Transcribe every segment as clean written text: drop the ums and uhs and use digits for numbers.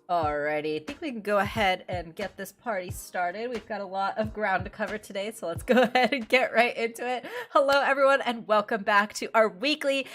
Alrighty, I think we can go ahead and get this party started. We've got a lot of ground to cover today, so let's go ahead and get right into it. Hello, everyone, and welcome back to our weekly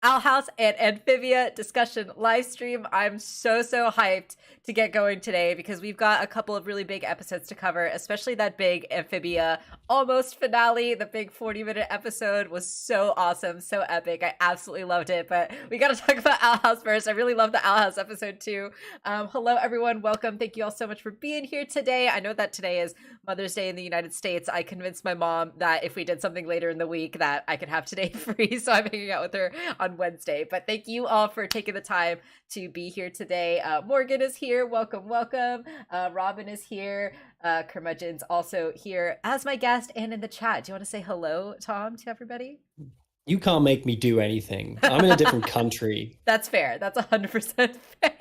Owl House and Amphibia discussion live stream. I'm so hyped to get going today because we've got a couple of really big episodes to cover, especially that big Amphibia almost finale. The big 40-minute episode was so awesome, so epic. I absolutely loved it, but we got to talk about Owl House first. I really love the Owl House episode too. Hello, everyone. Welcome. Thank you all so much for being here today. I know that today is Mother's Day in the United States. I convinced my mom that if we did something later in the week that I could have today free, so I'm hanging out with her on Wednesday. But thank you all for taking the time to be here today. Morgan is here. Welcome. Robin is here. Curmudgeon's also here as my guest and in the chat. Do you want to say hello, Tom, to everybody? You can't make me do anything. I'm in a different country. That's fair. That's 100% fair.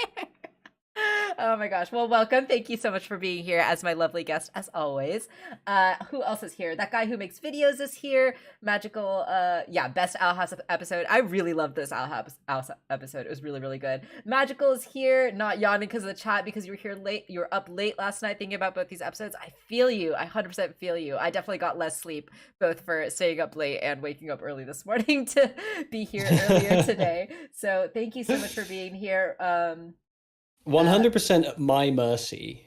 Oh my gosh. Well, welcome. Thank you so much for being here as my lovely guest, as always. Who else is here? That guy who makes videos is here. Magical, best Owl House episode. I really loved this Owl House episode. It was really good. Magical is here, not yawning because of the chat, because you were here late. You were up late last night thinking about both these episodes. I feel you. I 100% feel you. I definitely got less sleep, both for staying up late and waking up early this morning to be here earlier today. So thank you so much for being here. 100% at my mercy.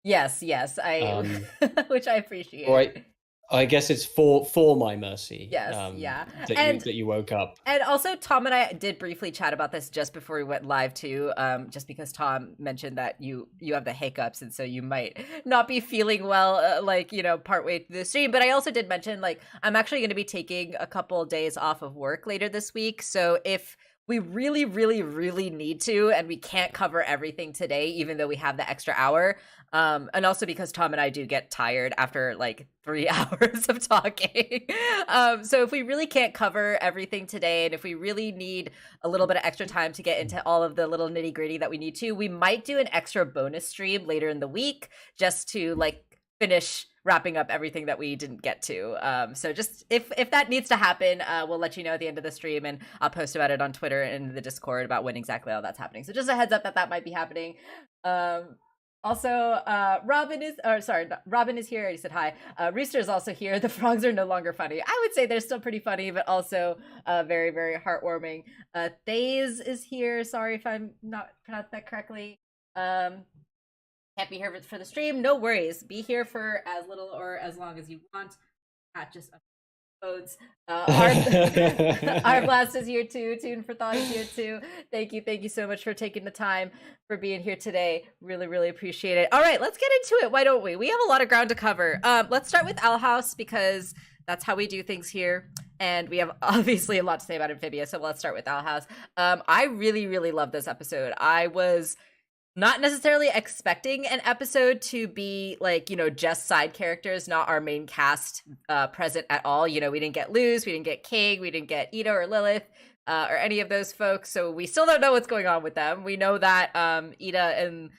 Yes, I which I appreciate. Or I guess it's for my mercy. Yes, yeah. That you woke up. And also, Tom and I did briefly chat about this just before we went live too, just because Tom mentioned that you have the hiccups, and so you might not be feeling well, partway through the stream. But I also did mention, I'm actually going to be taking a couple days off of work later this week, so if we really need to, and we can't cover everything today, even though we have the extra hour. And also because Tom and I do get tired after 3 hours of talking. So if we really can't cover everything today, and if we really need a little bit of extra time to get into all of the little nitty gritty that we need to, we might do an extra bonus stream later in the week just to finish wrapping up everything that we didn't get to. So just if that needs to happen, we'll let you know at the end of the stream, and I'll post about it on Twitter and the Discord about when exactly all that's happening. So just a heads up that might be happening. Also, Robin is here. He said hi. Rooster is also here. The frogs are no longer funny. I would say they're still pretty funny, but also very heartwarming. Thays is here. Sorry if I'm not pronouncing that correctly. Can't be here for the stream. No worries. Be here for as little or as long as you want. Just codes. Our Blast is here too. Tune for Thought is here too. Thank you so much for taking the time for being here today. Really appreciate it. All right, let's get into it. Why don't we? We have a lot of ground to cover. Let's start with Owl House because that's how we do things here. And we have obviously a lot to say about Amphibia, so let's start with Owl House. I really love this episode. I was not necessarily expecting an episode to be just side characters, not our main cast present at all. We didn't get Luz, we didn't get King, we didn't get Ida or Lilith or any of those folks. So we still don't know what's going on with them. We know that Ida and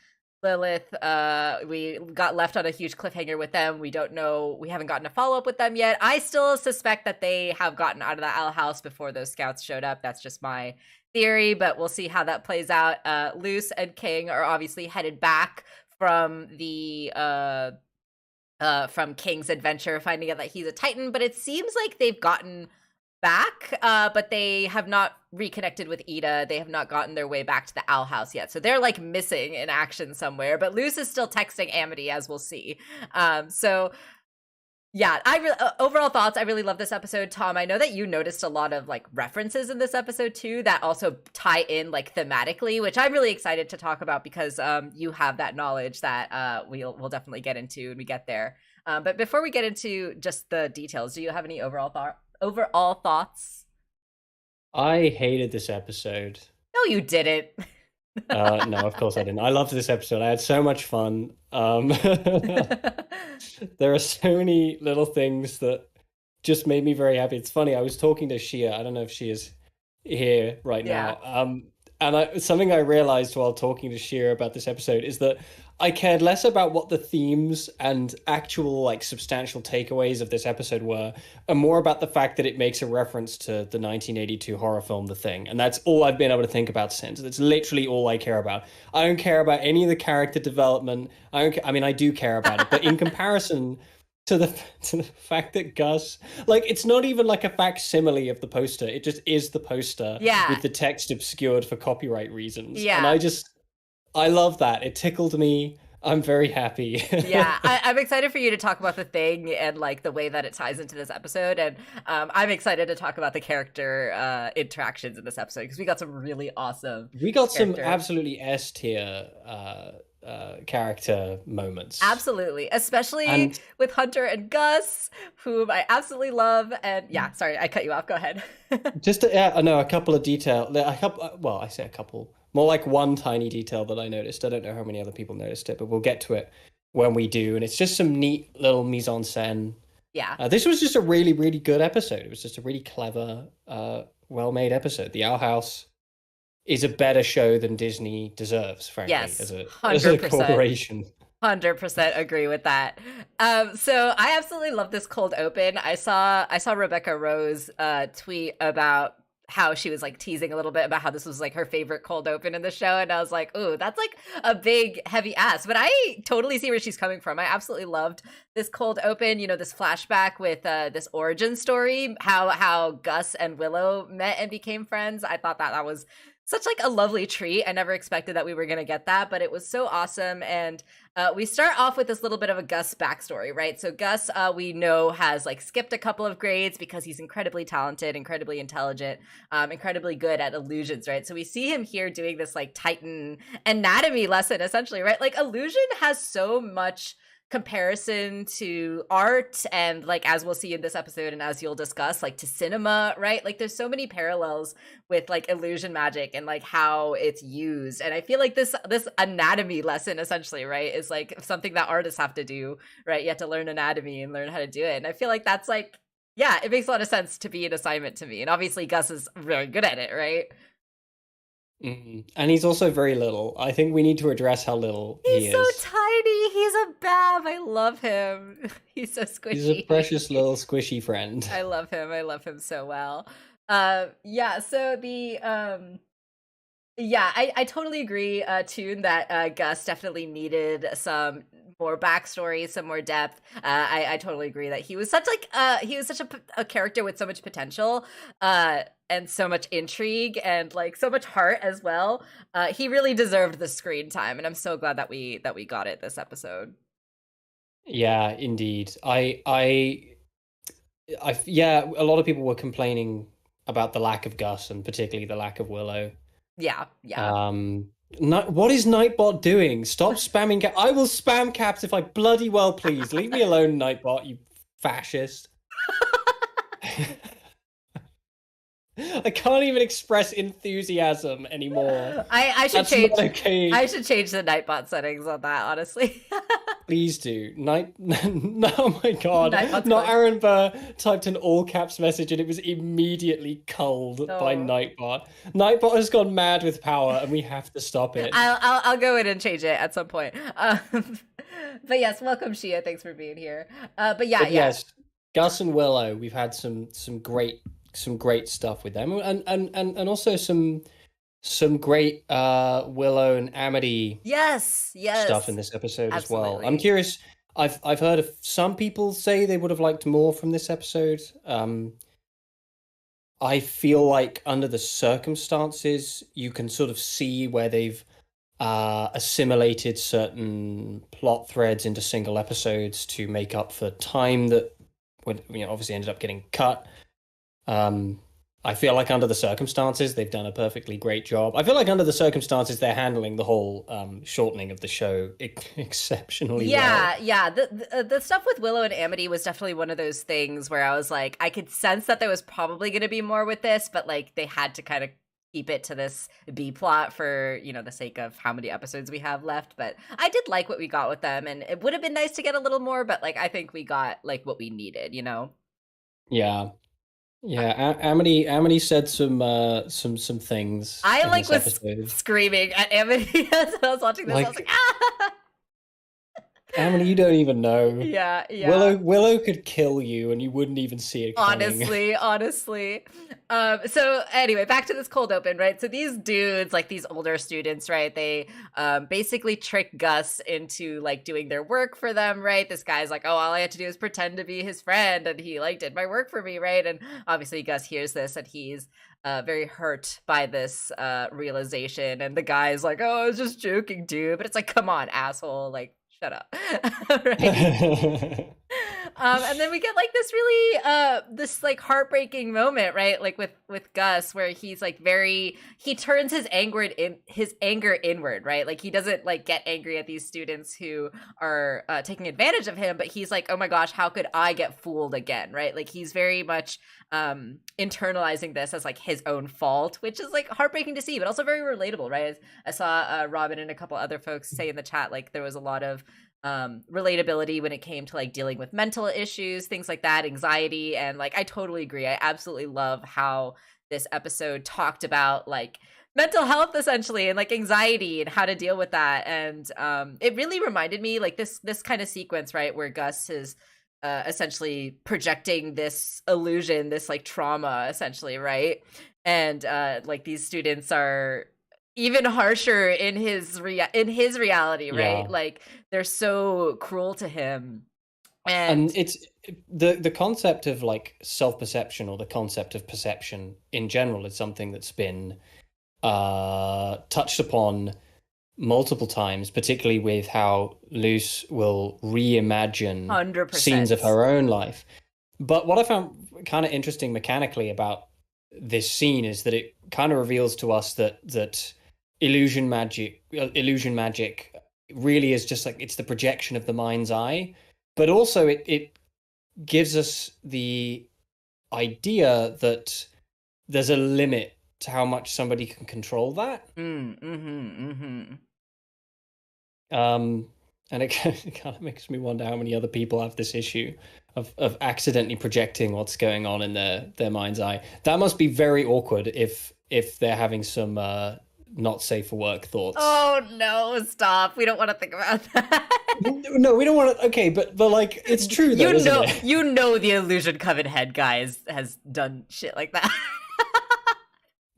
Lilith, we got left on a huge cliffhanger with them. We don't know, we haven't gotten a follow-up with them yet. I still suspect that they have gotten out of the Owl House before those scouts showed up. That's just my theory, but we'll see how that plays out. Luce and King are obviously headed back from the from King's adventure, finding out that he's a Titan, but it seems like they've gotten back, but they have not reconnected with Ida. They have not gotten their way back to the Owl House yet, so they're missing in action somewhere. But Luce is still texting Amity, as we'll see. Yeah, overall thoughts. I really love this episode. Tom, I know that you noticed a lot of references in this episode too that also tie in thematically, which I'm really excited to talk about because you have that knowledge that we'll definitely get into when we get there. But before we get into just the details, do you have any overall thoughts? I hated this episode. No, you didn't. No, of course I didn't. I loved this episode. I had so much fun. There are so many little things that just made me very happy. It's funny, I was talking to Shia. I don't know if she is here right now. And something I realized while talking to Shira about this episode is that I cared less about what the themes and actual like substantial takeaways of this episode were, and more about the fact that it makes a reference to the 1982 horror film The Thing. And that's all I've been able to think about since. That's literally all I care about. I don't care about any of the character development. I mean, I do care about it, but in comparison to the fact that Gus, like, it's not even like a facsimile of the poster. It just is the poster with the text obscured for copyright reasons. And I love that. It tickled me. I'm very happy. I'm excited for you to talk about The Thing and like the way that it ties into this episode. And I'm excited to talk about the character interactions in this episode because we got some really awesome. We got some absolutely S tier character moments. Absolutely, especially with Hunter and Gus, whom I absolutely love. And sorry, I cut you off. Go ahead. Just a couple of detail. Well, I say a couple. More like one tiny detail that I noticed. I don't know how many other people noticed it, but we'll get to it when we do. And it's just some neat little mise en scène. Yeah. This was just a really, really good episode. It was just a really clever, well-made episode. The Owl House is a better show than Disney deserves, frankly, as a corporation. 100% agree with that. So I absolutely love this cold open. I saw Rebecca Rose tweet about how she was like teasing a little bit about how this was like her favorite cold open in the show, and I was like, ooh, that's like a big heavy ask, but I totally see where she's coming from. I absolutely loved this cold open, you know, this flashback with this origin story, how Gus and Willow met and became friends. I thought that was such like a lovely treat. I never expected that we were going to get that, but it was so awesome. And we start off with this little bit of a Gus backstory, right? So Gus, we know, has like skipped a couple of grades because he's incredibly talented, incredibly intelligent, incredibly good at illusions, right? So we see him here doing this like Titan anatomy lesson, essentially, right? Like illusion has so much comparison to art, and like as we'll see in this episode and as you'll discuss, like to cinema, right? Like there's so many parallels with like illusion magic and like how it's used. And I feel like this anatomy lesson essentially, right, is like something that artists have to do, right? You have to learn anatomy and learn how to do it. And I feel like that's like, yeah, it makes a lot of sense to be an assignment to me. And obviously Gus is really good at it, right? And he's also very little. I think we need to address how little he is. He's so tiny. He's a bab. I love him. He's so squishy. He's a precious little squishy friend. I love him. I love him so well. So the I totally agree, Toon, that Gus definitely needed some more backstory, some more depth. I totally agree that he was such a character with so much potential, and so much intrigue and like so much heart as well. He really deserved the screen time, and I'm so glad that we got it this episode. Yeah, indeed. A lot of people were complaining about the lack of Gus and particularly the lack of Willow. Yeah. What is Nightbot doing? Stop spamming I will spam caps if I bloody well please. Leave me alone, Nightbot, you fascist. I can't even express enthusiasm anymore. I should change. Okay. I should change the Nightbot settings on that, honestly. Please do. No, oh my god. Not Aaron Burr typed an all caps message and it was immediely culled by Nightbot. Nightbot has gone mad with power and we have to stop it. I'll go in and change it at some point. But yes, welcome Shia. Thanks for being here. Yes, Gus and Willow, we've had some great stuff with them, and also some great Willow and Amity stuff in this episode as well. I'm curious. I've heard of some people say they would have liked more from this episode. I feel like under the circumstances, you can sort of see where they've assimilated certain plot threads into single episodes to make up for time that obviously ended up getting cut. I feel like under the circumstances, they've done a perfectly great job. I feel like under the circumstances, they're handling the whole shortening of the show exceptionally well. Yeah. The stuff with Willow and Amity was definitely one of those things where I was like, I could sense that there was probably going to be more with this, but like they had to kind of keep it to this B plot for, the sake of how many episodes we have left. But I did like what we got with them, and it would have been nice to get a little more, but like I think we got like what we needed, Yeah. Yeah, Amity said some things I in like this was episode. screaming at Amity as I was watching this. I was like, Like, ah! Amity, you don't even know. Yeah, yeah. Willow could kill you and you wouldn't even see it coming. Honestly. So anyway, back to this cold open, right? So these dudes, like these older students, right? They basically trick Gus into like doing their work for them, right? This guy's like, oh, all I had to do is pretend to be his friend, and he like did my work for me, right? And obviously Gus hears this, and he's very hurt by this realization. And the guy's like, oh, I was just joking, dude. But it's like, come on, asshole, like shut up. Right. And then we get like this really this like heartbreaking moment, right? Like with Gus, where he's like he turns his anger inward, right? Like he doesn't like get angry at these students who are taking advantage of him, but he's like, oh my gosh, how could I get fooled again, right? Like he's very much internalizing this as like his own fault, which is like heartbreaking to see, but also very relatable, right? I saw Robin and a couple other folks say in the chat like there was a lot of relatability when it came to like dealing with mental issues, things like that, anxiety. And like I totally agree. I absolutely love how this episode talked about like mental health essentially, and like anxiety and how to deal with that. And it really reminded me like this kind of sequence, right, where Gus is essentially projecting this illusion, this like trauma essentially, right? And like these students are even harsher in his reality, right? Yeah. Like they're so cruel to him. And And it's the concept of like self-perception, or the concept of perception in general, is something that's been touched upon multiple times, particularly with how Luce will reimagine scenes 100%. of her own life. But what I found kind of interesting mechanically about this scene is that it kind of reveals to us that illusion magic really is just like, it's the projection of the mind's eye, but also it gives us the idea that there's a limit to how much somebody can control that. And it kind of makes me wonder how many other people have this issue of accidentally projecting what's going on in their mind's eye. That must be very awkward if they're having some not safe for work thoughts. Oh no, stop. We don't want to think about that. No, we don't want to. Okay, but like it's true though, isn't it? You know the Illusion Coven head guy has done shit like that.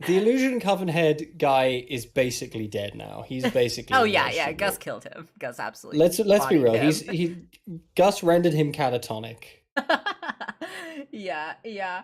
The Illusion Coven head guy is basically dead now. He's basically oh yeah. Gus killed him. Gus absolutely. Let's be real. Him. Gus rendered him catatonic. Yeah.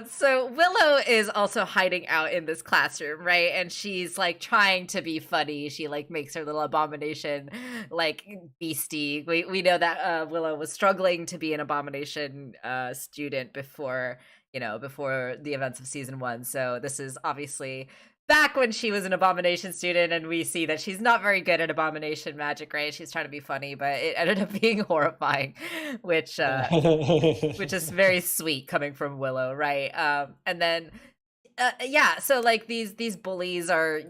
So Willow is also hiding out in this classroom, right? And she's like trying to be funny. She like makes her little abomination like beastie. We know that Willow was struggling to be an abomination student before the events of season 1. So this is obviously back when she was an abomination student, and we see that she's not very good at abomination magic, right? She's trying to be funny, but it ended up being horrifying, which is very sweet coming from Willow, right? And then so like these bullies are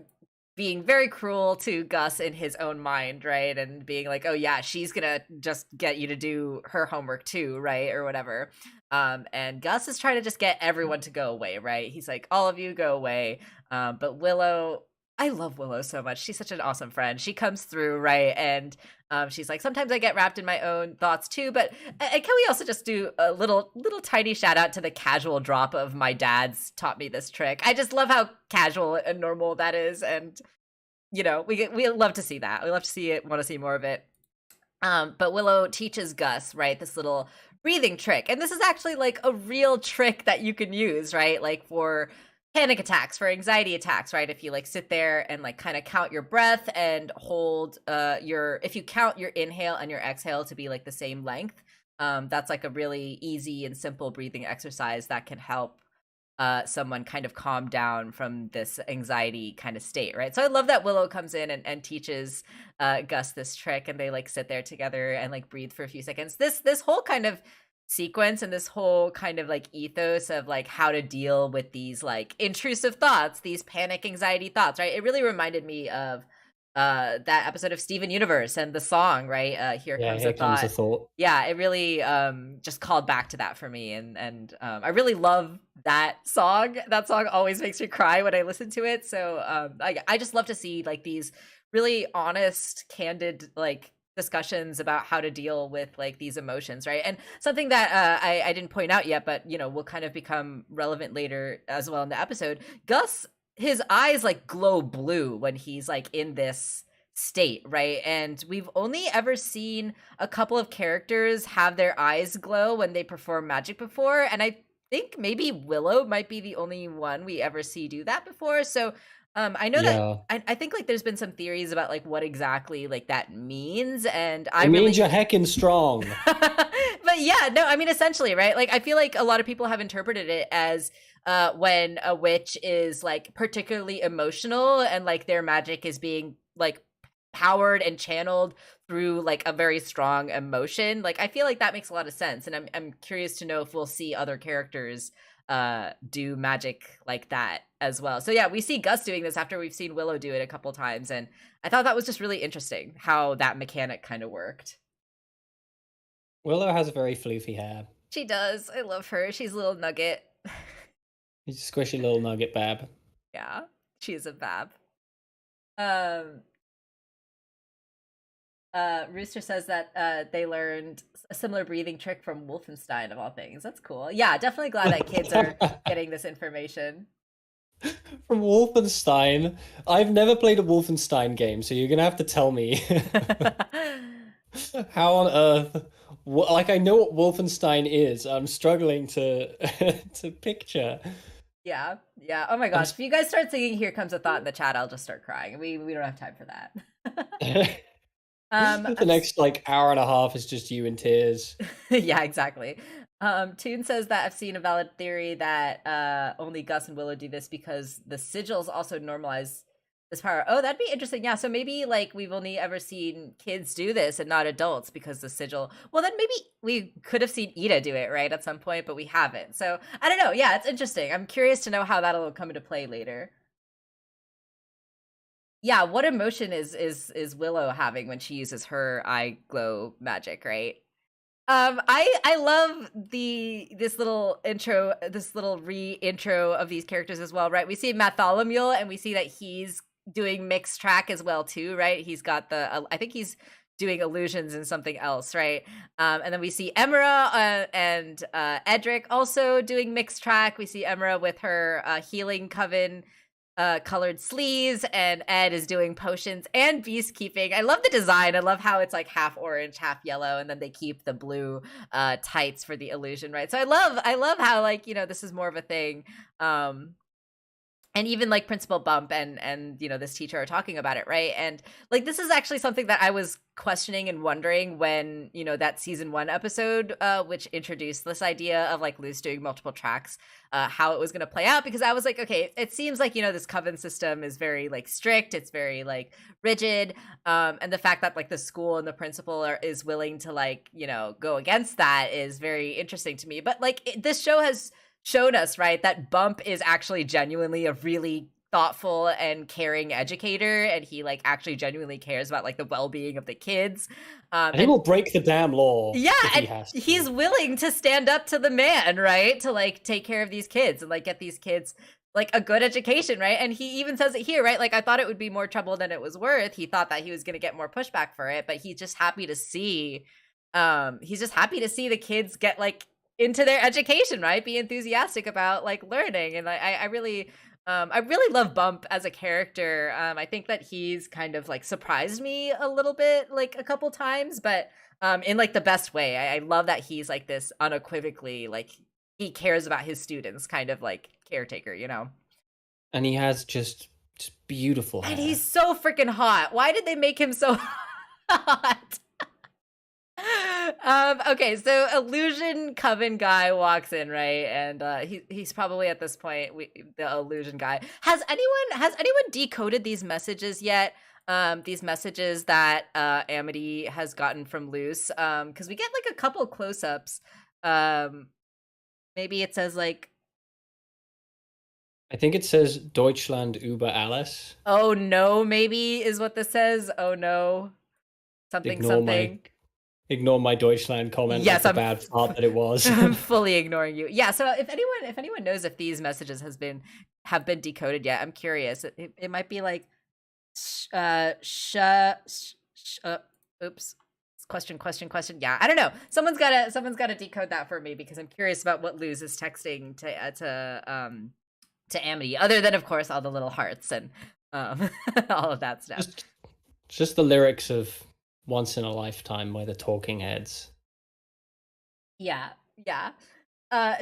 being very cruel to Gus in his own mind, right? And being like, oh yeah, she's gonna just get you to do her homework too, right? Or whatever. And Gus is trying to just get everyone to go away, right? He's like, all of you go away. But Willow, I love Willow so much. She's such an awesome friend. She comes through, right? And she's like, sometimes I get wrapped in my own thoughts too. But can we also just do a little tiny shout out to the casual drop of my dad's taught me this trick? I just love how casual and normal that is. And, we love to see that. We love to see it, want to see more of it. But Willow teaches Gus, right, this little breathing trick. And this is actually like a real trick that you can use, right? Like for panic attacks, for anxiety attacks, right? If you like sit there and like kind of count your breath and hold if you count your inhale and your exhale to be like the same length, that's like a really easy and simple breathing exercise that can help someone kind of calm down from this anxiety kind of state, right? So I love that Willow comes in and teaches Gus this trick, and they like sit there together and like breathe for a few seconds. This whole kind of sequence and this whole kind of like ethos of like how to deal with these like intrusive thoughts, these panic anxiety thoughts, right? It really reminded me of that episode of Steven Universe and the song, right? Here Yeah, Comes a here comes the Thought. thought. Yeah, it really just called back to that for me, and I really love that song. That song always makes me cry when I listen to it. So I just love to see like these really honest, candid like discussions about how to deal with like these emotions, right? And something that I didn't point out yet, but you know will kind of become relevant later as well in the episode. Gus, his eyes like glow blue when he's like in this state, right? And we've only ever seen a couple of characters have their eyes glow when they perform magic before, and I think maybe Willow might be the only one we ever see do that before. So I know that Yeah. I think like there's been some theories about like what exactly like that means, and It means you're heckin' strong. but yeah, no, I mean essentially, right? Like I feel like a lot of people have interpreted it as when a witch is like particularly emotional and like their magic is being like powered and channeled through like a very strong emotion. Like I feel like that makes a lot of sense, and I'm curious to know if we'll see other characters do magic like that as well. So yeah, we see Gus doing this after we've seen Willow do it a couple times, and I thought that was just really interesting how that mechanic kind of worked. Willow has very floofy hair. She does. I love her. She's a little nugget. He's a squishy little nugget bab. Yeah, she is a bab. Um Rooster says that they learned a similar breathing trick from Wolfenstein of all things. That's cool. Yeah, definitely glad that kids are getting this information. From Wolfenstein. I've never played a Wolfenstein game, so you're gonna have to tell me how on earth. Like I know what Wolfenstein is. I'm struggling to to picture. Yeah, yeah. Oh my gosh, if you guys start singing "Here Comes a Thought" in the chat, I'll just start crying. We don't have time for that. The next like hour and a half is just you in tears. Yeah, exactly. Toon says that I've seen a valid theory that only Gus and Willow do this because the sigils also normalize this power. Oh, that'd be interesting. Yeah, so maybe like we've only ever seen kids do this and not adults because the sigil. Well, then maybe we could have seen Ida do it, right, at some point, but we haven't. So I don't know. Yeah, it's interesting. I'm curious to know how that'll come into play later. Yeah, what emotion is Willow having when she uses her eye glow magic, right? I love this little intro, this little re-intro of these characters as well, right? We see Bartholomew and we see that he's doing mixed track as well too, right? He's got the I think he's doing illusions and something else, right? And then we see Emra and Edric also doing mixed track. We see Emra with her healing coven colored sleeves, and Ed is doing potions and beastkeeping. I love the design. I love how it's like half orange, half yellow, and then they keep the blue tights for the illusion, right? So I love how like, you know, this is more of a thing. And even like Principal Bump and you know this teacher are talking about it, right? And like this is actually something that I was questioning and wondering when, you know, that season 1 episode which introduced this idea of like Luce doing multiple tracks, how it was going to play out, because I was like, okay, it seems like, you know, this coven system is very like strict, it's very like rigid, and the fact that like the school and the principal is willing to like, you know, go against that is very interesting to me. But like this show has shown us, right, that Bump is actually genuinely a really thoughtful and caring educator, and he like actually genuinely cares about like the well-being of the kids, and he will break the damn law. Yeah, and he's willing to stand up to the man, right, to like take care of these kids and like get these kids like a good education, right? And he even says it here, right? Like I thought it would be more trouble than it was worth. He thought that he was going to get more pushback for it, but he's just happy to see the kids get like into their education, right? Be enthusiastic about like learning. And I really love Bump as a character. I think that he's kind of like surprised me a little bit like a couple times, but in like the best way. I love that he's like this unequivocally like he cares about his students kind of like caretaker, you know? And he has just beautiful hair. And he's so freaking hot. Why did they make him so hot? Okay, so illusion coven guy walks in, right? And he's probably at this point the illusion guy. Has anyone decoded these messages yet? These messages that Amity has gotten from Luce, because we get like a couple close-ups. Maybe it says like I think it says Deutschland über alles. Oh no, maybe is what this says. Oh no. Something Ignore my something. ignore my Deutschland comment like Yes, the bad fart that it was. I'm fully ignoring you. Yeah, so if anyone knows if these messages have been decoded yet, I'm curious. It might be like oops. Question. Yeah, I don't know. Someone's gotta decode that for me because I'm curious about what Luz is texting to Amity, other than of course all the little hearts and all of that stuff. Just the lyrics of Once in a Lifetime by the Talking Heads. Yeah.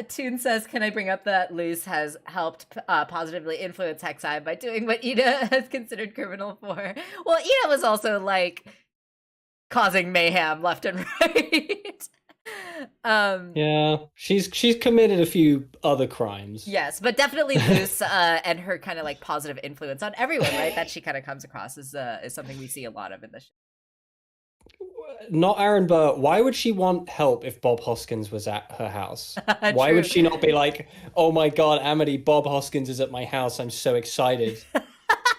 Toon says, can I bring up that Luz has helped positively influence Hexside by doing what Ida has considered criminal for? Well, Ida was also like causing mayhem left and right. Yeah, she's committed a few other crimes. Yes, but definitely Luz and her kind of like positive influence on everyone, right? That she kind of comes across is something we see a lot of in the show. Not Aaron Burr. Why would she want help if Bob Hoskins was at her house? Why would she not be like, oh my god, Amity, Bob Hoskins is at my house. I'm so excited.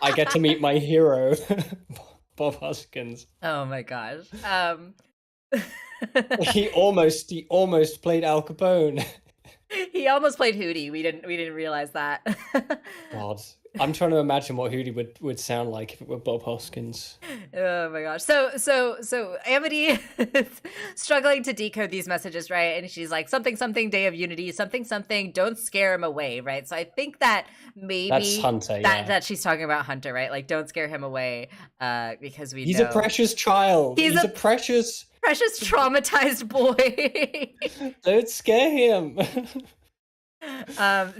I get to meet my hero, Bob Hoskins. Oh my gosh. He almost played Al Capone. He almost played Hootie. We didn't realize that. God. I'm trying to imagine what Hootie would sound like if it were Bob Hoskins. Oh my gosh. So Amity is struggling to decode these messages, right? And she's like, something, Day of Unity, something, don't scare him away, right? So I think that maybe that's Hunter, that she's talking about Hunter, right? Like, don't scare him away, because he's a precious child. He's a precious traumatized boy. Don't scare him.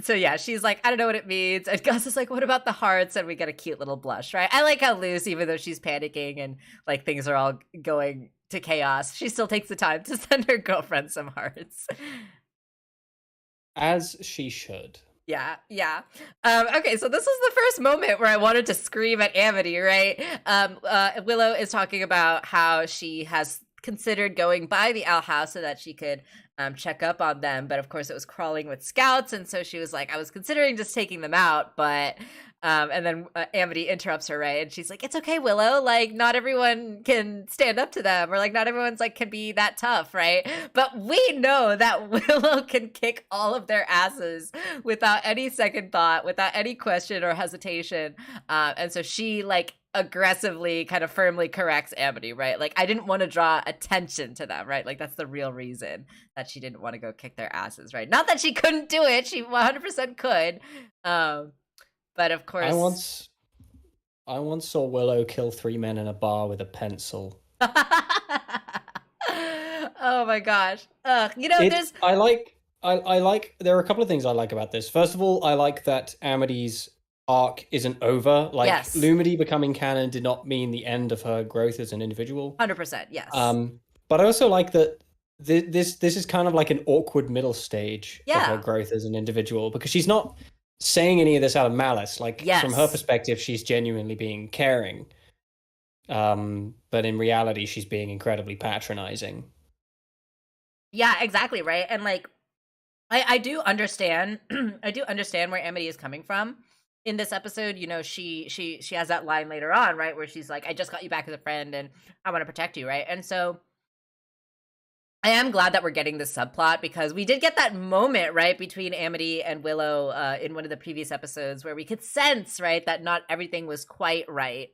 So yeah, she's like, I don't know what it means. And Gus is like, what about the hearts? And we get a cute little blush, right? I like how Luz, even though she's panicking and like things are all going to chaos, she still takes the time to send her girlfriend some hearts. As she should. Yeah. Okay, so this was the first moment where I wanted to scream at Amity, right? Willow is talking about how she has considered going by the owl house so that she could check up on them, but of course it was crawling with scouts, and so she was like, I was considering just taking them out, but and then Amity interrupts her, right? And she's like, it's okay, Willow, like not everyone can stand up to them, or like not everyone's like can be that tough, right? But we know that Willow can kick all of their asses without any second thought, without any question or hesitation, and so she like aggressively kind of firmly corrects Amity, right? Like, I didn't want to draw attention to them, right? Like, that's the real reason that she didn't want to go kick their asses, right? Not that she couldn't do it. She 100% could. But of course... I once saw Willow kill 3 men in a bar with a pencil. Oh my gosh. You know, there are a couple of things I like about this. First of all, I like that Amity's arc isn't over. Like, yes. Lumity becoming canon did not mean the end of her growth as an individual. 100%, yes. But I also like that this is kind of like an awkward middle stage of her growth as an individual, because she's not saying any of this out of malice. Like, from her perspective, she's genuinely being caring. But in reality, she's being incredibly patronizing. Yeah, exactly, right? And like, I do understand I do understand where Amity is coming from in this episode. You know, she has that line later on, right, where she's like, I just got you back as a friend and I want to protect you, right? And so I am glad that we're getting this subplot, because we did get that moment, right, between Amity and Willow in one of the previous episodes where we could sense, right, that not everything was quite right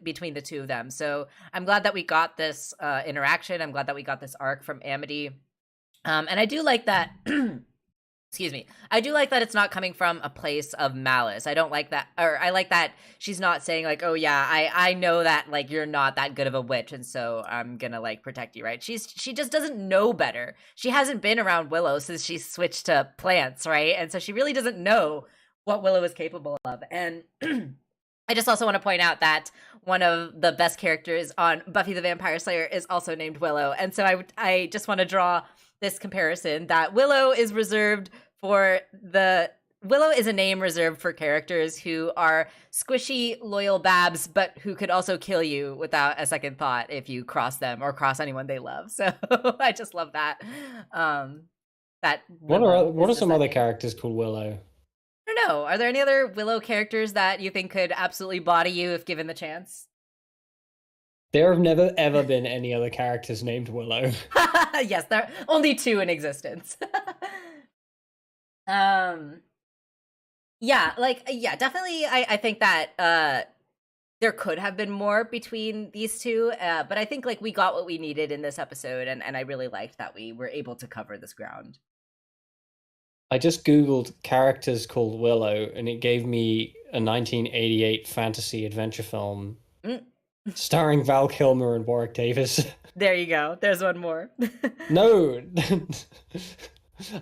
between the two of them. So I'm glad that we got this interaction. I'm glad that we got this arc from Amity. And I do like that excuse me. I do like that it's not coming from a place of malice. I don't like that, or I like that she's not saying like, oh yeah, I know that like you're not that good of a witch, and so I'm gonna like protect you, right? She just doesn't know better. She hasn't been around Willow since she switched to plants, right? And so she really doesn't know what Willow is capable of. And I just also want to point out that one of the best characters on Buffy the Vampire Slayer is also named Willow. And so I just want to draw this comparison that Willow is a name reserved for characters who are squishy, loyal babs, but who could also kill you without a second thought if you cross them or cross anyone they love. So I just love that. What are some other characters called Willow? I don't know. Are there any other Willow characters that you think could absolutely body you if given the chance? There have never ever been any other characters named Willow. Yes, there are only two in existence. um, yeah, definitely. I think that there could have been more between these two, but I think like we got what we needed in this episode, and I really liked that we were able to cover this ground. I just Googled characters called Willow, and it gave me a 1988 fantasy adventure film Mm. starring Val Kilmer and Warwick Davis. There you go. There's one more. No.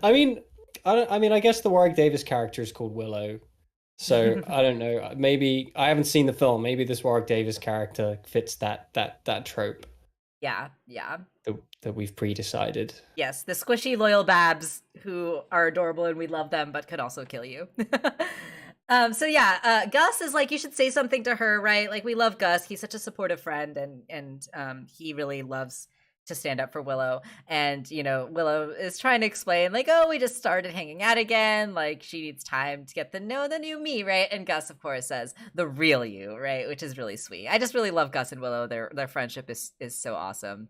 I mean, I guess the Warwick Davis character is called Willow. So I don't know. Maybe I haven't seen the film. Maybe this Warwick Davis character fits that trope Yeah. that we've pre-decided. Yes, the squishy loyal babs who are adorable and we love them, but could also kill you. So yeah, Gus is like, you should say something to her, right? Like, we love Gus. He's such a supportive friend, and he really loves to stand up for Willow. And Willow is trying to explain, like, oh, we just started hanging out again. Like, she needs time to get to know the new me, right? And Gus, of course, says the real you, right? Which is really sweet. I just really love Gus and Willow. Their friendship is so awesome.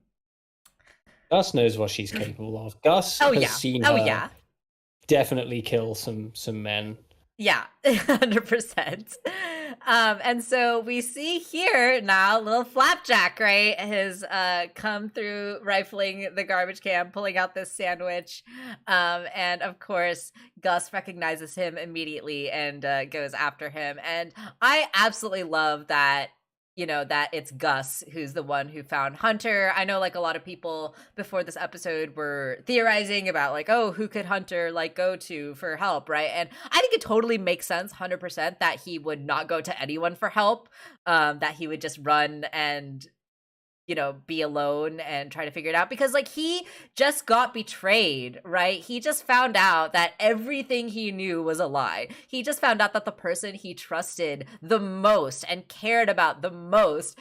Gus knows what she's capable of. Gus has seen her definitely kill some men. Yeah, 100%. And so we see here now little Flapjack, right, has come through rifling the garbage can, pulling out this sandwich. And of course, Gus recognizes him immediately and goes after him. And I absolutely love that, that it's Gus who's the one who found Hunter. I know like a lot of people before this episode were theorizing about like, oh, who could Hunter like go to for help, right? And I think it totally makes sense 100% that he would not go to anyone for help, that he would just run and be alone and try to figure it out, because like he just got betrayed, right? He just found out that everything he knew was a lie. He just found out that the person he trusted the most and cared about the most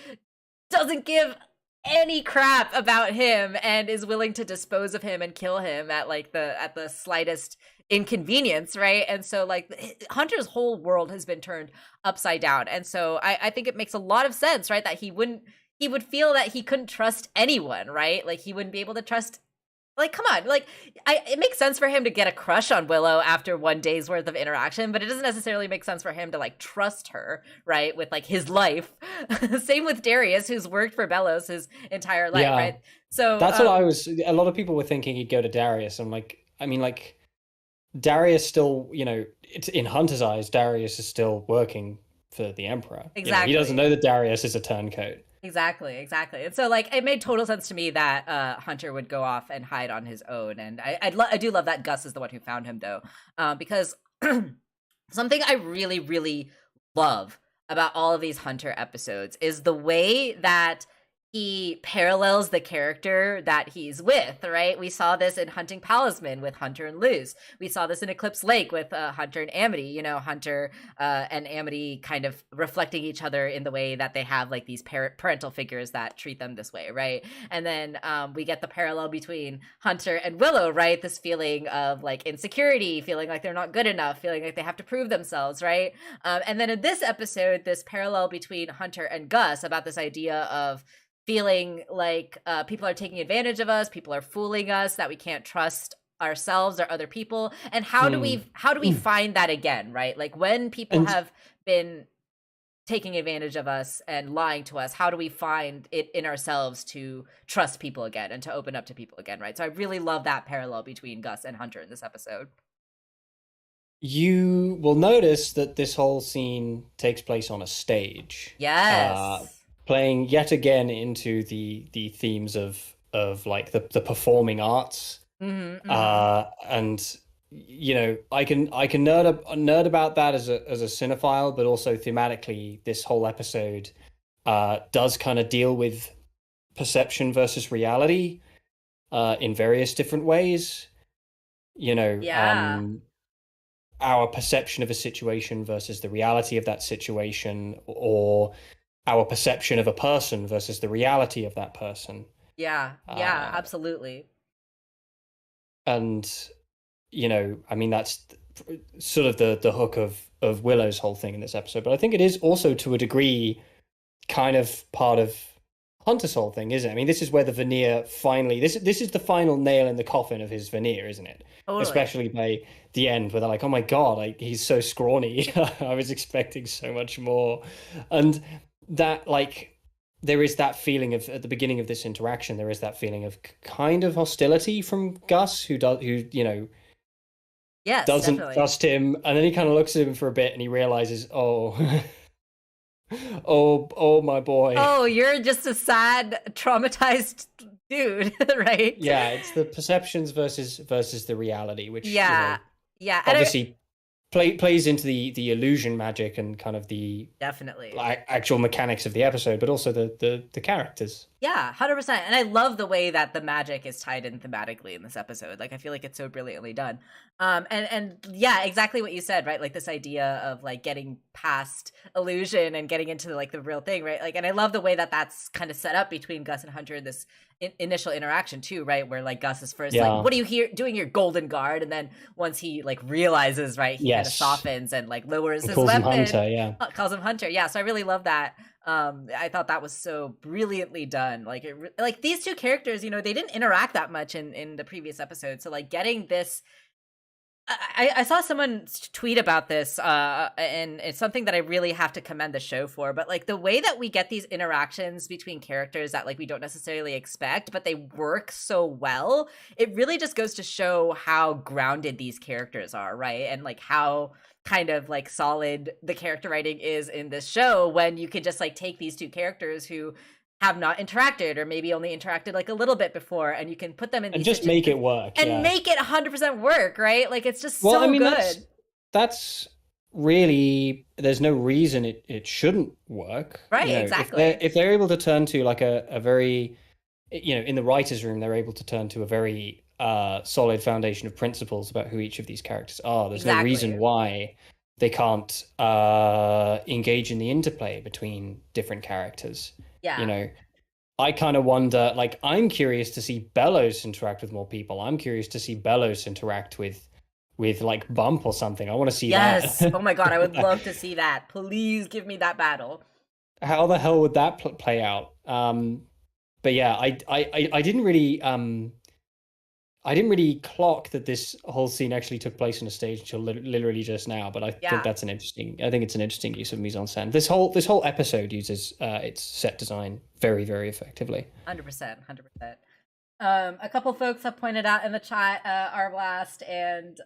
doesn't give any crap about him and is willing to dispose of him and kill him at the slightest inconvenience, right? And so like Hunter's whole world has been turned upside down. And so I think it makes a lot of sense, right, that he would feel that he couldn't trust anyone, right? Like he wouldn't be able to trust, like, come on, like it makes sense for him to get a crush on Willow after one day's worth of interaction, but it doesn't necessarily make sense for him to like trust her, right, with like his life. Same with Darius, who's worked for Bellows his entire life, right? So that's what a lot of people were thinking he'd go to Darius. I'm like, I mean, like Darius still, it's in Hunter's eyes, Darius is still working for the Emperor. Exactly. He doesn't know that Darius is a turncoat. Exactly. And so, like, it made total sense to me that Hunter would go off and hide on his own. And I do love that Gus is the one who found him, though, because something I really, really love about all of these Hunter episodes is the way that he parallels the character that he's with, right? We saw this in Hunting Palisman with Hunter and Luz. We saw this in Eclipse Lake with Hunter and Amity, Hunter and Amity kind of reflecting each other in the way that they have like these parental figures that treat them this way, right? And then we get the parallel between Hunter and Willow, right? This feeling of like insecurity, feeling like they're not good enough, feeling like they have to prove themselves, right? And then in this episode, this parallel between Hunter and Gus about this idea of feeling like people are taking advantage of us, people are fooling us, that we can't trust ourselves or other people. And how do we find that again, right? Like when people have been taking advantage of us and lying to us, how do we find it in ourselves to trust people again and to open up to people again, right? So I really love that parallel between Gus and Hunter in this episode. You will notice that this whole scene takes place on a stage. Yes. Playing yet again into the themes of like the performing arts. And I can nerd about that as a cinephile, but also thematically this whole episode does kind of deal with perception versus reality in various different ways. Our perception of a situation versus the reality of that situation, or our perception of a person versus the reality of that person. Yeah, absolutely. And you know, I mean, that's sort of the hook of Willow's whole thing in this episode. But I think it is also to a degree kind of part of Hunter's whole thing, isn't it? I mean, this is where the veneer finally this is the final nail in the coffin of his veneer, isn't it? Totally. Especially by the end, where they're like, "Oh my God, like he's so scrawny. I was expecting so much more," and that like there is that feeling of at the beginning of this interaction, there is that feeling of kind of hostility from Gus, who you know Yes, doesn't definitely. trust him, and then he kind of looks at him for a bit, and he realizes, oh, oh my boy. Oh, you're just a sad, traumatized dude, right? Yeah, it's the perceptions versus the reality, which you Yeah. know Yeah. And I obviously plays into the illusion magic and kind of the definitely. like actual mechanics of the episode, but also the characters. Yeah, 100%. And I love the way that the magic is tied in thematically in this episode. Like I feel like it's so brilliantly done. And yeah, exactly what you said, right? Like this idea of like getting past illusion and getting into like the real thing, right? Like and I love the way that that's kind of set up between Gus and Hunter in this initial interaction too, right? Where like Gus is first like, Yeah. "What are you here doing your golden guard?" And then once he like realizes, right, he kind of Yes. softens and like lowers And his calls him weapon, Hunter. Yeah. calls him Hunter. Yeah, so I really love that. I thought that was so brilliantly done. Like like these two characters, you know, they didn't interact that much in the previous episode, so like getting this I saw someone tweet about this, and it's something that I really have to commend the show for. But like the way that we get these interactions between characters that like we don't necessarily expect, but they work so well, it really just goes to show how grounded these characters are, right? And like how kind of like solid the character writing is in this show when you could just like take these two characters who have not interacted or maybe only interacted like a little bit before and you can put them in And these just situations make it work. and Yeah. make it 100% work, right? Like it's just Well, I so mean, good. that's really there's no reason it shouldn't work. Right, You know, exactly. if they're able to turn to like a very you know, in the writers' room, they're able to turn to a very solid foundation of principles about who each of these characters are. There's no reason Exactly. why they can't engage in the interplay between different characters. You Yeah. know, I kind of wonder, like, I'm curious to see Bellows interact with more people. I'm curious to see Bellows interact with like Bump or something. I want to see that. Yes. Oh my god, I would love to see that. Please give me that battle. How the hell would that play out? But yeah, I didn't really clock that this whole scene actually took place on a stage until literally just now. But I think Yeah. that's an interesting. I think it's an interesting use of mise en scène. This whole episode uses its set design very effectively. 100%. 100%. A couple folks have pointed out in the chat, Arblast and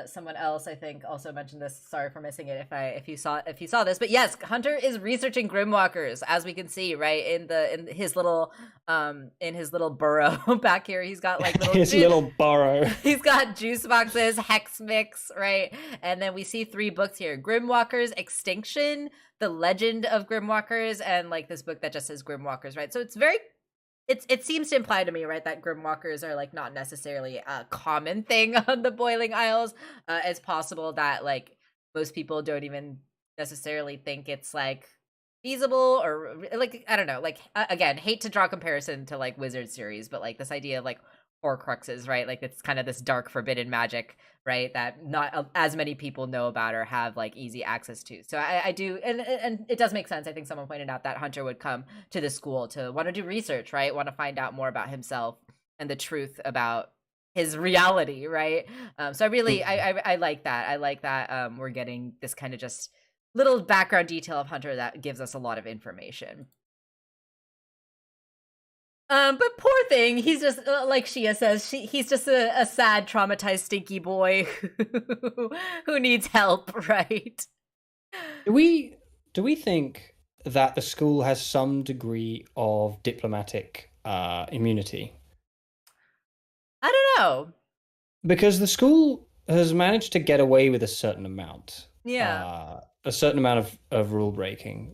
someone else I think also mentioned this. Sorry for missing it if you saw this, but yes, Hunter is researching grimwalkers, as we can see right in his little burrow back here. He's got like little His little burrow. he's got juice boxes, hex mix, right? And then we see 3 books here: Grimwalkers, Extinction, The Legend of Grimwalkers, and like this book that just says Grimwalkers, right? So it's very it seems to imply to me, right, that grimwalkers are like not necessarily a common thing on the Boiling Isles. It's possible that like most people don't even necessarily think it's like feasible or like I don't know. Like again, hate to draw comparison to like Wizard series, but like this idea of like Horcruxes, right? Like it's kind of this dark forbidden magic, right? That not as many people know about or have like easy access to. So I do, and it does make sense. I think someone pointed out that Hunter would come to the school to want to do research, right? Want to find out more about himself and the truth about his reality, right? So I really, I like that. I like that we're getting this kind of just little background detail of Hunter that gives us a lot of information. But poor thing, he's just like Shia says, he's just a sad, traumatized, stinky boy who needs help, right? Do we think that the school has some degree of diplomatic immunity? I don't know. Because the school has managed to get away with Yeah, a certain amount of rule breaking,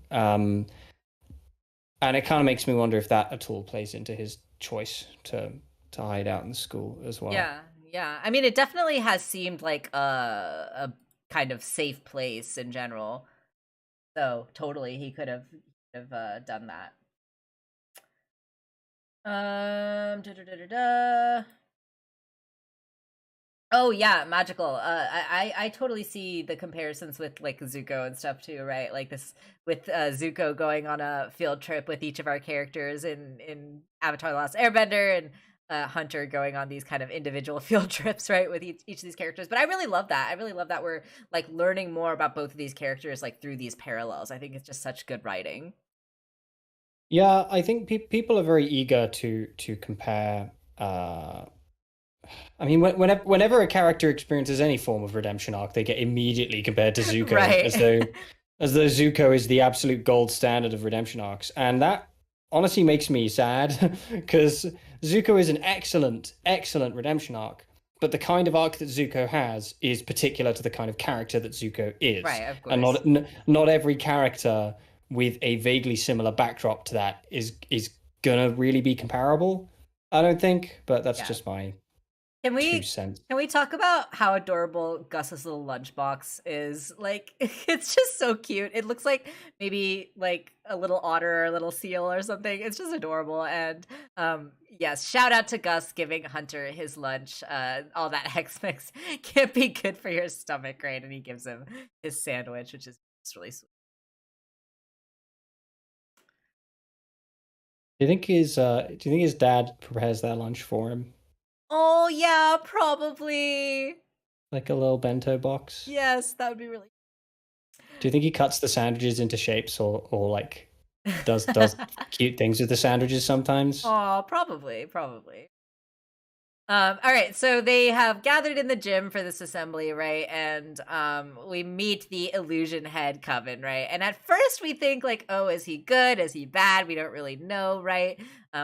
and it kind of makes me wonder if that at all plays into his choice to hide out in the school as well. yeah, yeah. I mean, it definitely has seemed like a kind of safe place in general. So totally, he could have done that. Da, da, da, da, da. Oh yeah, magical. I totally see the comparisons with like Zuko and stuff too, right? Like this with Zuko going on a field trip with each of our characters in Avatar: The Last Airbender, and Hunter going on these kind of individual field trips, right, with each of these characters. But I really love that. I really love that we're like learning more about both of these characters like through these parallels. I think it's just such good writing. Yeah, I think people are very eager to compare. I mean, whenever a character experiences any form of redemption arc, they get immediately compared to Zuko, Right. as though Zuko is the absolute gold standard of redemption arcs, and that honestly makes me sad because Zuko is an excellent redemption arc, but the kind of arc that Zuko has is particular to the kind of character that Zuko is, Right, of and course. not every character with a vaguely similar backdrop to that is gonna really be comparable. I don't think, but that's Yeah. just my Can 2 cents. we talk about how adorable Gus's little lunchbox is? Like, it's just so cute. It looks like maybe like a little otter or a little seal or something. It's just adorable. And yes, shout out to Gus giving Hunter his lunch. All that Hex mix can't be good for your stomach, right? And he gives him his sandwich, which is just really sweet. Do you think his dad prepares that lunch for him? Oh yeah, probably. Like a little bento box? Yes, that would be really. Do you think he cuts the sandwiches into shapes or like does cute things with the sandwiches sometimes? Oh, probably. All right, so they have gathered in the gym for this assembly, right? And we meet the illusion head Coven, right? And at first we think like, oh, is he good? Is he bad? We don't really know, right?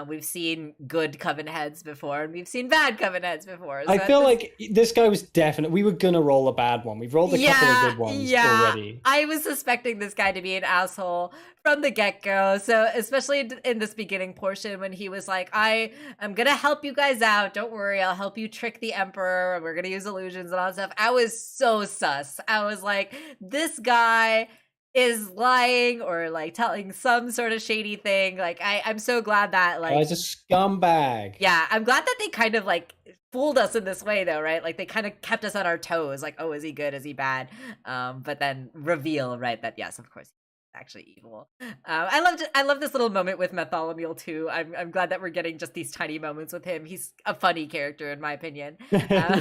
We've seen good Coven heads before, and we've seen bad Coven heads before. So I feel like this guy was definite. We were gonna roll a bad one. We've rolled a couple of good ones already. I was suspecting this guy to be an asshole from the get-go. So especially in this beginning portion when he was like, I'm gonna help you guys out. Don't worry, I'll help you trick the Emperor. We're gonna use illusions and all that stuff. I was so sus. I was like, this guy is lying or like telling some sort of shady thing. Like I'm so glad that like He's a scumbag. yeah, I'm glad that they kind of like fooled us in this way though, right? Like they kind of kept us on our toes, like, oh, is he good? Is he bad? But then reveal, right, that yes, of course he's actually evil. I love this little moment with Bartholomew too. I'm glad that we're getting just these tiny moments with him. He's a funny character in my opinion. Yeah.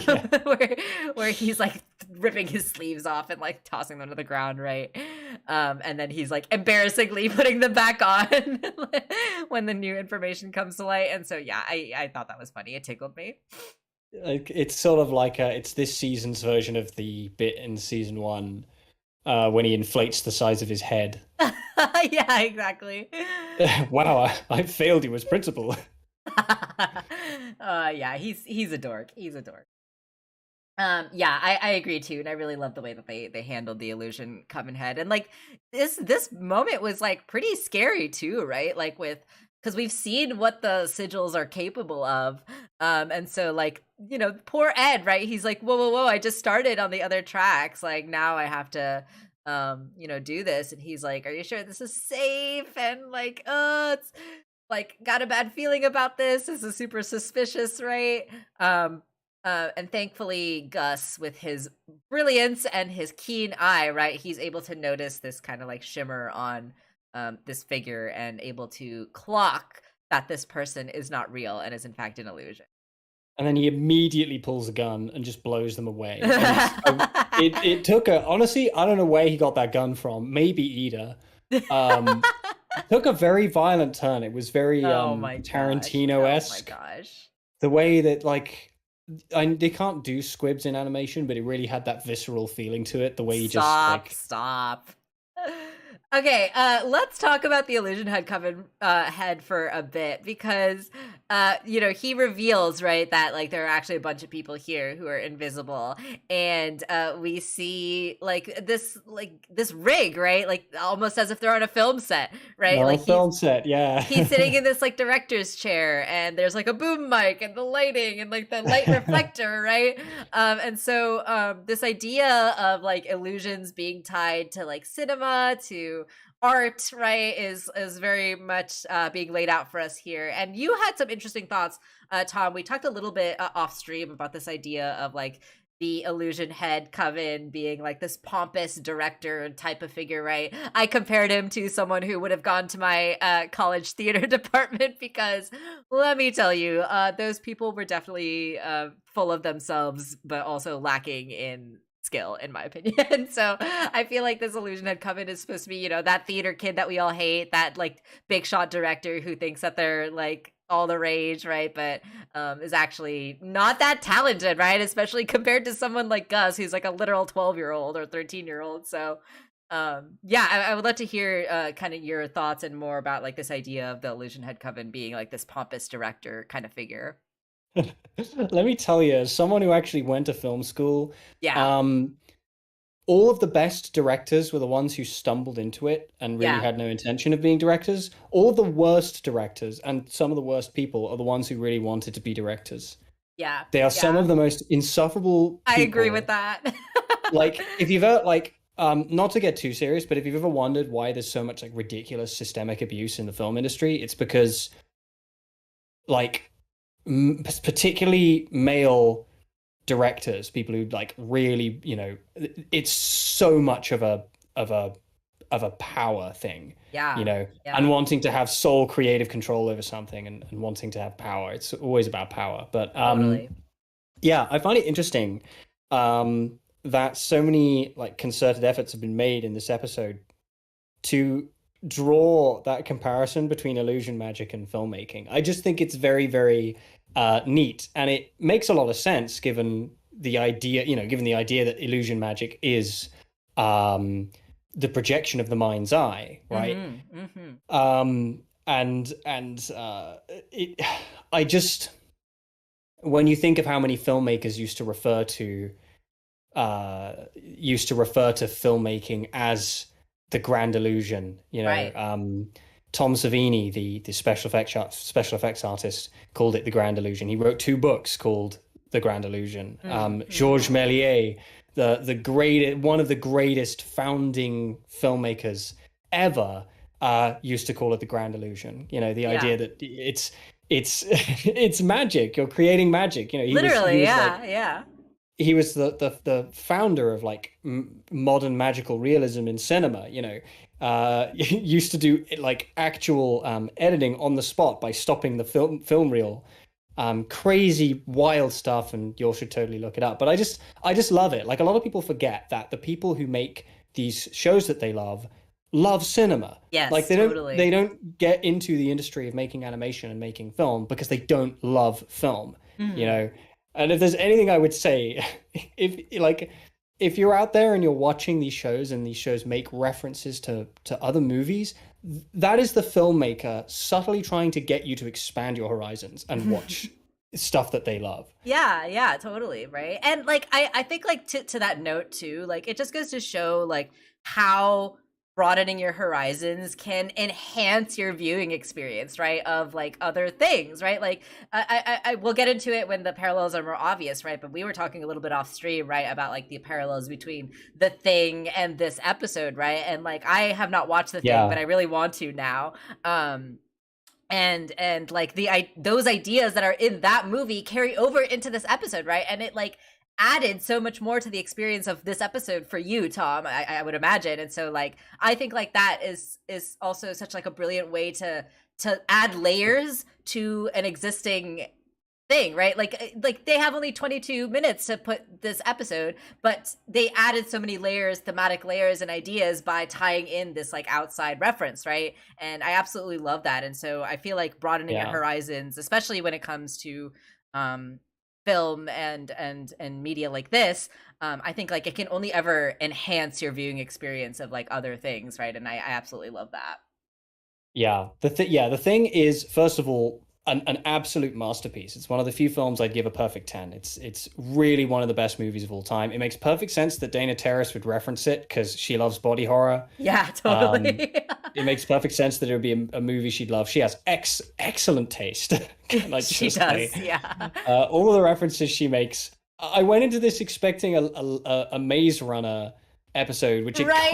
where he's like ripping his sleeves off and like tossing them to the ground, right? And then he's like embarrassingly putting them back on when the new information comes to light. And so yeah, I thought that was funny. It tickled me. Like, it's sort of like it's this season's version of the bit in season 1 when he inflates the size of his head. Yeah, exactly. Wow, I failed you as principal. Yeah, he's a dork. He's a dork. Yeah, I agree too, and I really love the way that they handled the illusion Coven head, and like this moment was like pretty scary too, right? Like because we've seen what the sigils are capable of, and so like poor Ed, right? He's like, whoa, I just started on the other tracks, like now I have to do this, and he's like, are you sure this is safe? And like, it's like got a bad feeling about this. This is super suspicious, right? And thankfully, Gus, with his brilliance and his keen eye, right, he's able to notice this kind of like shimmer on this figure and able to clock that this person is not real and is in fact an illusion. And then he immediately pulls a gun and just blows them away. It took honestly, I don't know where he got that gun from. Maybe Ida. Took a very violent turn. It was very Tarantino-esque. Oh my gosh. The way that like they can't do squibs in animation, but it really had that visceral feeling to it. The way he stop. Okay, let's talk about the illusion head Coven head for a bit because he reveals, right, that like there are actually a bunch of people here who are invisible, and we see like this rig, right, like almost as if they're on a film set, right? Like film set, yeah. He's sitting in this like director's chair, and there's like a boom mic and the lighting and like the light reflector, right? And so this idea of like illusions being tied to like cinema, to to art, right, is very much being laid out for us here. And you had some interesting thoughts, Tom. We talked a little bit off stream about this idea of like the illusion head Coven being like this pompous director type of figure, right? I compared him to someone who would have gone to my college theater department because let me tell you, those people were definitely full of themselves, but also lacking in skill, in my opinion. So I feel like this illusion head Coven is supposed to be, you know, that theater kid that we all hate, that like big shot director who thinks that they're like all the rage, right? But is actually not that talented, right? Especially compared to someone like Gus, who's like a literal 12-year-old or 13-year-old. So yeah, I would love to hear kind of your thoughts and more about like this idea of the illusion head Coven being like this pompous director kind of figure. Let me tell you, as someone who actually went to film school, Yeah. all of the best directors were the ones who stumbled into it and really Yeah. had no intention of being directors. All of the worst directors and some of the worst people are the ones who really wanted to be directors. Yeah. They are some Yeah. of the most insufferable I agree with people. that. Like, if you've ever, like, not to get too serious, but if you've ever wondered why there's so much like ridiculous systemic abuse in the film industry, it's because, like, particularly male directors, people who like really, you know, it's so much of a power thing, Yeah. you know, Yeah. and wanting to have sole creative control over something and wanting to have power. It's always about power. But Totally. yeah, I find it interesting that so many like concerted efforts have been made in this episode to draw that comparison between illusion magic and filmmaking. I just think it's very, very neat, and it makes a lot of sense given the idea, you know, given the idea that illusion magic is the projection of the mind's eye, right? It, I just, when you think of how many filmmakers used to refer to filmmaking as the grand illusion, you know, Right. Tom Savini, the special effects artist, called it the grand illusion. He wrote 2 books called The Grand Illusion. Georges Méliès, one of the greatest founding filmmakers ever, used to call it the grand illusion. You know, the idea that it's it's magic. You're creating magic. You know, he Literally, was yeah, like, yeah. he was the founder of like modern magical realism in cinema. You know, used to do like actual editing on the spot by stopping the film reel. Crazy wild stuff, and you all should totally look it up. But I just love it. Like, a lot of people forget that the people who make these shows that they love cinema. Yes, like totally. they don't get into the industry of making animation and making film because they don't love film. You know. And if there's anything I would say, if you're out there and you're watching these shows and these shows make references to other movies, that is the filmmaker subtly trying to get you to expand your horizons and watch stuff that they love. Yeah, totally, right? And like I think like to that note too, like it just goes to show like how broadening your horizons can enhance your viewing experience, right, of like other things, right? Like I will get into it when the parallels are more obvious, right? But we were talking a little bit off stream, right, about like the parallels between The Thing and this episode, right? And like I have not watched The Thing, but I really want to now. And like those ideas that are in that movie carry over into this episode, right? And it like added so much more to the experience of this episode for you, Tom, I would imagine. And so like I think like that is also such like a brilliant way to add layers to an existing thing, right? Like they have only 22 minutes to put this episode, but they added so many layers, thematic layers and ideas by tying in this like outside reference, right? And I absolutely love that. And so I feel like broadening your horizons, especially when it comes to film and media like this, I think like it can only ever enhance your viewing experience of like other things, right? And I absolutely love that. The Thing is, first of all, an absolute masterpiece. It's one of the few films I'd give a perfect 10. It's really one of the best movies of all time. It makes perfect sense that Dana Terrace would reference it because she loves body horror. Yeah, totally. It makes perfect sense that it would be a movie she'd love. She has excellent taste. She does, yeah. All of the references she makes. I went into this expecting a Maze Runner episode, which it Right.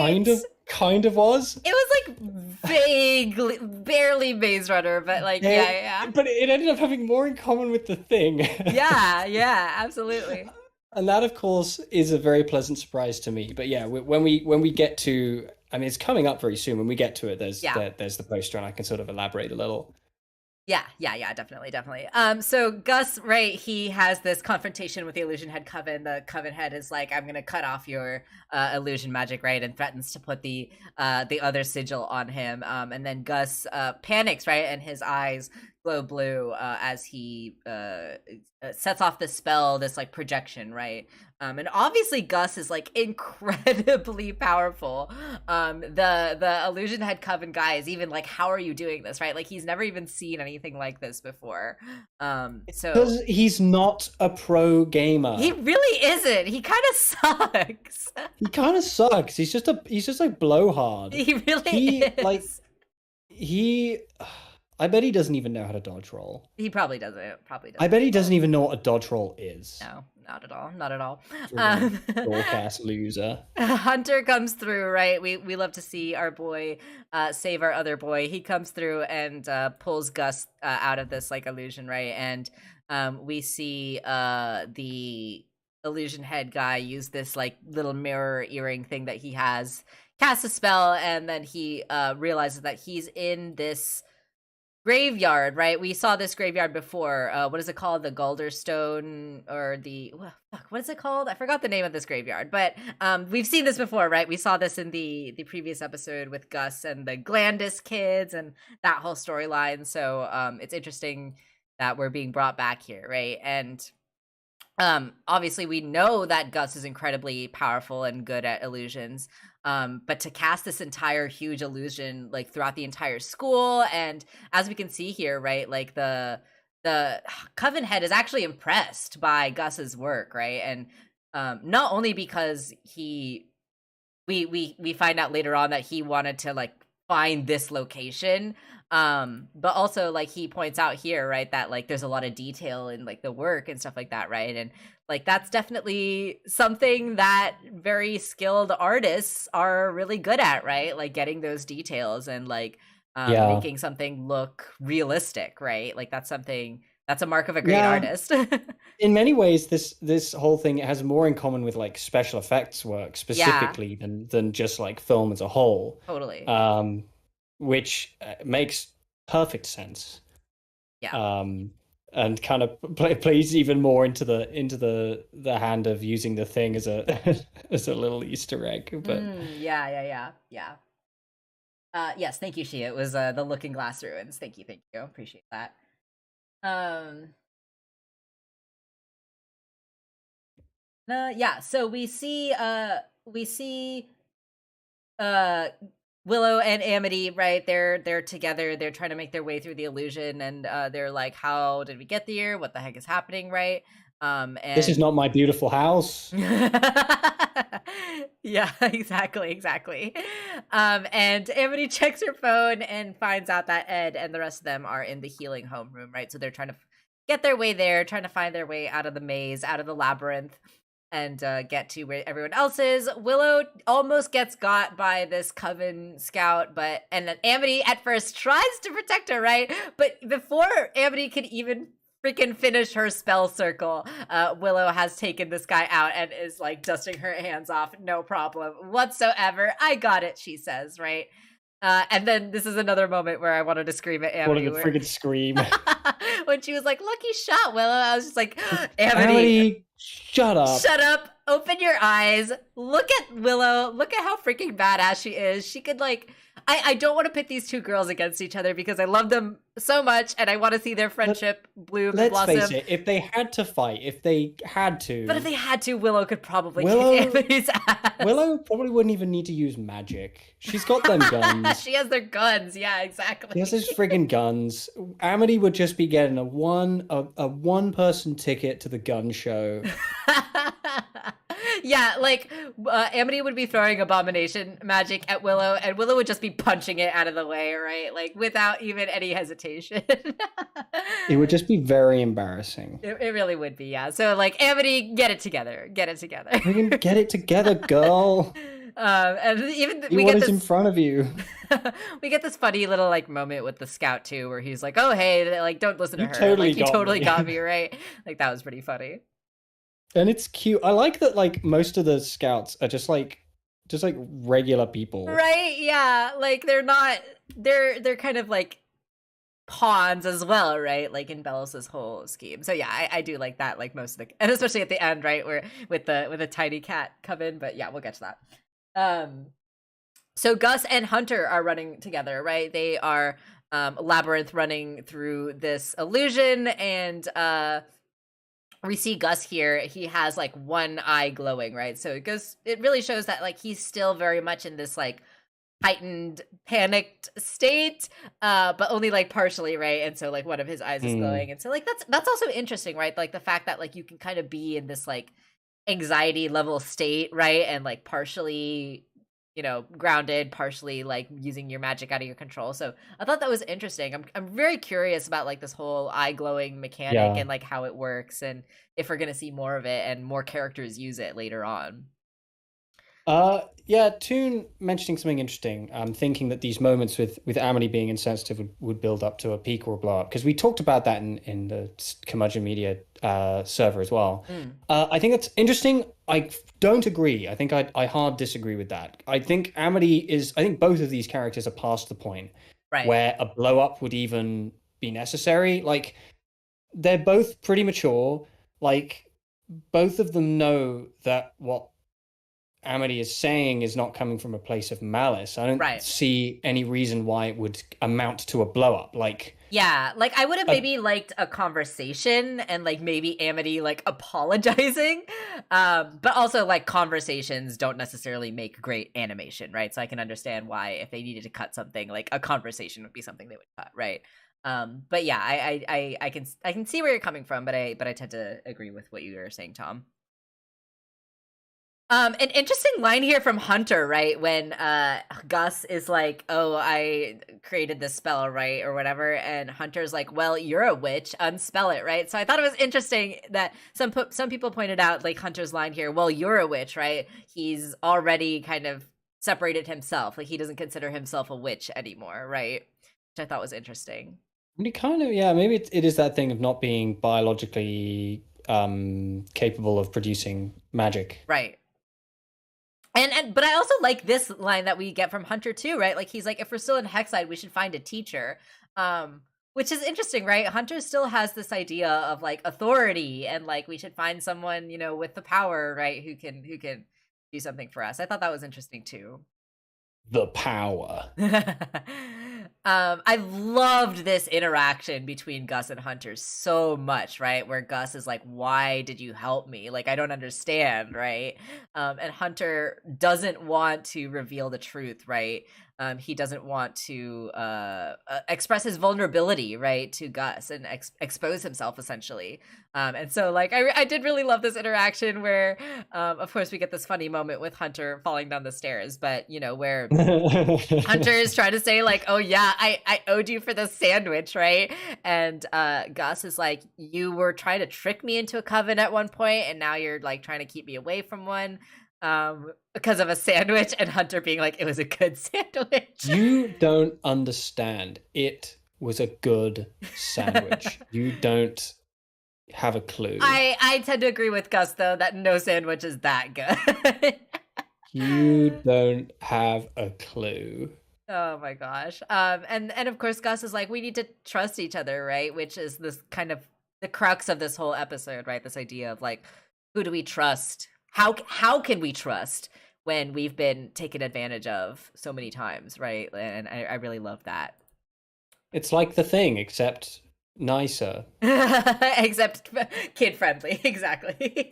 kind of was. It was like vaguely, barely Maze Runner, but like, yeah. But it ended up having more in common with the Thing. Yeah, absolutely. And that, of course, is a very pleasant surprise to me. But yeah, when we get to, I mean, it's coming up very soon. When we get to it, there's the poster, and I can sort of elaborate a little. Yeah, definitely. So Gus, right, he has this confrontation with the Illusion Head Coven. The Coven Head is like, I'm gonna cut off your illusion magic, right, and threatens to put the other sigil on him. And then Gus panics, right, and his eyes glow blue as he sets off the spell, this like projection, right. And obviously Gus is like incredibly powerful. The Illusion Head Coven guy is even like, how are you doing this, right? Like he's never even seen anything like this before. So because he's not a pro gamer. He really isn't. He kind of sucks. He kind of sucks. He's just like blowhard. He really is. Like I bet he doesn't even know how to dodge roll. He probably doesn't. I bet he doesn't even know what a dodge roll is. No, not at all. Broadcast loser. Hunter comes through, right? We love to see our boy save our other boy. He comes through and pulls Gus out of this like illusion, right? And we see the illusion head guy use this like little mirror earring thing that he has, cast a spell, and then he realizes that he's in this graveyard, right? We saw this graveyard before. What is it called? The Galderstone, or the what is it called? I forgot the name of this graveyard, but we've seen this before, right? We saw this in the previous episode with Gus and the Glandis kids and that whole storyline. So it's interesting that we're being brought back here, right? And obviously we know that Gus is incredibly powerful and good at illusions. But to cast this entire huge illusion like throughout the entire school, and as we can see here, right, like the Coven Head is actually impressed by Gus's work, right? And not only because we find out later on that he wanted to like find this location, but also like he points out here, right, that like there's a lot of detail in like the work and stuff like that, right? And like that's definitely something that very skilled artists are really good at, right? Like getting those details and like making something look realistic, right? Like that's a mark of a great artist. In many ways, this whole thing has more in common with like special effects work specifically than just like film as a whole. Totally. Which makes perfect sense. Yeah. And kind of plays even more into the hand of using the thing as a as a little Easter egg. But yeah. Yes, thank you, Shia. It was the Looking Glass ruins. Thank you. Appreciate that. So we see Willow and Amity, right? They're together. They're trying to make their way through the illusion, and they're like, "How did we get here? What the heck is happening?" Right? And this is not my beautiful house. Yeah, exactly. And Amity checks her phone and finds out that Ed and the rest of them are in the healing homeroom, right? So they're trying to get their way there, trying to find their way out of the maze, out of the labyrinth, and get to where everyone else is. Willow almost gets got by this Coven scout, and then Amity at first tries to protect her, right? But before Amity can even freaking finish her spell circle, Willow has taken this guy out and is like dusting her hands off. No problem whatsoever. I got it, she says, right? And then this is another moment where I wanted to scream at Amity. What a freaking scream. When she was like, "Lucky shot, Willow," I was just like, Amity, shut up. Shut up. Open your eyes. Look at Willow. Look at how freaking badass she is. She could like, I don't want to pit these two girls against each other because I love them so much and I want to see their friendship bloom and blossom. Let's face it, if they had to fight, But if they had to, Willow could probably kick Amity's ass. Willow probably wouldn't even need to use magic. She's got them guns. She has their guns. Yeah, exactly. She has those friggin' guns. Amity would just be getting a one-person ticket to the gun show. Yeah, like Amity would be throwing abomination magic at Willow, and Willow would just be punching it out of the way, right? Like without even any hesitation. It would just be very embarrassing. It really would be, yeah. So like Amity, get it together. Get it together, girl. And even See we what get is this in front of you. we get this funny little like moment with the scout too, where he's like, "Oh hey, like don't listen to You her. totally Like you got totally me." got me right." Like that was pretty funny. And it's cute. I like that like most of the scouts are just like regular people. Right? Yeah. Like they're not. They're kind of like pawns as well, right? Like in Bellus's whole scheme. So yeah, I do like that. Like most of the, and especially at the end, right, where with the tiny cat come in. But yeah, we'll get to that. So Gus and Hunter are running together, right? They are Labyrinth running through this illusion, and we see Gus here. He has like one eye glowing, right? So it really shows that like he's still very much in this like heightened panicked state, but only like partially, right? And so like one of his eyes is glowing, and so like that's also interesting, right? Like the fact that like you can kind of be in this like anxiety level state, right? And like partially, grounded, partially like using your magic out of your control. So I thought that was interesting. I'm very curious about like this whole eye glowing mechanic Yeah. and like how it works, and if we're gonna see more of it and more characters use it later on. Yeah, Toon mentioning something interesting. I'm thinking that these moments with Amity being insensitive would build up to a peak or a blow up, because we talked about that in the Curmudgeon Media server as well. I think that's interesting. I don't agree. I think I hard disagree with that. I think I think both of these characters are past the point Right. where a blow up would even be necessary. Like they're both pretty mature. Like both of them know that what Amity is saying is not coming from a place of malice. I don't see any reason why it would amount to a blow up. Like, yeah, like I would have maybe liked a conversation and like maybe Amity like apologizing. But also like conversations don't necessarily make great animation, right? So I can understand why if they needed to cut something, like a conversation would be something they would cut, right? But yeah, I can see where you're coming from, but I tend to agree with what you were saying, Tom. An interesting line here from Hunter, right? When Gus is like, "Oh, I created this spell, right?" or whatever, and Hunter's like, "Well, you're a witch, unspell it," right? So I thought it was interesting that some people pointed out like Hunter's line here, "Well, you're a witch, right?" He's already kind of separated himself, like he doesn't consider himself a witch anymore, right? Which I thought was interesting. kind of, yeah, maybe it is that thing of not being biologically capable of producing magic. Right. But I also like this line that we get from Hunter too, right? Like he's like, if we're still in Hexside, we should find a teacher. Which is interesting, right? Hunter still has this idea of like authority and like we should find someone, with the power, right, who can do something for us. I thought that was interesting too. The power. I've loved this interaction between Gus and Hunter so much, right? Where Gus is like, "Why did you help me? Like, I don't understand," right? And Hunter doesn't want to reveal the truth, right? He doesn't want to express his vulnerability, right, to Gus and expose himself essentially. And so, like, I did really love this interaction where, of course, we get this funny moment with Hunter falling down the stairs, but where Hunter is trying to say like, "Oh yeah, I owed you for the sandwich," right? And Gus is like, "You were trying to trick me into a coven at one point, and now you're like trying to keep me away from one because of a sandwich." And Hunter being like, "It was a good sandwich." You don't understand. It was a good sandwich. You don't have a clue. I tend to agree with Gus though that no sandwich is that good. You don't have a clue. Oh my gosh. And of course Gus is like, we need to trust each other, right? Which is this kind of the crux of this whole episode, right? This idea of like, who do we trust? How can we trust when we've been taken advantage of so many times, right? And I really love that. It's like The Thing, except nicer. Except kid friendly, exactly.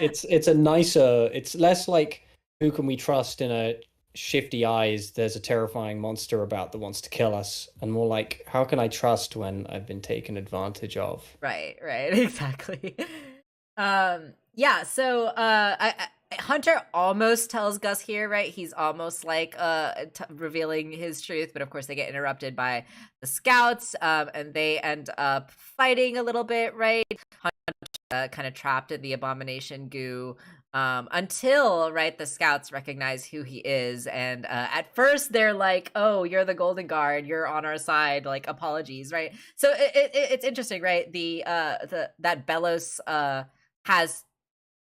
It's less like who can we trust in a Shifty Eyes, there's a terrifying monster about that wants to kill us, and more like, how can I trust when I've been taken advantage of? Right, exactly. Yeah, so Hunter almost tells Gus here, right? He's almost like revealing his truth, but of course they get interrupted by the scouts, and they end up fighting a little bit, right? Hunter kind of trapped in the abomination goo. until, right, the scouts recognize who he is. And at first they're like, oh, you're the Golden Guard, you're on our side, like, apologies, right? So it's interesting, right? That Belos has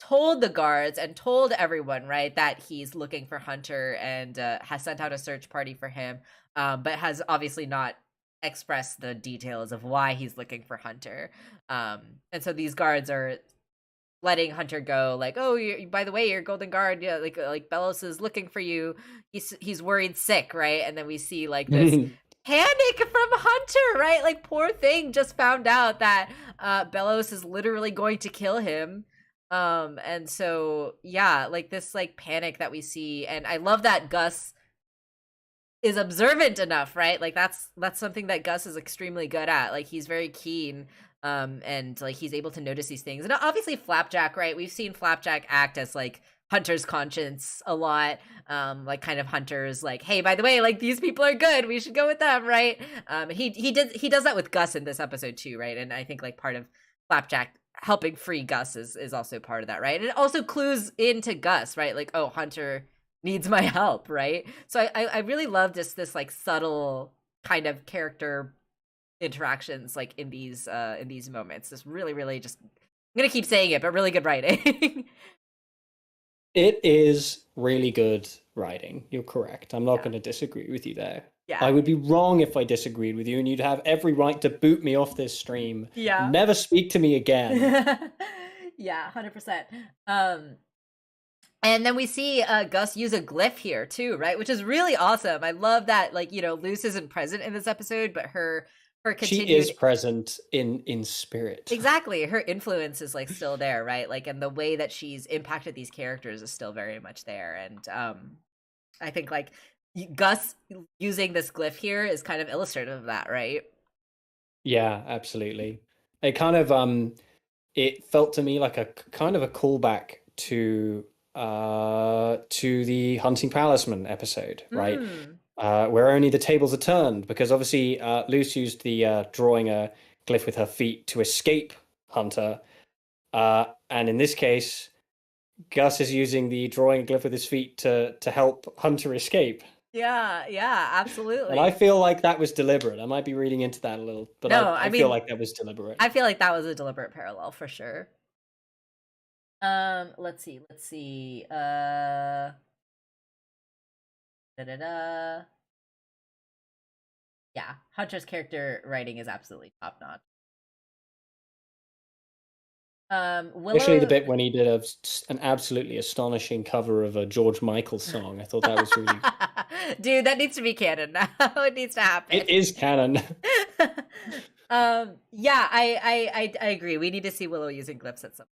told the guards and told everyone, right, that he's looking for Hunter, and has sent out a search party for him, but has obviously not expressed the details of why he's looking for Hunter. And so these guards are letting Hunter go, like, oh, by the way, your Golden Guard, yeah, like Belos is looking for you. He's worried sick, right? And then we see like this panic from Hunter, right? Like, poor thing just found out that Belos is literally going to kill him. And so yeah, like this like panic that we see, and I love that Gus is observant enough, right? Like that's something that Gus is extremely good at. Like he's very keen, and like he's able to notice these things. And obviously Flapjack, right? We've seen Flapjack act as like Hunter's conscience a lot, like kind of Hunter's like, hey, by the way, like these people are good, we should go with them, right? He does that with Gus in this episode too, right? And I think like part of Flapjack helping free Gus is also part of that, right? And it also clues into Gus, right? Like, oh, Hunter needs my help, right? So I really love this like subtle kind of character interactions like in these moments. This really just, I'm gonna keep saying it, but really good writing. It is really good writing. You're correct. I'm not going to disagree with you there. Yeah. I would be wrong if I disagreed with you, and you'd have every right to boot me off this stream. Yeah. Never speak to me again. Yeah, 100%. And then we see Gus use a glyph here too, right? Which is really awesome. I love that, like, you know, Luce isn't present in this episode, but her continued... She is present in spirit. Exactly. Her influence is like still there, right? Like, and the way that she's impacted these characters is still very much there. And I think like Gus using this glyph here is kind of illustrative of that, right? Yeah, absolutely. It kind of it felt to me like a kind of a callback to the Hunting Palisman episode, right? Where only the tables are turned, because obviously Luce used the drawing a glyph with her feet to escape Hunter, and in this case, Gus is using the drawing a glyph with his feet to help Hunter escape. Yeah, absolutely. And I feel like that was deliberate. I might be reading into that a little, but no, I feel like that was deliberate. I feel like that was a deliberate parallel for sure. Let's see. Yeah, Hunter's character writing is absolutely top notch. Especially the bit when he did an absolutely astonishing cover of a George Michael song. I thought that was really... Dude, that needs to be canon now. It needs to happen. It is canon. Yeah, I agree. We need to see Willow using glyphs at some point.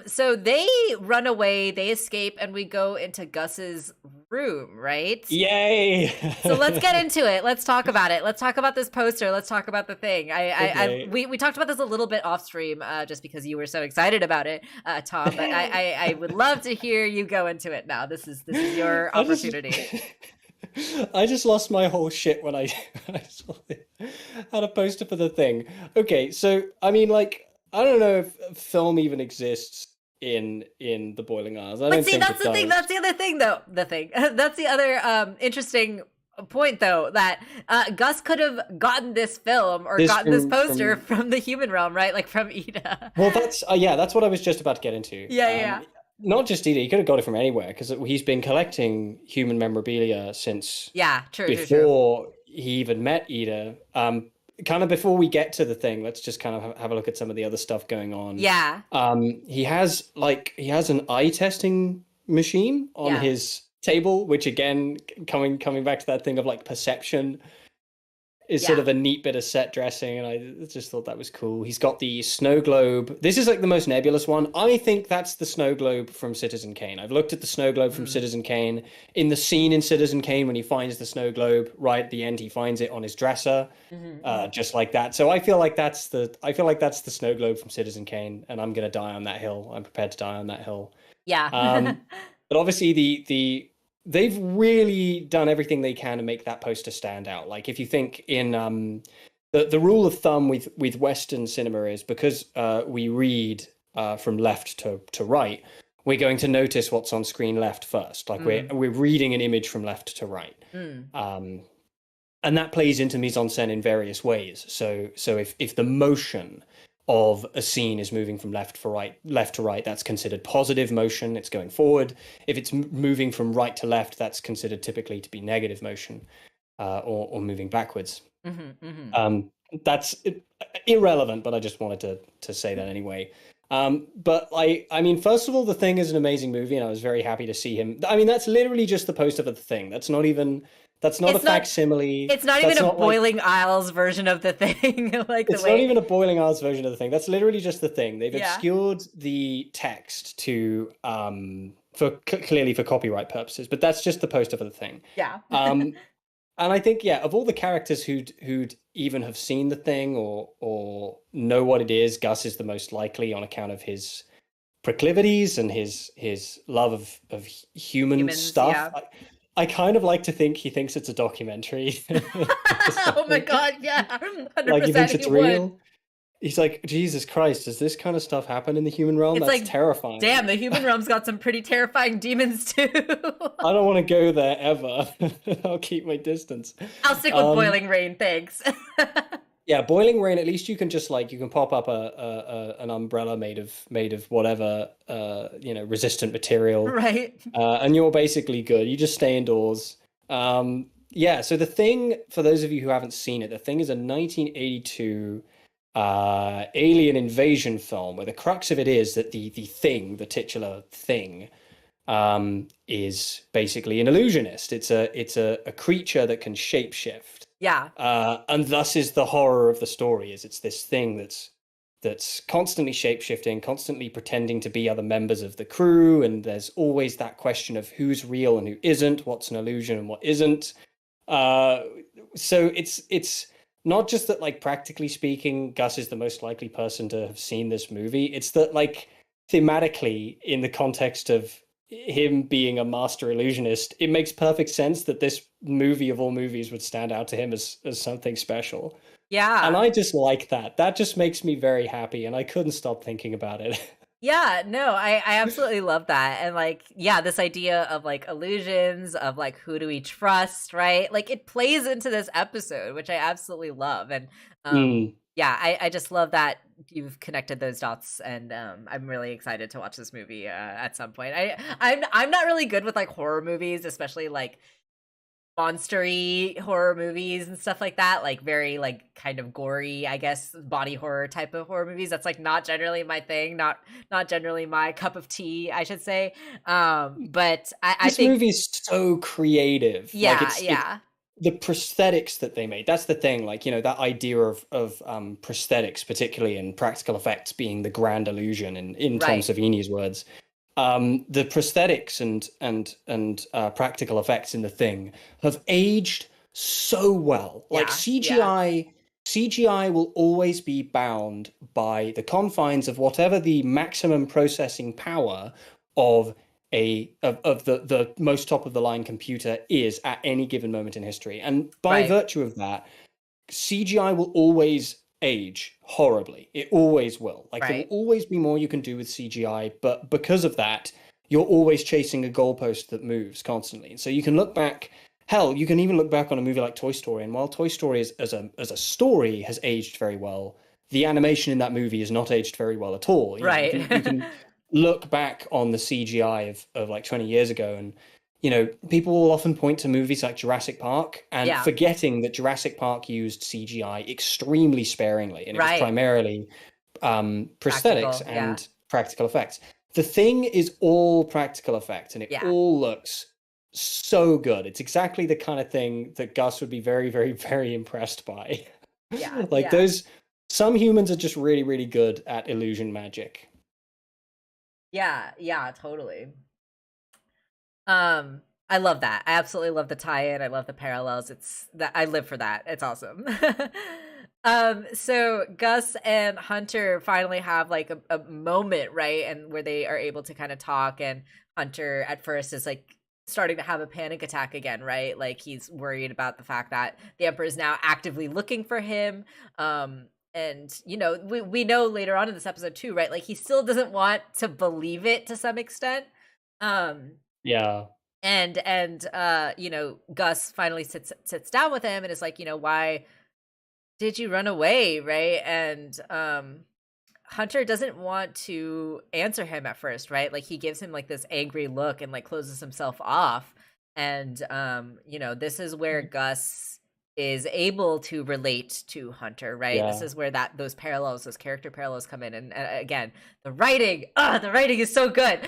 So they run away, they escape, and we go into Gus's room, right? Yay! So let's get into it. Let's talk about it. Let's talk about this poster. Let's talk about the thing. We talked about this a little bit off stream, just because you were so excited about it, Tom. But I would love to hear you go into it now. This is your opportunity. I just lost my whole shit when I saw it. Had a poster for the thing. Okay, so I mean, like, I don't know if film even exists in the Boiling Isles. But see, that's the thing. That's the other thing, though. That's the other interesting point, though, that Gus could have gotten this film or gotten this poster from the human realm, right? Like from Ida. Well, that's what I was just about to get into. Yeah. Not just Ida, he could have got it from anywhere, because he's been collecting human memorabilia since before he even met Ida. Kind of before we get to the thing, let's just kind of have a look at some of the other stuff going on. Yeah. He has an eye testing machine on his table, which again, coming back to that thing of like perception, is sort of a neat bit of set dressing, and I just thought that was cool. He's got the snow globe. This is like the most nebulous one. I think that's the snow globe from Citizen Kane. I've looked at the snow globe from Citizen Kane. In the scene in Citizen Kane when he finds the snow globe, right at the end, he finds it on his dresser, just like that. So I feel like that's the snow globe from Citizen Kane, and I'm gonna die on that hill. I'm prepared to die on that hill. Yeah. But obviously they've really done everything they can to make that poster stand out. Like, if you think in the rule of thumb with Western cinema is, because we read from left to right, we're going to notice what's on screen left first. Like we're reading an image from left to right. Um, and that plays into mise-en-scène in various ways. So if the motion of a scene is moving from left to right, that's considered positive motion. It's going forward. If it's moving from right to left, that's considered typically to be negative motion, or moving backwards. That's irrelevant, but I just wanted to say that anyway. But I mean, first of all, The Thing is an amazing movie, and I was very happy to see him. I mean, that's literally just the poster for The Thing. That's not a facsimile. It's not even a Boiling Isles version of The Thing. It's not even a Boiling Isles version of The Thing. That's literally just The Thing. They've obscured the text to clearly for copyright purposes, but that's just the poster for The Thing. Yeah. And I think, of all the characters who'd even have seen The Thing or know what it is, Gus is the most likely on account of his proclivities and his love of humans stuff. Yeah. I kind of like to think he thinks it's a documentary. Oh my god, yeah. 100% like he thinks it's real. He's like, Jesus Christ, does this kind of stuff happen in the human realm? That's like, terrifying. Damn, the human realm's got some pretty terrifying demons too. I don't want to go there ever. I'll keep my distance. I'll stick with Boiling Rain, thanks. Yeah, Boiling Rain, at least you can just you can pop up an umbrella made of whatever resistant material. Right. And you're basically good. You just stay indoors. Yeah, so The Thing, for those of you who haven't seen it, The Thing is a 1982 alien invasion film where the crux of it is that the thing, the titular thing, is basically an illusionist. It's a creature that can shapeshift. Yeah. And thus is the horror of the story, is it's this thing that's constantly shapeshifting, constantly pretending to be other members of the crew, and there's always that question of who's real and who isn't, what's an illusion and what isn't. So it's not just that, practically speaking, Gus is the most likely person to have seen this movie. It's that, thematically, in the context of him being a master illusionist, it makes perfect sense that this movie of all movies would stand out to him as something special. Yeah. And I just like that. That just makes me very happy, and I couldn't stop thinking about it. Yeah, no, I absolutely love that. And this idea of illusions, of who do we trust, right? It plays into this episode, which I absolutely love. And I just love that you've connected those dots, and I'm really excited to watch this movie at some point. I'm not really good with horror movies, especially monster-y horror movies and stuff like that, very kind of gory, I guess, body horror type of horror movies. That's not generally my thing, not generally my cup of tea, I should say. But I think this movie's so creative. Yeah, the prosthetics that they made, that's the thing, that idea of prosthetics, particularly in practical effects, being the grand illusion in Tom Savini's words. The prosthetics and practical effects in The Thing have aged so well. CGI will always be bound by the confines of whatever the maximum processing power of the most top of the line computer is at any given moment in history. And by virtue of that, CGI will always age horribly. It always will. There will always be more you can do with CGI, but because of that, you're always chasing a goalpost that moves constantly. And so you can look back. Hell, you can even look back on a movie like Toy Story, and while Toy Story as a story has aged very well, the animation in that movie is not aged very well at all. You can look back on the CGI of 20 years ago, and people will often point to movies like Jurassic Park and forgetting that Jurassic Park used CGI extremely sparingly, and it was primarily prosthetics and practical effects. The Thing is all practical effects, and it all looks so good. It's exactly the kind of thing that Gus would be very, very, very impressed by. Some humans are just really, really good at illusion magic. Yeah, totally. I love that. I absolutely love the tie-in. I love the parallels. I live for that. It's awesome. So Gus and Hunter finally have a moment, right? And where they are able to kind of talk, and Hunter at first is starting to have a panic attack again, right? He's worried about the fact that the Emperor is now actively looking for him. you know, we know later on in this episode too, right? Like he still doesn't want to believe it to some extent. Um Yeah. and you know, Gus finally sits down with him and is like, you know, why did you run away, right? And Hunter doesn't want to answer him at first, right? Like he gives him like this angry look and like closes himself off. And you know, this is where Gus is able to relate to Hunter, right? This Yeah. is where those parallels, those character parallels come in. And again, the writing is so good.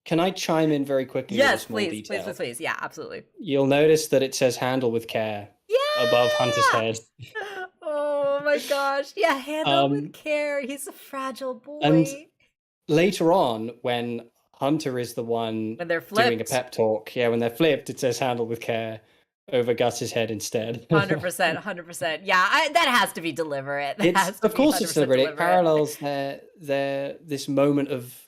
Can I chime in very quickly with a Yes, small please, detail? please. Yeah, absolutely. You'll notice that it says handle with care Yeah. above Hunter's head. Oh my gosh. Yeah, handle with care. He's a fragile And boy. later on, when Hunter is the one When they're doing a flipped. pep talk, when they're flipped, it says handle with care over Gus's head instead. 100%. Yeah, that has to be deliberate. Of course it's deliberate. It parallels this moment of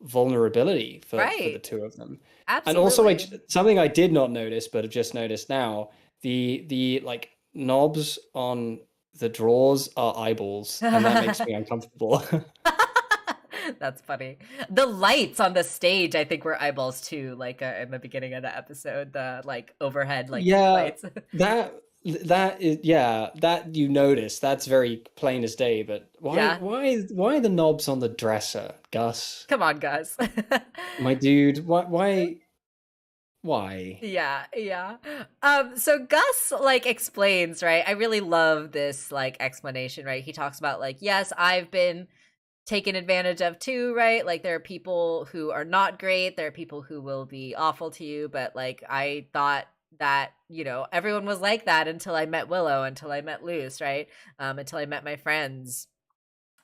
vulnerability for the two of them. Absolutely. And also, something I did not notice, but have just noticed now, the like knobs on the drawers are eyeballs, and that makes me uncomfortable. That's funny. The lights on the stage, I think, were eyeballs too. Like in the beginning of the episode, the like overhead lights. that is that you notice. That's very plain as day. But why are the knobs on the dresser, Gus? Come on, Gus. My dude, why? Yeah. So Gus like explains, right? I really love this like explanation, right? He talks about like, yes, I've been taken advantage of too, right? Like there are people who are not great, there are people who will be awful to you, but like I thought that, you know, everyone was like that until I met Willow, until I met Luce, right? Until I met my friends.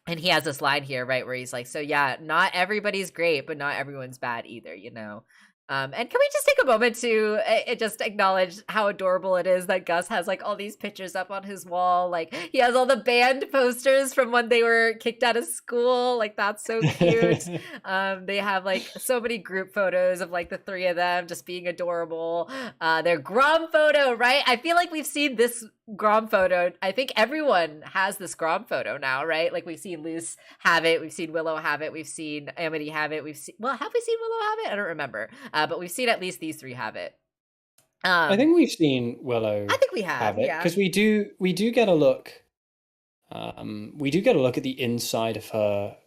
And he has this line here, right, where he's like, so yeah, not everybody's great, but not everyone's bad either, you know? And can we just take a moment to just acknowledge how adorable it is that Gus has like all these pictures up on his wall? Like he has all the band posters from when they were kicked out of school. Like that's so cute. They have like so many group photos of like the three of them just being adorable. Their Grom photo, right? I feel like we've seen this Grom photo. I think everyone has this Grom photo now, right? Like we've seen Luce have it, we've seen Willow have it, we've seen Amity have it, have we seen Willow have it? I don't remember. But we've seen at least these three have it. I think we've seen Willow. I think we have it because we do get a look. We do get a look at the inside of her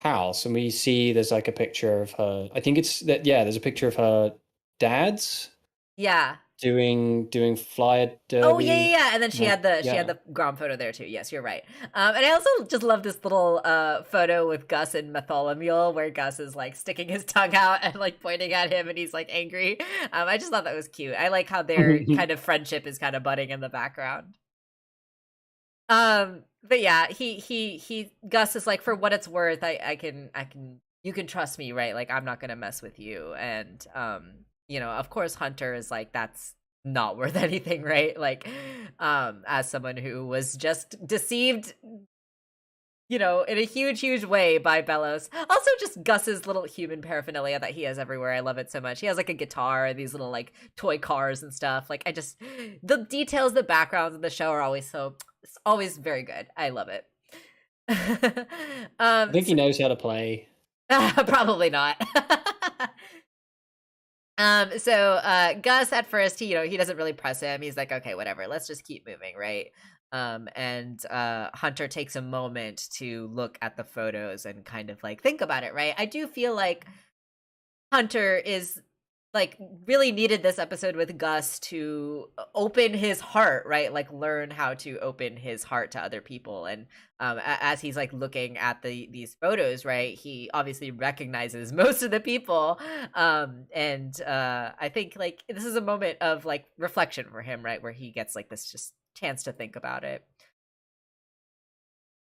house, and we see there's like a picture of her. I think it's that. Yeah, there's a picture of her dad's. Yeah. Doing flyer derby. Oh yeah. And then she had the Grom photo there too. Yes, you're right. And I also just love this little photo with Gus and Bartholomew where Gus is like sticking his tongue out and like pointing at him and he's like angry. I just thought that was cute. I like how their kind of friendship is kind of budding in the background. But yeah, he Gus is like, for what it's worth, I can you can trust me, right? Like I'm not gonna mess with you. And you know, of course Hunter is like, that's not worth anything, right? Like as someone who was just deceived, you know, in a huge way by Bellows. Also just Gus's little human paraphernalia that he has everywhere. I love it so much. He has like a guitar and these little like toy cars and stuff. Like the details, the backgrounds of the show are it's always very good. I love it. I think he knows how to play. Probably not. So Gus at first, he doesn't really press him. He's like, okay, whatever, let's just keep moving, right? And Hunter takes a moment to look at the photos and kind of like think about it, right? I do feel like Hunter is like really needed this episode with Gus to open his heart, right? Like learn how to open his heart to other people. And as he's like looking at these photos, right, he obviously recognizes most of the people. And I think like this is a moment of like reflection for him, right? Where he gets like this just chance to think about it.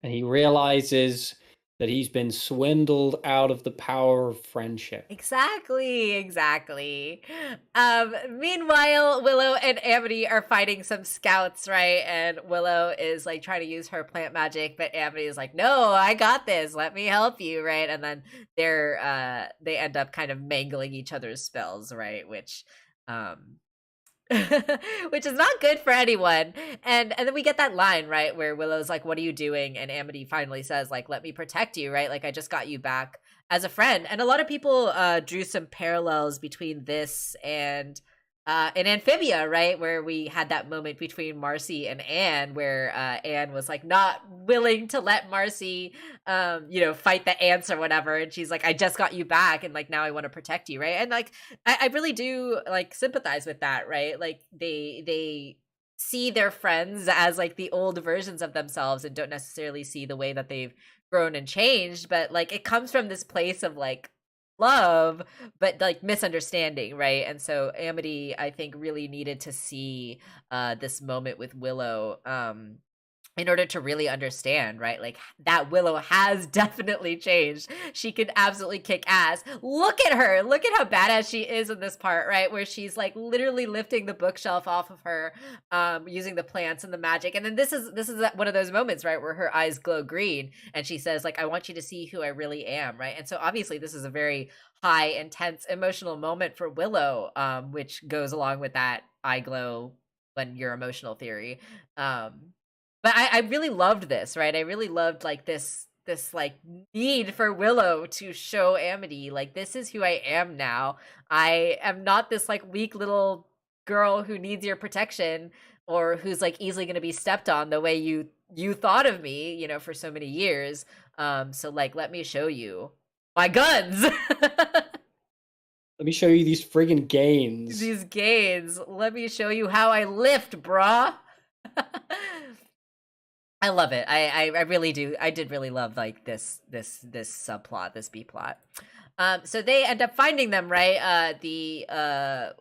And he realizes that he's been swindled out of the power of friendship. Exactly. Meanwhile, Willow and Amity are fighting some scouts, right? And Willow is like trying to use her plant magic, but Amity is like, no, I got this. Let me help you, right? And then they end up kind of mangling each other's spells, right? Which Which is not good for anyone. And then we get that line, right, where Willow's like, what are you doing? And Amity finally says, like, let me protect you, right? Like, I just got you back as a friend. And a lot of people drew some parallels between this and in Amphibia, right, where we had that moment between Marcy and Anne, where Anne was like not willing to let Marcy, fight the ants or whatever, and she's like, "I just got you back, and like now I want to protect you," right? And like, I really do like sympathize with that, right? Like they see their friends as like the old versions of themselves and don't necessarily see the way that they've grown and changed, but like it comes from this place of like love but like misunderstanding, right? And so Amity, I think, really needed to see this moment with Willow in order to really understand, right? Like that Willow has definitely changed. She can absolutely kick ass. Look at her. Look at how badass she is in this part, right? Where she's like literally lifting the bookshelf off of her, using the plants and the magic. And then this is one of those moments, right, where her eyes glow green and she says, like, I want you to see who I really am, right? And so obviously this is a very high, intense, emotional moment for Willow, which goes along with that eye glow when you're emotional theory. But I really loved this, right? I really loved like this like need for Willow to show Amity, like, this is who I am now. I am not this like weak little girl who needs your protection or who's like easily going to be stepped on the way you thought of me, for so many years. So like, let me show you my guns. Let me show you these friggin' gains. These gains. Let me show you how I lift, brah. I love it. I really do. I did really love like this subplot, this B plot. So they end up finding them, right? The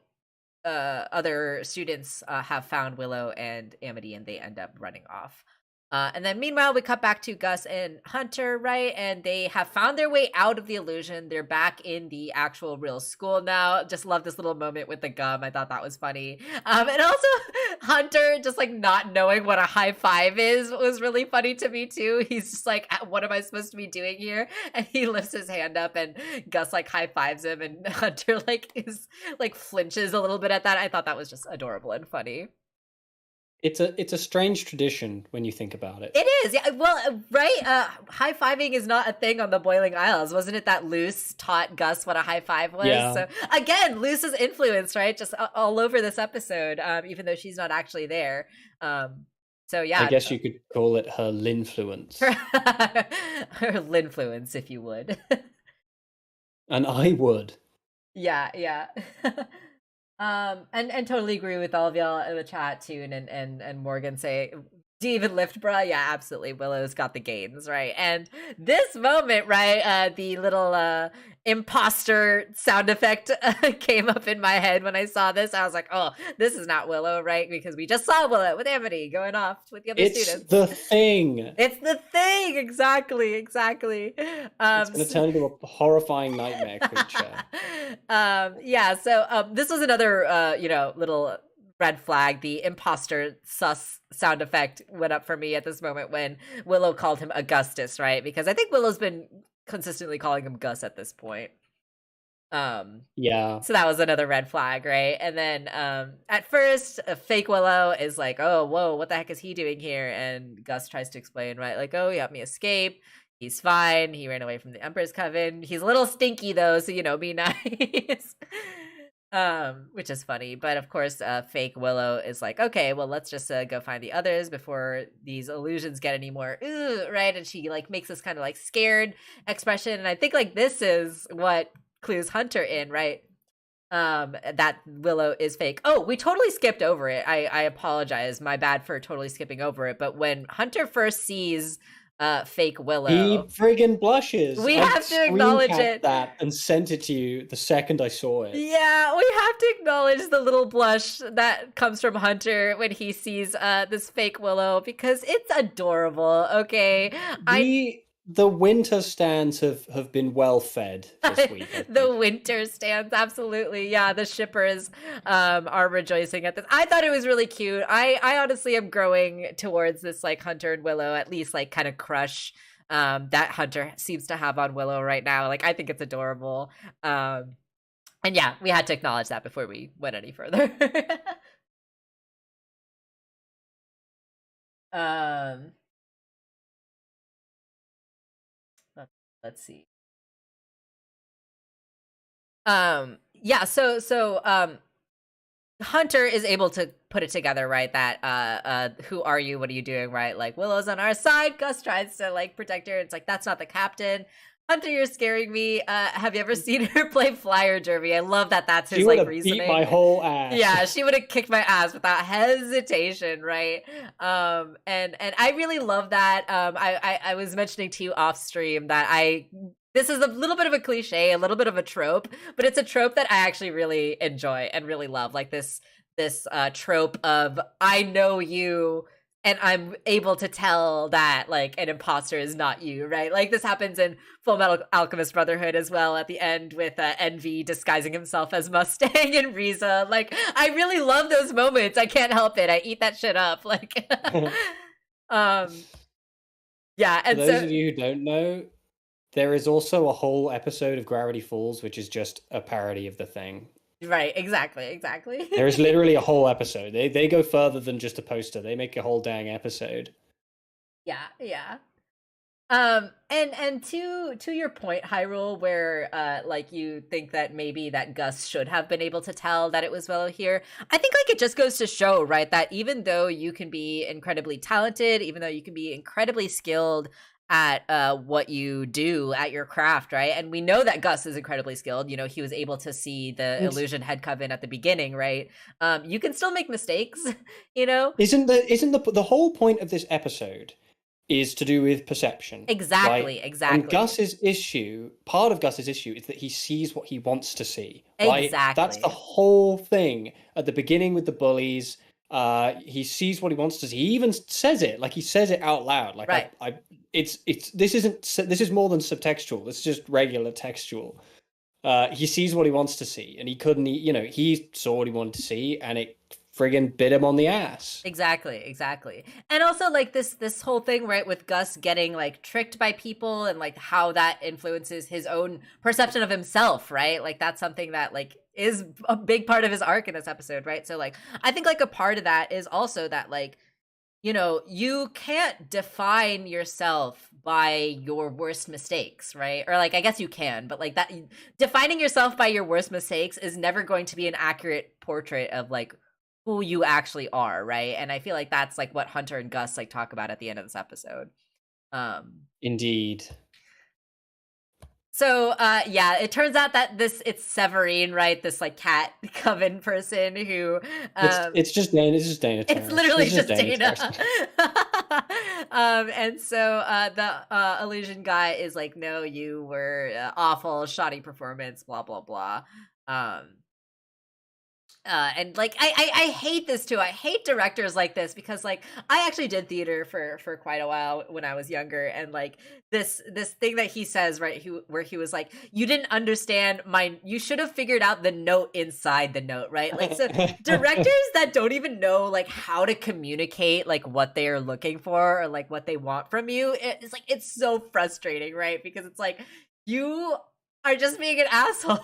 other students have found Willow and Amity, and they end up running off. And then meanwhile, we cut back to Gus and Hunter, right? And they have found their way out of the illusion. They're back in the actual real school now. Just love this little moment with the gum. I thought that was funny. And also Hunter just like not knowing what a high five is was really funny to me too. He's just like, what am I supposed to be doing here? And he lifts his hand up and Gus like high fives him and Hunter like is like flinches a little bit at that. I thought that was just adorable and funny. It's a strange tradition when you think about it. It is, yeah. Well, right? High fiving is not a thing on the Boiling Isles, wasn't it? That Luce taught Gus what a high five was. Yeah. So again, Luce's influence, right? Just all over this episode, even though she's not actually there. So yeah, I guess you could call it her linfluence. Her linfluence, if you would. And I would. Yeah. And totally agree with all of y'all in the chat too, and Morgan say, do you even lift, bruh? Yeah, absolutely. Willow's got the gains, right? And this moment, right, the little imposter sound effect came up in my head when I saw this. I was like, oh, this is not Willow, right? Because we just saw Willow with Amity going off with the other students. It's the thing. It's the thing. Exactly. It's going to turn into a horrifying nightmare creature. Yeah. So this was another, little red flag. The imposter sus sound effect went up for me at this moment when Willow called him Augustus, right? Because I think Willow's been consistently calling him Gus at this point. Yeah. So that was another red flag, right? And then at first, fake Willow is like, oh, whoa, what the heck is he doing here? And Gus tries to explain, right? Like, oh, he helped me escape. He's fine. He ran away from the Emperor's Coven. He's a little stinky though, so be nice. Which is funny. But of course, fake Willow is like, okay, well, let's just go find the others before these illusions get any more, right? And she like makes this kind of like scared expression. And I think like this is what clues Hunter in, right? That Willow is fake. Oh, we totally skipped over it. I apologize. My bad for totally skipping over it. But when Hunter first sees fake Willow, he friggin' blushes. We have to acknowledge it. That and sent it to you the second I saw it. Yeah, we have to acknowledge the little blush that comes from Hunter when he sees this fake Willow, because it's adorable. Okay, the winter stands have been well fed this week. The winter stands, absolutely. Yeah, the shippers are rejoicing at this. I thought it was really cute. I honestly am growing towards this like Hunter and Willow, at least like kind of crush that Hunter seems to have on Willow right now. Like, I think it's adorable. And yeah, we had to acknowledge that before we went any further. Um, let's see. Yeah, Hunter is able to put it together, right? That who are you? What are you doing? Right? Like Willow's on our side. Gus tries to like protect her. It's like that's not the captain. Hunter, you're scaring me. Have you ever seen her play flyer derby? I love that. That's She his would like have beat my reasoning. whole ass. Yeah, she would have kicked my ass without hesitation, right? And I really love that. I was mentioning to you off stream that this is a little bit of a cliche, a little bit of a trope, but it's a trope that I actually really enjoy and really love. Like this trope of I know you and I'm able to tell that like an imposter is not you, right? Like this happens in Full Metal Alchemist Brotherhood as well at the end with Envy disguising himself as Mustang and Riza. Like I really love those moments. I can't help it. I eat that shit up. Like, um, yeah. For And those so of you who don't know, there is also a whole episode of Gravity Falls, which is just a parody of the thing. right, exactly. There is literally a whole episode. They go further than just a poster. They make a whole dang episode. Yeah. And to your point, Hyrule, where like you think that maybe that Gus should have been able to tell that it was Willow here. I think like it just goes to show, right, that even though you can be incredibly talented, even though you can be incredibly skilled at what you do at your craft, right? And we know that Gus is incredibly skilled. You know, he was able to see the illusion head coven at the beginning, right? You can still make mistakes, you know? Isn't the whole point of this episode is to do with perception. Exactly, right? exactly. And part of Gus's issue is that he sees what he wants to see. Right? Exactly. That's the whole thing. At the beginning with the bullies, he sees what he wants to see. He even says it, like he says it out loud. Like right. This is more than subtextual. This is just regular textual. He sees what he wants to see, and he saw what he wanted to see, and it friggin' bit him on the ass. Exactly. And also like this whole thing, right, with Gus getting like tricked by people and like how that influences his own perception of himself, right? Like that's something that like is a big part of his arc in this episode, right? So like I think like a part of that is also that like, you know, you can't define yourself by your worst mistakes, right? Or like I guess you can, but like that defining yourself by your worst mistakes is never going to be an accurate portrait of like who you actually are, right? And I feel like that's like what Hunter and Gus like talk about at the end of this episode. Indeed. So yeah, it turns out that it's Severine, right? This like cat coven person who it's just Dana. It's just Dana. It's literally just Dana. And so the illusion guy is like, no, you were awful, shoddy performance, blah blah blah. And like I hate this too. I hate directors like this because like I actually did theater for quite a while when I was younger, and like this thing that he says, right, where he was like, you didn't understand you should have figured out the note inside the note, right? Like so directors that don't even know like how to communicate like what they are looking for or like what they want from you, it's like it's so frustrating, right? Because it's like you are just being an asshole.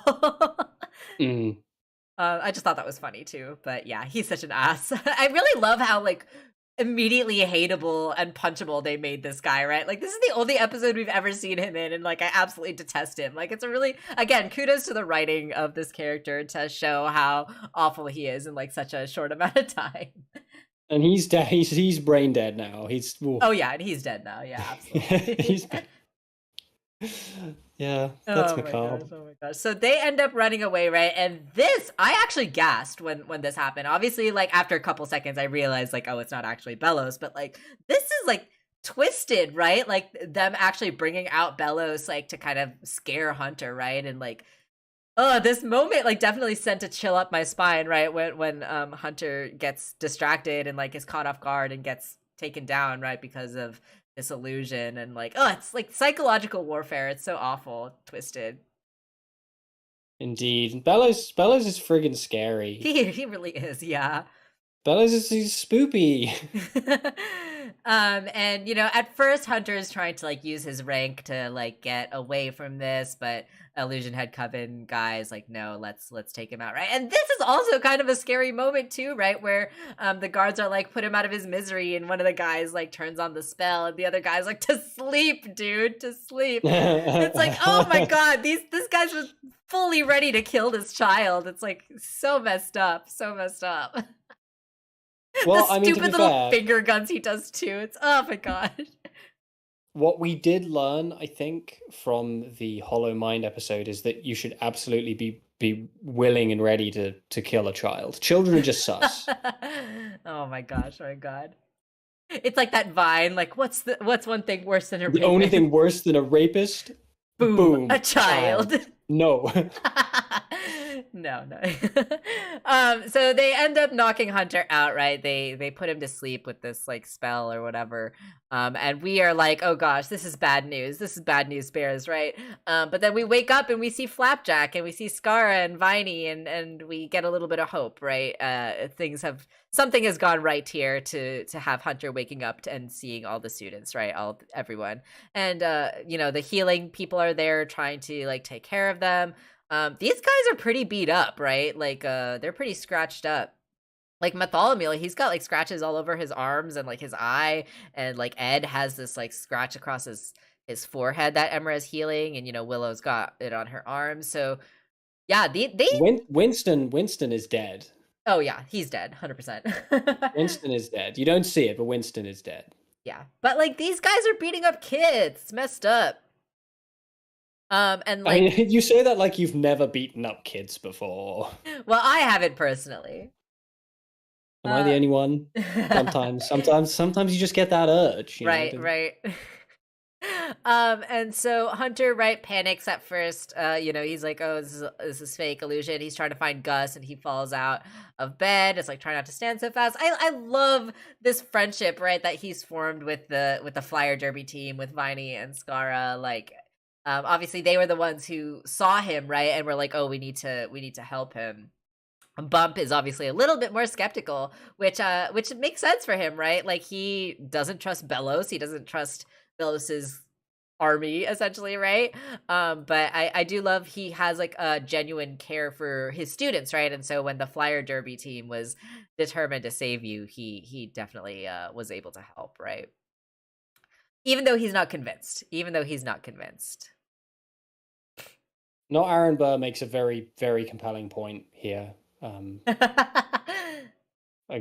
I just thought that was funny too, but yeah, he's such an ass. I really love how like immediately hateable and punchable they made this guy, right? Like this is the only episode we've ever seen him in, and like I absolutely detest him. Like it's a really, again, kudos to the writing of this character to show how awful he is in like such a short amount of time. And he's dead. He's brain dead now. Oh yeah, and he's dead now. Yeah, absolutely. Yeah, that's macabre. Oh my gosh. So they end up running away, right? And this, I actually gasped when this happened. Obviously, like after a couple seconds, I realized like, oh, it's not actually Bellows, but like this is like twisted, right? Like them actually bringing out Bellows like to kind of scare Hunter, right? And like, oh, this moment like definitely sent a chill up my spine, right? When Hunter gets distracted and like is caught off guard and gets taken down, right, because of this illusion, and like, oh, it's like psychological warfare. It's so awful, twisted. Indeed, Bellows is friggin' scary. He really is, yeah. Bellows is spoopy. And at first Hunter is trying to like use his rank to like get away from this, but Illusion Head Coven guys like, no, let's take him out, right? And this is also kind of a scary moment too, right? Where the guards are like, put him out of his misery, and one of the guys like turns on the spell, and the other guy's like, to sleep, dude, to sleep. It's like, oh my god, this guy's was fully ready to kill this child. It's like so messed up, so messed up. Well, the I mean, to stupid be little fair, finger guns he does too. It's oh my god. what we did learn, I think, from the Hollow Mind episode is that you should absolutely be willing and ready to kill a child. Children are just sus. Oh my gosh, oh my god. It's like that Vine, like what's one thing worse than a The only rapist? thing worse than a rapist? Boom, a child. No. No. So they end up knocking Hunter out, right? They put him to sleep with this like spell or whatever. And we are like, oh gosh, this is bad news. This is bad news bears, right? But then we wake up and we see Flapjack and we see Scara and Viney and we get a little bit of hope, right? Something has gone right here to have Hunter waking up and seeing all the students, right? Everyone. And the healing people are there trying to like take care of them. These guys are pretty beat up, right? Like they're pretty scratched up. Like Bartholomew, he's got like scratches all over his arms and like his eye, and like Ed has this like scratch across his forehead that Emra is healing, and Willow's got it on her arm. So yeah, Winston is dead. Oh yeah, he's dead, 100%. Winston is dead. You don't see it, but Winston is dead. Yeah, but like these guys are beating up kids. It's messed up. And like, I mean, you say that like you've never beaten up kids before. Well, I haven't personally. Am I the only one? Sometimes you just get that urge. Right. And so Hunter, right, panics at first. He's like, oh, this is fake illusion. He's trying to find Gus, and he falls out of bed. It's like, try not to stand so fast. I love this friendship, right, that he's formed with the Flyer Derby team with Viney and Scara. Like, obviously they were the ones who saw him, right, and were like, oh, we need to help him. Bump is obviously a little bit more skeptical, which makes sense for him, right? Like, he doesn't trust Bellows. He doesn't trust Bellos's army, essentially, right? But I do love he has like a genuine care for his students, right? And so when the Flyer Derby team was determined to save you, he definitely was able to help, right? Even though he's not convinced. Not Aaron Burr makes a very, very compelling point here. I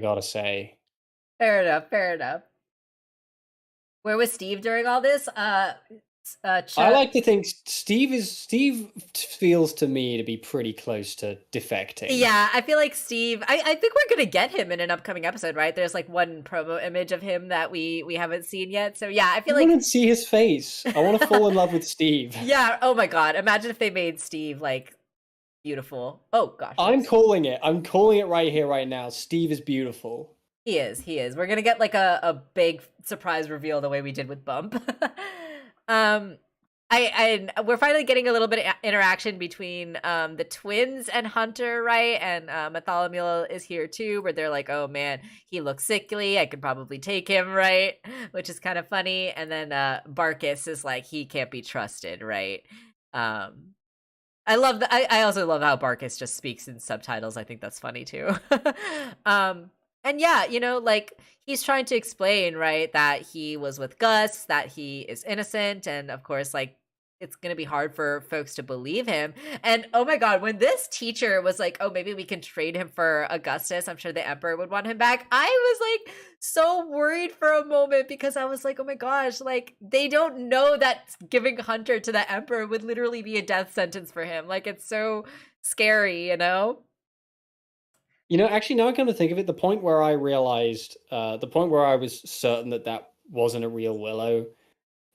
gotta say. Fair enough. Where was Steve during all this? I like to think Steve feels to me to be pretty close to defecting. Yeah, I feel like Steve. I think we're gonna get him in an upcoming episode, right? There's like one promo image of him that we haven't seen yet. So yeah, I feel like I want to see his face. I want to fall in love with Steve. Yeah. Oh my god. Imagine if they made Steve like beautiful. Oh gosh. I'm calling it. I'm calling it right here, right now. Steve is beautiful. He is. We're gonna get like a big surprise reveal the way we did with Bump. We're finally getting a little bit of interaction between the twins and Hunter, right? And Bartholomew is here too, where they're like, oh man, he looks sickly, I could probably take him, right? Which is kind of funny. And then Barkus is like, he can't be trusted, right? I love that. I also love how Barkus just speaks in subtitles. I think that's funny too. And yeah, like he's trying to explain, right, that he was with Gus, that he is innocent, and of course, like, it's going to be hard for folks to believe him. And oh my god, when this teacher was like, oh, maybe we can trade him for Augustus, I'm sure the Emperor would want him back. I was like so worried for a moment, because I was like, oh my gosh, like, they don't know that giving Hunter to the Emperor would literally be a death sentence for him. Like, it's so scary, Actually, now I come to think of it, the point where I realized, the point where I was certain that wasn't a real Willow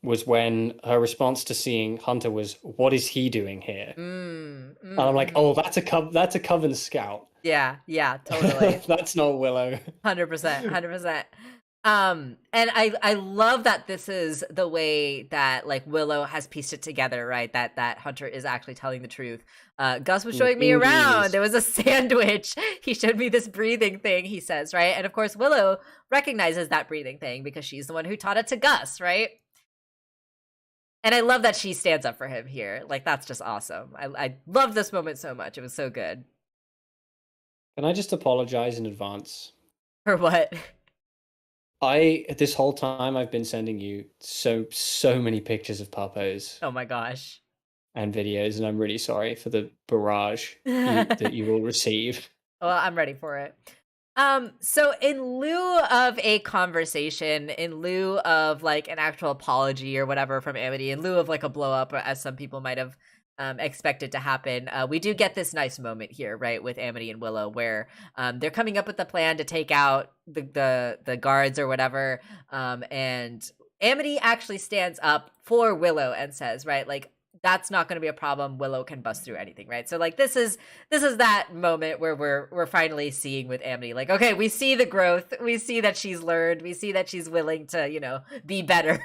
was when her response to seeing Hunter was, "What is he doing here?" And I'm like, "Oh, that's a Coven scout." Yeah, totally. That's not Willow. 100%. And I love that this is the way that like Willow has pieced it together, right? That Hunter is actually telling the truth. Gus was showing me Indeed around. is. There was a sandwich. He showed me this breathing thing, he says, right? And of course, Willow recognizes that breathing thing because she's the one who taught it to Gus, right? And I love that she stands up for him here. Like, that's just awesome. I love this moment so much. It was so good. Can I just apologize in advance? For what? This whole time I've been sending you so many pictures of puppos Oh my gosh. and videos, and I'm really sorry for the barrage that you will receive. Well, I'm ready for it. So in lieu of a conversation, in lieu of like an actual apology or whatever from Amity, in lieu of like a blow up, as some people might have expected to happen, we do get this nice moment here, right, with Amity and Willow, where they're coming up with a plan to take out the guards or whatever, and Amity actually stands up for Willow and says, right, like, that's not going to be a problem. Willow can bust through anything, right? So like this is that moment where we're finally seeing with Amity, like, okay, we see the growth, we see that she's learned, we see that she's willing to, you know, be better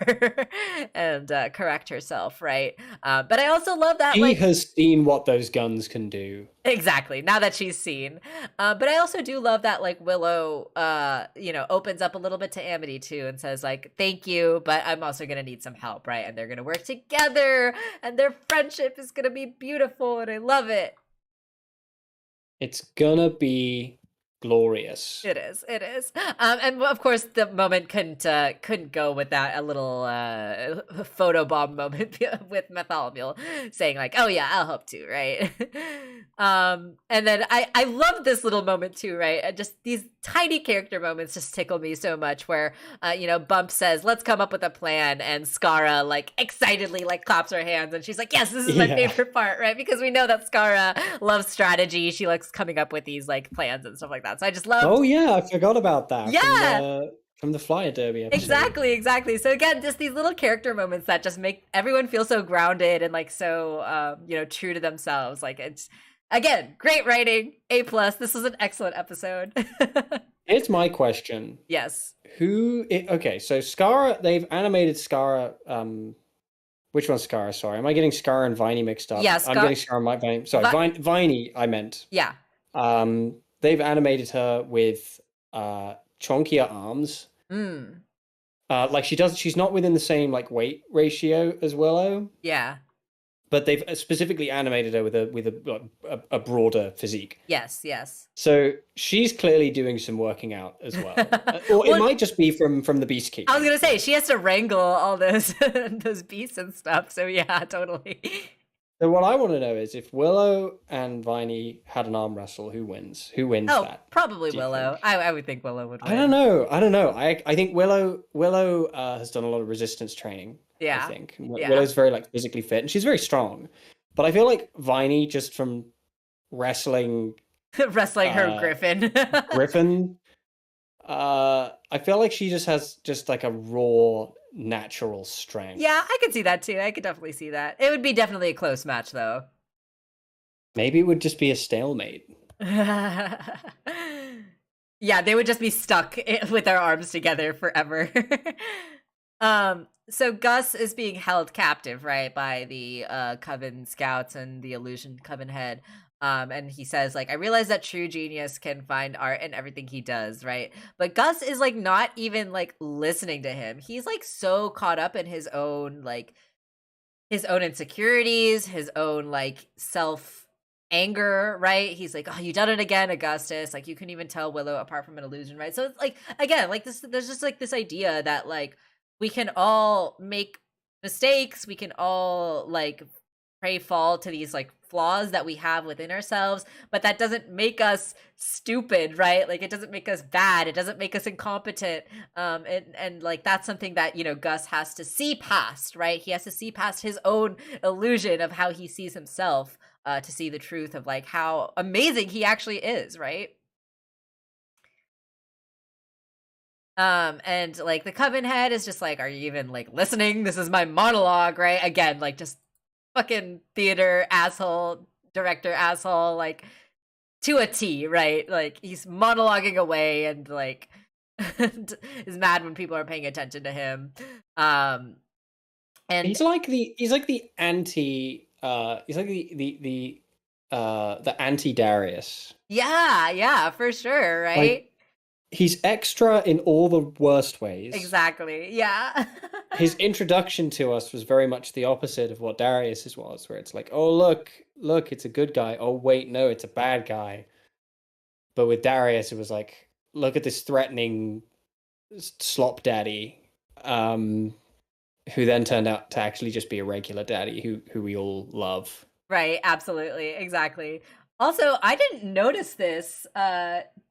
and correct herself, right? But I also love that She has seen what those guns can do. Exactly. Now that she's seen. But I also do love that like Willow, you know, opens up a little bit to Amity too and says like, thank you, but I'm also going to need some help, right? And they're going to work together and their friendship is going to be beautiful and I love it. It's gonna be glorious. It is. It is. And of course, the moment couldn't go without a little photobomb moment with Bartholomew saying like, "Oh yeah, I'll help too," right? And then I love this little moment too, right? And just these tiny character moments just tickle me so much. Where you know, Bump says, "Let's come up with a plan," and Skara like excitedly like claps her hands, and she's like, "Yes, this is my favorite part," right? Because we know that Skara loves strategy. She likes coming up with these like plans and stuff like that. So I just love. Oh yeah, I forgot about that. Yeah, from the Flyer Derby episode. Exactly. So again, just these little character moments that just make everyone feel so grounded and like so you know, true to themselves. Like it's again, great writing, A+. This was an excellent episode. Here's my question. Yes. Okay, so Skara, they've animated Skara. Which one's Skara? Sorry, am I getting Skara and Viney mixed up? Yes, I'm getting Skara and Viney. Sorry, Viney. I meant. Yeah. They've animated her with chonkier arms. Like she's not within the same like weight ratio as Willow. Yeah. But they've specifically animated her with a broader physique. Yes. So she's clearly doing some working out as well. Or it might just be from the Beast Keep. I was gonna say she has to wrangle all those those beasts and stuff. So yeah, totally. So what I want to know is if Willow and Viney had an arm wrestle, who wins? Who wins that? Probably Willow. I would think Willow would win. I don't know. I think Willow has done a lot of resistance training. Yeah. I think Willow's very like physically fit and she's very strong. But I feel like Viney, just from wrestling her Griffin. I feel like she just has just like a raw natural strength. Yeah, I could see that too. I could definitely see that. It would be definitely a close match though. Maybe it would just be a stalemate. Yeah, they would just be stuck with their arms together forever. So Gus is being held captive, right, by the Coven scouts and the Illusion Coven head. And he says, like, I realize that true genius can find art in everything he does, right? But Gus is like not even like listening to him. He's like so caught up in his own insecurities, his own like self anger, right? He's like, oh, you done it again, Augustus. Like, you couldn't even tell Willow apart from an illusion, right? So it's like, again, like this, there's just like this idea that like we can all make mistakes, we can all like fall to these like flaws that we have within ourselves, but that doesn't make us stupid, right? Like it doesn't make us bad, it doesn't make us incompetent, and like that's something that, you know, Gus has to see past, right? He has to see past his own illusion of how he sees himself, to see the truth of like how amazing he actually is, right? And like the Coven head is just like, are you even like listening? This is my monologue, right? Again, like just fucking theater asshole, director asshole, like to a T, right? Like he's monologuing away and like is mad when people are paying attention to him. And He's like the anti he's like the anti Darius. yeah, for sure, Like right? he's extra in all the worst ways. Exactly. Yeah. His introduction to us was very much the opposite of what Darius's was, where it's like, oh look, it's a good guy. Oh wait, no, it's a bad guy. But with Darius, it was like, look at this threatening slop daddy, who then turned out to actually just be a regular daddy who we all love. Right, absolutely. Exactly. Also, I didn't notice this,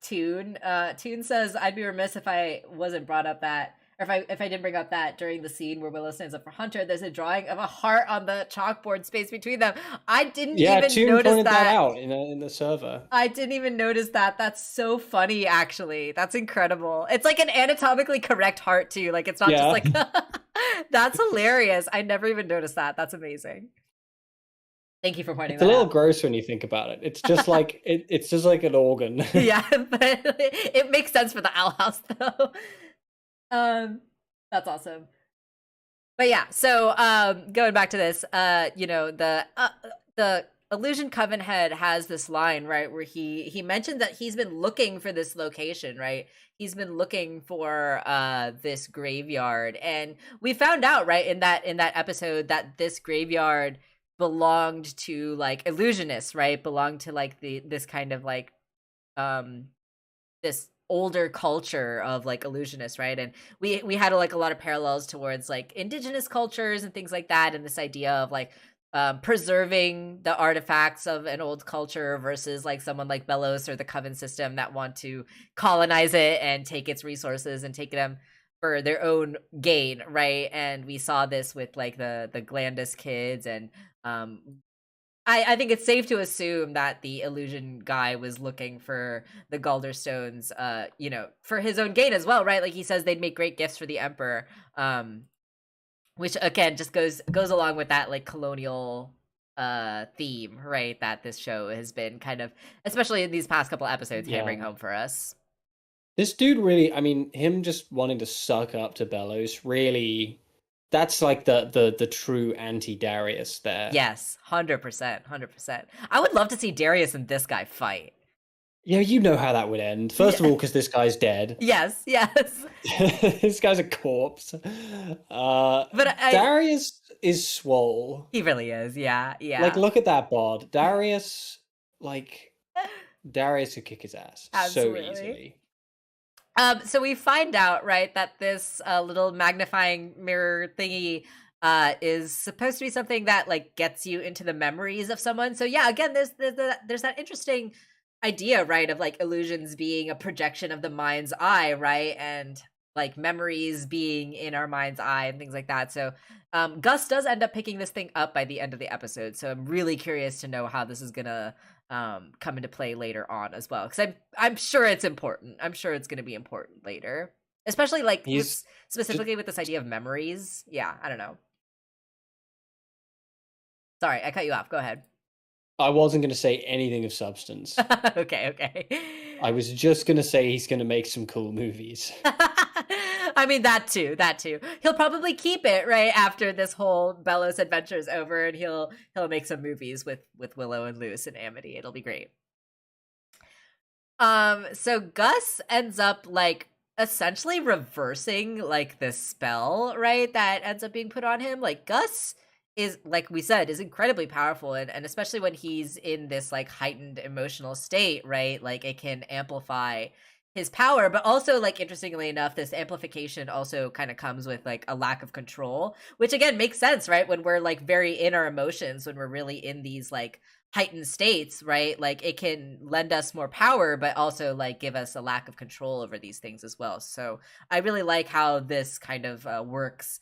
Tune. Tune says I'd be remiss if I wasn't brought up that, or if I didn't bring up that during the scene where Willow stands up for Hunter, there's a drawing of a heart on the chalkboard space between them. I didn't Yeah, even Toon notice pointed that that. out in the server. I didn't even notice that. That's so funny, actually. That's incredible. It's like an anatomically correct heart, too. Like, it's not just Yeah. like, that's hilarious. I never even noticed that. That's amazing. Thank you for pointing It's a that little out. gross when you think about it. It's just like it's just like an organ. Yeah, but it makes sense for the owl house, though. Um, that's awesome. But yeah, so going back to this, the Illusion Coven head has this line, right, where he mentioned that he's been looking for this location, right? He's been looking for this graveyard, and we found out, right, in that episode that this graveyard belonged to like illusionists, right? Belonged to like this kind of like this older culture of like illusionists, right? And we had like a lot of parallels towards like indigenous cultures and things like that, and this idea of like preserving the artifacts of an old culture versus like someone like Belos or the Coven system that want to colonize it and take its resources and take them for their own gain, right? And we saw this with like the Glandus kids, and I think it's safe to assume that the illusion guy was looking for the Galderstones, for his own gain as well, right? Like he says they'd make great gifts for the Emperor, which again just goes along with that like colonial theme, right? That this show has been kind of, especially in these past couple episodes, hammering home for us. This dude really, I mean, him just wanting to suck up to Belos, really, that's like the true anti-Darius there. Yes, 100%, 100%. I would love to see Darius and this guy fight. Yeah, you know how that would end. First of all, because this guy's dead. Yes. This guy's a corpse. But Darius is swole. He really is. Yeah. Like, look at that bod. Darius could kick his ass Absolutely. so easily. So we find out, right, that this little magnifying mirror thingy is supposed to be something that like gets you into the memories of someone. So yeah, again, there's that interesting idea, right, of like illusions being a projection of the mind's eye, right, and like memories being in our mind's eye and things like that. So Gus does end up picking this thing up by the end of the episode, so I'm really curious to know how this is gonna come into play later on as well, because I'm sure it's important. I'm sure it's gonna be important later, especially like specifically with this idea of memories. Yeah, I don't know. Sorry, I cut you off. Go ahead. I wasn't going to say anything of substance. Okay. I was just going to say he's going to make some cool movies. I mean, that too. He'll probably keep it right after this whole Belos adventure is over, and he'll make some movies with Willow and Luz and Amity. It'll be great. So Gus ends up like essentially reversing like this spell, right, that ends up being put on him. Like Gus is, like we said, is incredibly powerful, and especially when he's in this like heightened emotional state, right, like it can amplify his power. But also, like, interestingly enough, this amplification also kind of comes with like a lack of control, which again makes sense, right, when we're like very in our emotions, when we're really in these like heightened states, right, like it can lend us more power but also like give us a lack of control over these things as well. So I really like how this kind of works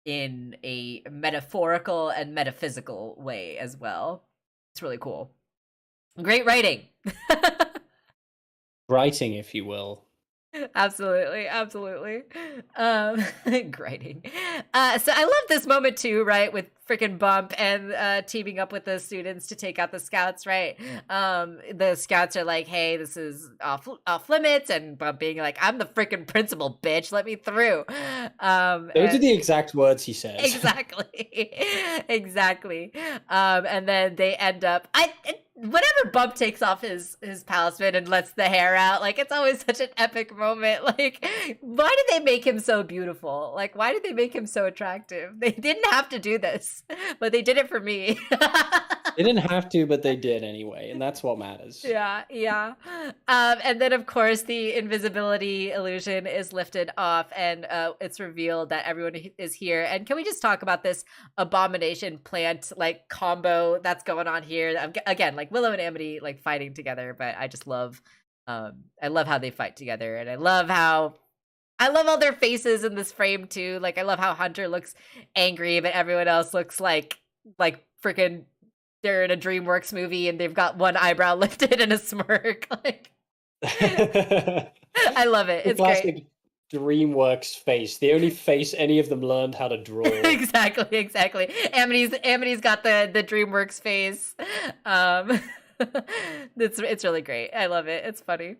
in a metaphorical and metaphysical way as well. It's really cool. Great writing. Writing, if you will. Absolutely, absolutely. Grinding. So I love this moment too, right? With freaking Bump and teaming up with the students to take out the scouts, right? The scouts are like, "Hey, this is off limits," and Bump being like, "I'm the freaking principal, bitch. Let me through." Those are And the exact words he says. exactly, exactly. And then they end up. Whenever Bump takes off his palisman and lets the hair out, like it's always such an epic moment. Like, why did they make him so beautiful? Like, why did they make him so attractive? They didn't have to do this, but they did it for me. They didn't have to, but they did anyway, and that's what matters. Yeah, yeah. And then, of course, the invisibility illusion is lifted off, and it's revealed that everyone is here. And can we just talk about this abomination plant like combo that's going on here? Again, like Willow and Amity like fighting together, but I just love, I love how they fight together, and I love all their faces in this frame too. Like, I love how Hunter looks angry, but everyone else looks like freaking they're in a DreamWorks movie and they've got one eyebrow lifted and a smirk. Like, I love it. It's classic great. DreamWorks face. The only face any of them learned how to draw. Exactly. Amity's got the DreamWorks face. It's really great. I love it. It's funny.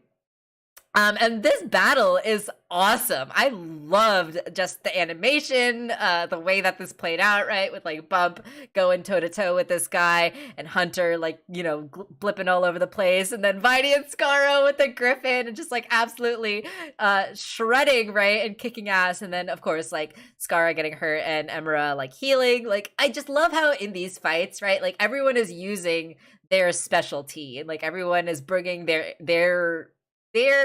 And this battle is awesome. I loved just the animation, the way that this played out, right? With like Bump going toe to toe with this guy and Hunter like, blipping all over the place. And then Viney and Scarro with the Griffin and just like absolutely shredding, right? And kicking ass. And then of course, like Scarra getting hurt and Emera like healing. Like, I just love how in these fights, right? Like everyone is using their specialty and like everyone is bringing their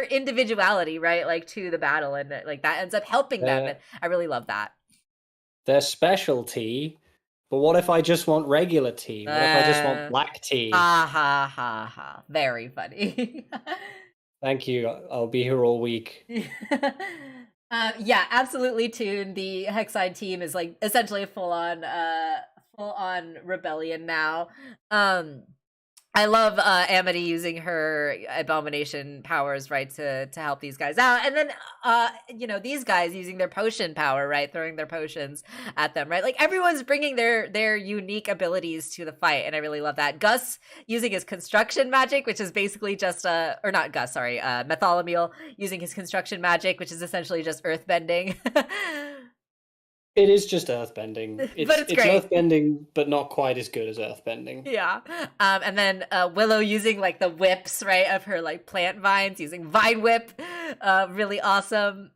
individuality, right, like to the battle, and like that ends up helping them, and I really love that. Their specialty, but what if I just want regular tea? What if I just want black tea? Ha. Very funny. Thank you. I'll be here all week. Yeah, absolutely. Tune the Hexside team is like essentially a full on rebellion now. I love Amity using her abomination powers, right, to help these guys out. And then, these guys using their potion power, right, throwing their potions at them, right? Like everyone's bringing their unique abilities to the fight. And I really love that. Gus using his construction magic, which is basically just, or not Gus, sorry, Metholamiel using his construction magic, which is essentially just earthbending. It is just earthbending. It's great. Earthbending, but not quite as good as earthbending. Yeah. And then Willow using like the whips, right, of her like plant vines, using Vine Whip. Really awesome.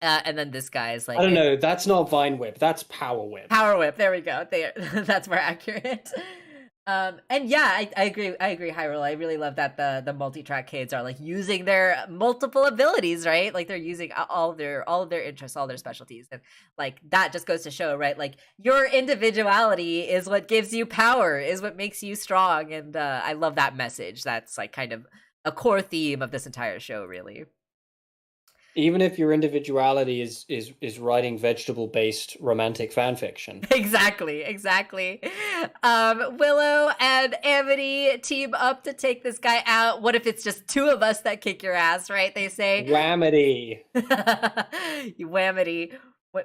And then this guy is like, I don't know, that's not Vine Whip, that's Power Whip. Power Whip, there we go. That's more accurate. And yeah, I agree, Hyrule. I really love that the multi-track kids are like using their multiple abilities, right? Like they're using all of their interests, all their specialties. And like that just goes to show, right? Like your individuality is what gives you power, is what makes you strong. And I love that message. That's like kind of a core theme of this entire show, really. Even if your individuality is writing vegetable-based romantic fan fiction. Exactly. Willow and Amity team up to take this guy out. What if it's just two of us that kick your ass, right? They say. Whamity. Whamity.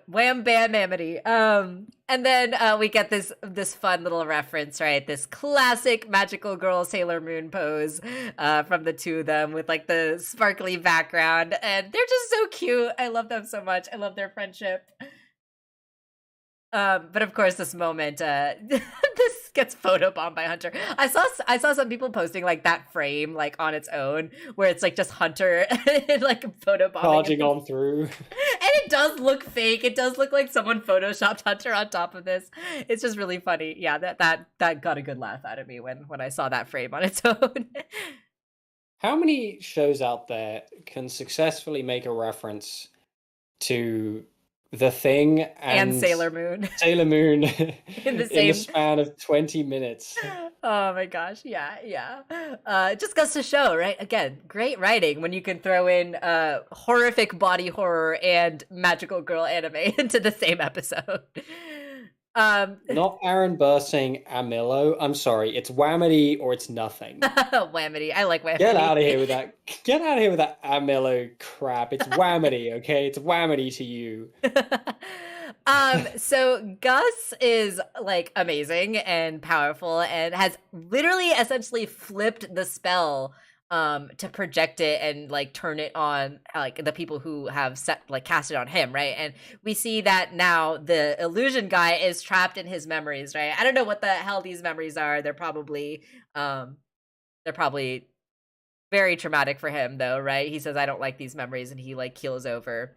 Wham bam amity. And then we get this fun little reference, right? This classic magical girl Sailor Moon pose from the two of them with like the sparkly background, and they're just so cute. I love them so much. I love their friendship. But of course, this moment, this gets photobombed by Hunter. I saw some people posting like that frame like on its own, where it's like just Hunter like photobombing, charging on through. And it does look fake. It does look like someone photoshopped Hunter on top of this. It's just really funny. Yeah, that got a good laugh out of me when I saw that frame on its own. How many shows out there can successfully make a reference to The Thing and Sailor Moon in the span of 20 minutes? Oh my gosh, yeah. It just goes to show, right? Again, great writing when you can throw in horrific body horror and magical girl anime into the same episode. Not Aaron Burr saying Amillo. I'm sorry, it's Whamity or it's nothing. Whamity. I like Get out of Whamity. here with that. Get out of here with that Amillo crap. It's Whamity, okay? It's Whamity to you. So Gus is like amazing and powerful and has literally essentially flipped the spell to project it and like turn it on like the people who have set like cast it on him, right? And we see that now the illusion guy is trapped in his memories, right? I don't know what the hell these memories are. They're probably very traumatic for him though, right? He says I don't like these memories and he like keels over.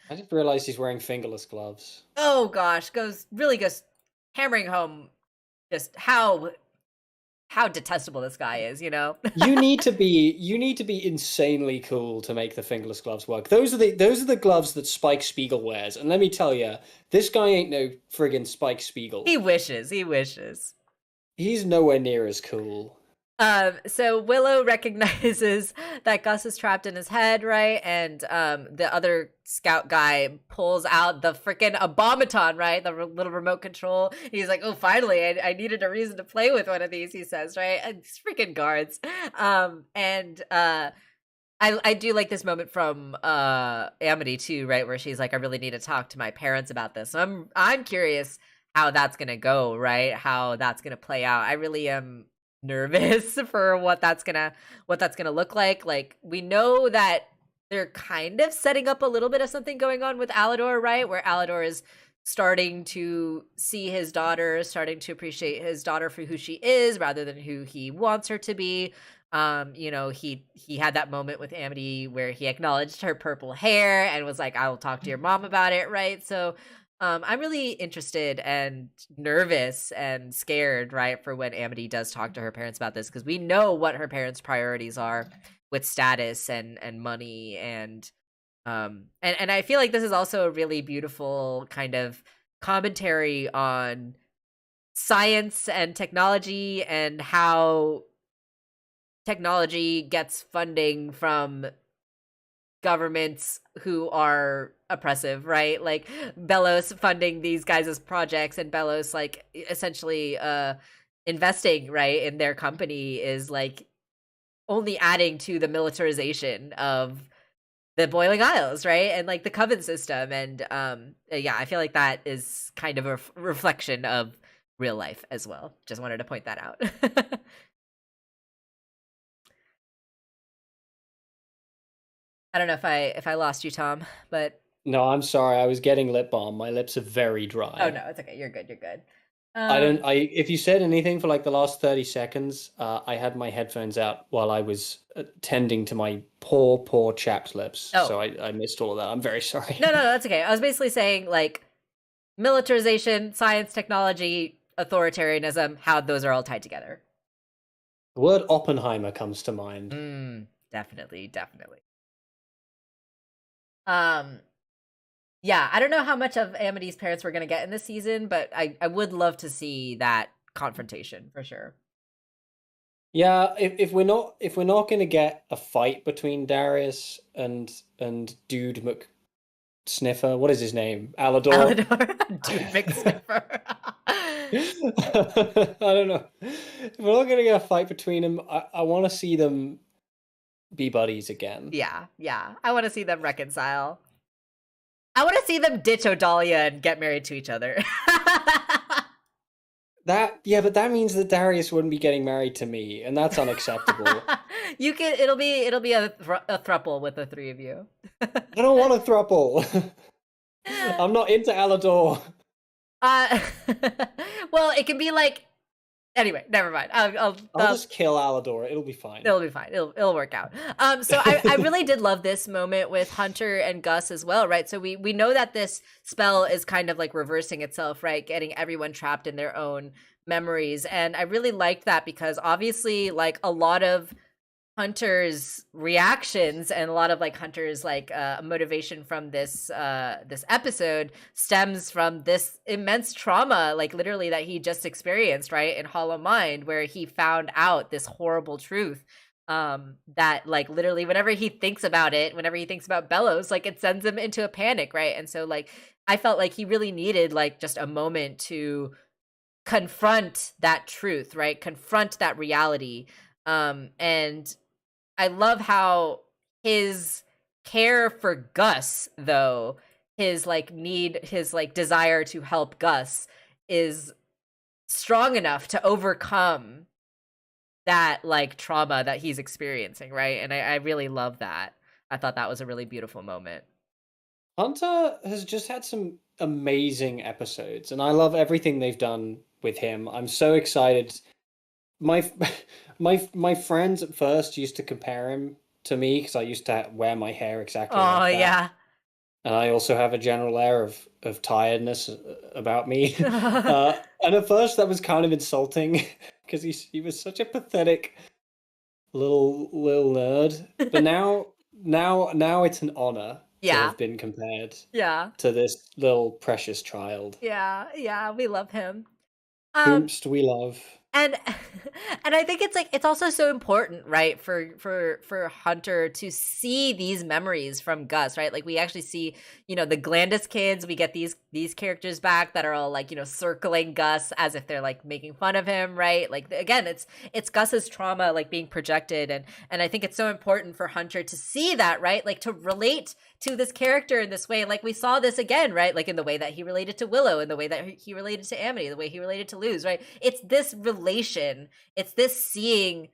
I just realized he's wearing fingerless gloves. Oh gosh, really goes hammering home just how detestable this guy is, you know? You need to be insanely cool to make the fingerless gloves work. Those are the gloves that Spike Spiegel wears. And let me tell you, this guy ain't no friggin' Spike Spiegel. He wishes. He's nowhere near as cool. So Willow recognizes that Gus is trapped in his head, right? And the other scout guy pulls out the freaking Abomaton, right? The little remote control. He's like, "Oh, finally, I needed a reason to play with one of these," he says, right? And these freaking guards. I do like this moment from Amity too, right? Where she's like, "I really need to talk to my parents about this." So I'm curious how that's gonna go, right? How that's gonna play out. I really am nervous for what that's gonna look like. Like, we know that they're kind of setting up a little bit of something going on with Alador, right? Where Alador is starting to see his daughter, starting to appreciate his daughter for who she is rather than who he wants her to be. He had that moment with Amity where he acknowledged her purple hair and was like, "I will talk to your mom about it," right? So I'm really interested and nervous and scared, right, for when Amity does talk to her parents about this, because we know what her parents' priorities are with status and money and I feel like this is also a really beautiful kind of commentary on science and technology and how technology gets funding from governments who are oppressive, right? Like Belos funding these guys' projects and Belos like essentially investing, right, in their company is like only adding to the militarization of the Boiling Isles, right? And like the Coven system. And yeah, I feel like that is kind of a reflection of real life as well. Just wanted to point that out. I don't know if I lost you, Tom, but No, I'm sorry. I was getting lip balm. My lips are very dry. oh no, it's okay. You're good. If you said anything for like the last 30 seconds, I had my headphones out while I was tending to my poor chapped lips. Oh. So I missed all of that. I'm very sorry. No, that's okay. I was basically saying like militarization, science, technology, authoritarianism, how those are all tied together. The word Oppenheimer comes to mind. Definitely. Yeah, I don't know how much of Amity's parents we're gonna get in this season, but I would love to see that confrontation for sure. Yeah, if we're not going to get a fight between Darius and Dude McSniffer, what is his name? Alador. Dude McSniffer. I don't know. If we're not going to get a fight between them, I want to see them be buddies again. Yeah. I want to see them reconcile. I want to see them ditch Odalia and get married to each other. But that means that Darius wouldn't be getting married to me, and that's unacceptable. It'll be a throuple with the three of you. I don't want a throuple. I'm not into Alador. Well, it can be like. Anyway, never mind. I'll just kill Alador. It'll be fine. It'll be fine. It'll work out. So I really did love this moment with Hunter and Gus as well, right? So we know that this spell is kind of like reversing itself, right? Getting everyone trapped in their own memories. And I really liked that because obviously like a lot of Hunter's reactions and a lot of like Hunter's like motivation from this episode stems from this immense trauma, like literally that he just experienced, right, in Hollow Mind, where he found out this horrible truth that like literally whenever he thinks about it, whenever he thinks about Bellows, like it sends him into a panic, right? And so like I felt like he really needed like just a moment to confront that truth, right? Confront that reality. And I love how his care for Gus, though, his like desire to help Gus is strong enough to overcome that like trauma that he's experiencing, right? And I really love that. I thought that was a really beautiful moment. Hunter has just had some amazing episodes, and I love everything they've done with him. I'm so excited. My my friends at first used to compare him to me because I used to wear my hair exactly Oh like that, yeah. and I also have a general air of tiredness about me. And at first that was kind of insulting because he was such a pathetic little nerd. But now it's an honor to Yeah. have been compared Yeah. to this little precious child. Yeah. Yeah. We love him. Um Whomst we love. and and I think it's like it's also so important, right, for Hunter to see these memories from Gus, right? Like we actually see, the Glandis kids, we get these characters back that are all like, circling Gus as if they're like making fun of him, right? Like again, it's Gus's trauma like being projected, and I think it's so important for Hunter to see that, right? Like to relate to this character in this way. Like we saw this again, right? Like in the way that he related to Willow, in the way that he related to Amity, the way he related to Luz, right? It's this relation, it's this seeing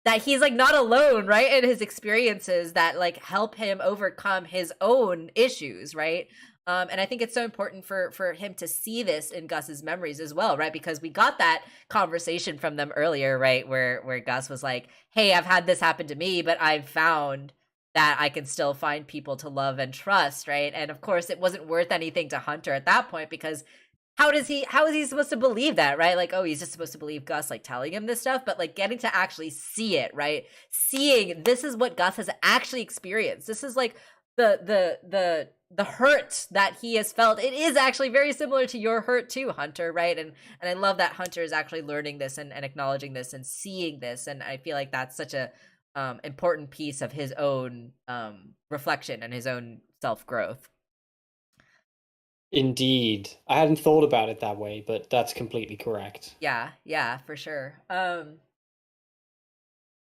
that he's like not alone, right? In his experiences that like help him overcome his own issues, right? And I think it's so important for him to see this in Gus's memories as well, right? Because we got that conversation from them earlier, right? Where Gus was like, "Hey, I've had this happen to me, but I've found that I can still find people to love and trust," right? And of course, it wasn't worth anything to Hunter at that point because how is he supposed to believe that, right? Like, oh, he's just supposed to believe Gus like telling him this stuff, but like getting to actually see it, right? Seeing this is what Gus has actually experienced. This is like the hurt that he has felt. It is actually very similar to your hurt too, Hunter, right? And I love that Hunter is actually learning this and acknowledging this and seeing this, and I feel like that's such a important piece of his own reflection and his own self growth. Indeed. I hadn't thought about it that way, but that's completely correct. Yeah, yeah, for sure.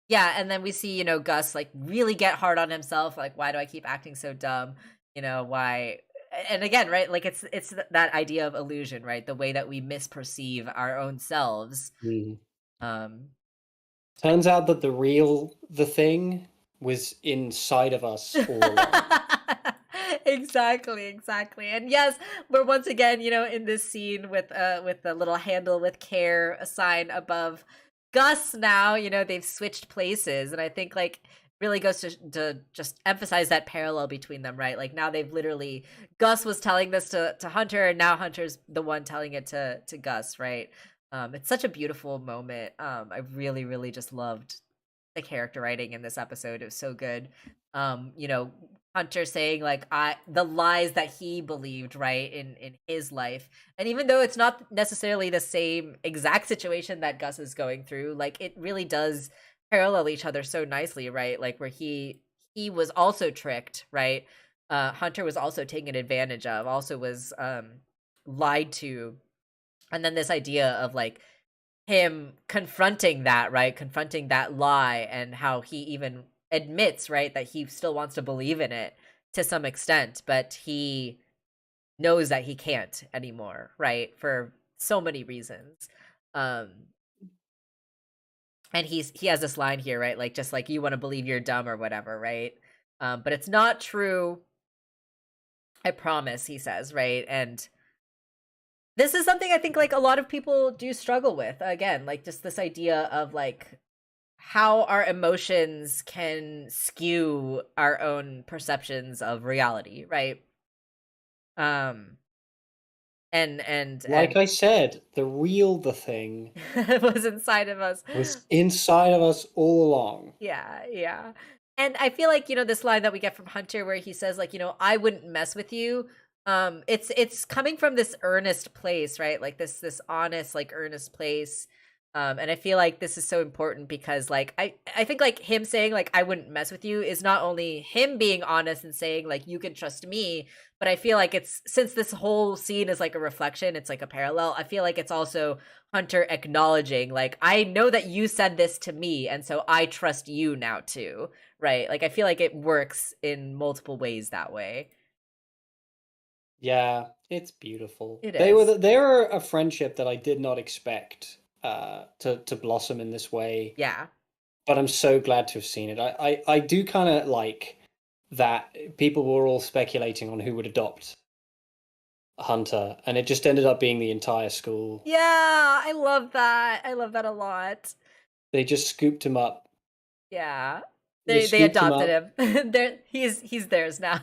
Yeah, and then we see, Gus like really get hard on himself, like why do I keep acting so dumb? Why, and again, right? Like it's that idea of illusion, right? The way that we misperceive our own selves. Mhm. Um Turns out that the thing was inside of us all along. Exactly, exactly. And yes, we're once again, in this scene with the little handle with care a sign above Gus now, they've switched places. And I think like really goes to just emphasize that parallel between them, right? Like now they've literally Gus was telling this to Hunter, and now Hunter's the one telling it to Gus, right? It's such a beautiful moment. I really, really just loved the character writing in this episode. It was so good. You know, Hunter saying like the lies that he believed, right, in his life. And even though it's not necessarily the same exact situation that Gus is going through, like it really does parallel each other so nicely, right? Like where he was also tricked, right? Hunter was also taken advantage of, also was lied to. And then this idea of like him confronting that, right? Confronting that lie, and how he even admits, right, that he still wants to believe in it to some extent, but he knows that he can't anymore, right? For so many reasons. Um and he has this line here, right? Like just like you want to believe you're dumb or whatever, right? But it's not true. I promise, he says, right? And this is something I think like a lot of people do struggle with. Again, like just this idea of like how our emotions can skew our own perceptions of reality, right? Um Like I said, the thing it was inside of us. was inside of us all along. Yeah, yeah. And I feel like, this line that we get from Hunter where he says like, I wouldn't mess with you. It's coming from this earnest place, right? Like this honest, like earnest place. And I feel like this is so important because like I think like him saying like I wouldn't mess with you is not only him being honest and saying like you can trust me, but I feel like it's, since this whole scene is like a reflection, it's like a parallel, I feel like it's also Hunter acknowledging like I know that you said this to me and so I trust you now too, right? Like I feel like it works in multiple ways that way. Yeah, it's beautiful. It They is. were a friendship that I did not expect to blossom in this way, Yeah. but I'm so glad to have seen it. I do kind of like that people were all speculating on who would adopt Hunter, and it just ended up being the entire school. Yeah, I love that. I love that a lot. They just scooped him up. Yeah. They They scooped him adopted up. him. He's theirs now.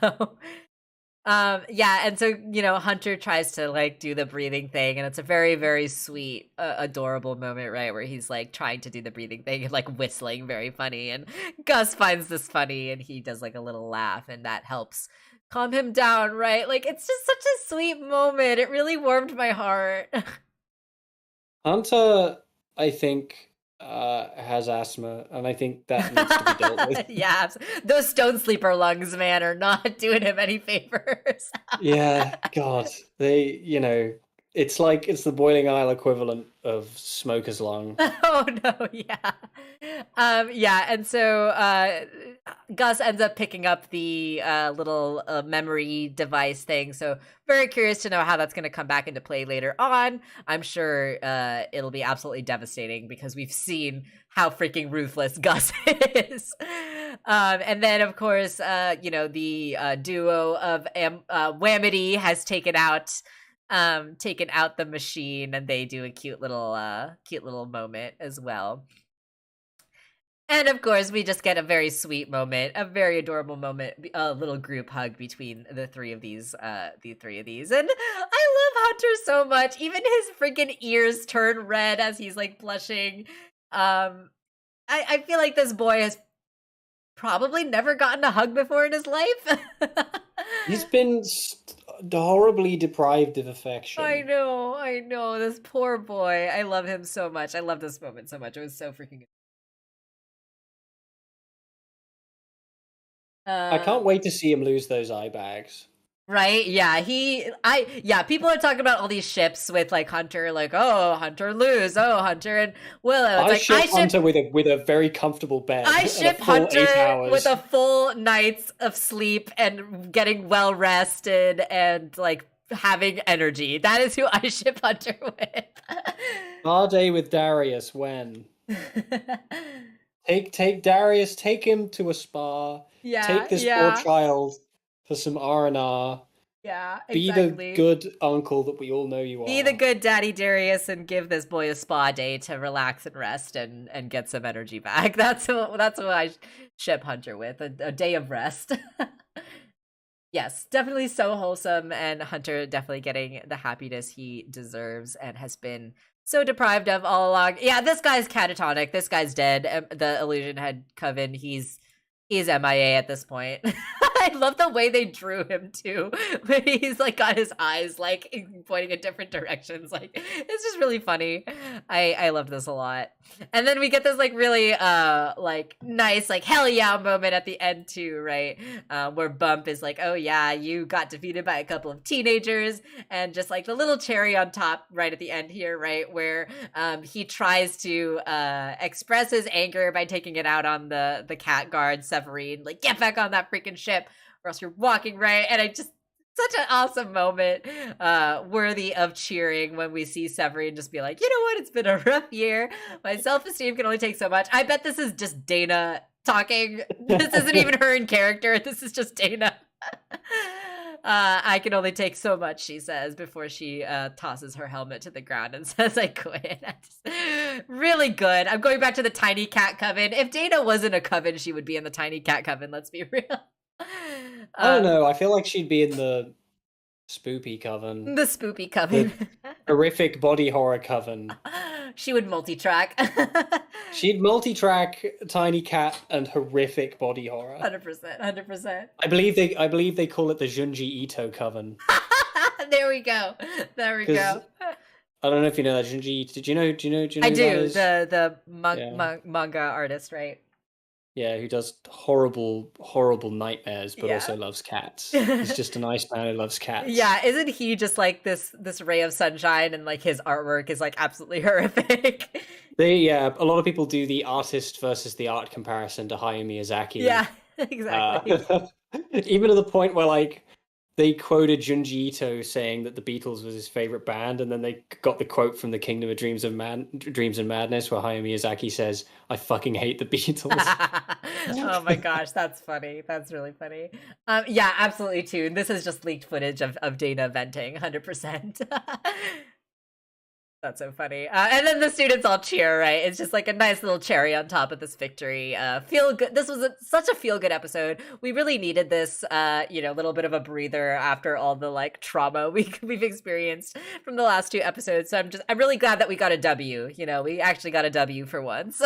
Yeah, and so, you know, Hunter tries to like do the breathing thing, and it's a very, very sweet, adorable moment, right? Where he's like trying to do the breathing thing and like whistling, very funny. And Gus finds this funny and he does like a little laugh, and that helps calm him down, right? Like, it's just such a sweet moment. It really warmed my heart. Hunter, I think, has asthma, and I think that needs to be dealt with. Yeah, those stone sleeper lungs, man, are not doing him any favors. Yeah, God, it's like it's the Boiling Isle equivalent of smoker's lung. Oh no, yeah. Yeah, and so Gus ends up picking up the little memory device thing. So very curious to know how that's going to come back into play later on. I'm sure it'll be absolutely devastating because we've seen how freaking ruthless Gus is. And then of course, the duo of Whamity has taken out the machine, and they do a cute little moment as well. And of course, we just get a very sweet moment, a very adorable moment, a little group hug between the three of these. And I love Hunter so much. Even his freaking ears turn red as he's like blushing. I feel like this boy has probably never gotten a hug before in his life. He's been horribly deprived of affection. I know. This poor boy. I love him so much. I love this moment so much. It was so freaking good. I can't wait to see him lose those eye bags. Right? Yeah, people are talking about all these ships with like Hunter, like, oh, Hunter lose, oh, Hunter and Willow. It's I ship Hunter with a very comfortable bed. I ship Hunter 8 hours. with a full night's of sleep and getting well rested and like having energy. That is who I ship Hunter with. Our day with Darius when? Take Darius, take him to a spa. Yeah. Take this poor child for some R&R. Yeah, exactly. Be the good uncle that we all know you are. Be the good daddy Darius and give this boy a spa day to relax and rest and get some energy back. That's what I ship Hunter with, a day of rest. Yes, definitely so wholesome, and Hunter definitely getting the happiness he deserves and has been so deprived of all along. Yeah, this guy's catatonic. This guy's dead. The Illusion Head Coven, he's MIA at this point. I love the way they drew him too. When he's like got his eyes like pointing in different directions. Like, it's just really funny. I love this a lot. And then we get this like really like nice like hell yeah moment at the end too, right? Where Bump is like, oh yeah, you got defeated by a couple of teenagers, and just like the little cherry on top right at the end here, right? Where he tries to express his anger by taking it out on the cat guard Severine, like, get back on that freaking ship or else you're walking, right? And I just, such an awesome moment, worthy of cheering when we see Severine just be like, you know what, it's been a rough year. My self-esteem can only take so much. I bet this is just Dana talking. This isn't even her in character. This is just Dana. I can only take so much, she says, before she tosses her helmet to the ground and says, I quit. Really good. I'm going back to the Tiny Cat Coven. If Dana wasn't a coven, she would be in the Tiny Cat Coven, let's be real. I don't know. I feel like she'd be in the Spoopy Coven. The Spoopy Coven. The horrific body horror coven. She would multi-track. She'd multi-track Tiny Cat and horrific body horror. 100%. I believe they call it the Junji Ito Coven. There we go. I don't know if you know that Junji. Did you know? Do you know I who that do. is? The Yeah, manga artist, right? yeah. Who does horrible, horrible nightmares, but Yeah. also loves cats. He's just a nice man who loves cats. Yeah, isn't he just like this ray of sunshine, and like his artwork is like absolutely horrific. Yeah, a lot of people do the artist versus the art comparison to Hayao Miyazaki. Yeah, exactly. Uh, even to the point where like they quoted Junji Ito saying that the Beatles was his favorite band, and then they got the quote from the Kingdom of Dreams and Madness, where Hayao Miyazaki says, "I fucking hate the Beatles." Oh my gosh, that's funny. That's really funny. Yeah, absolutely too. This is just leaked footage of Dana venting, 100%. That's so funny. And then the students all cheer, right? It's just like a nice little cherry on top of this victory. Feel good. This was such a feel good episode. We really needed this, little bit of a breather after all the like trauma we've experienced from the last two episodes. So I'm really glad that we got a W. We actually got a W for once.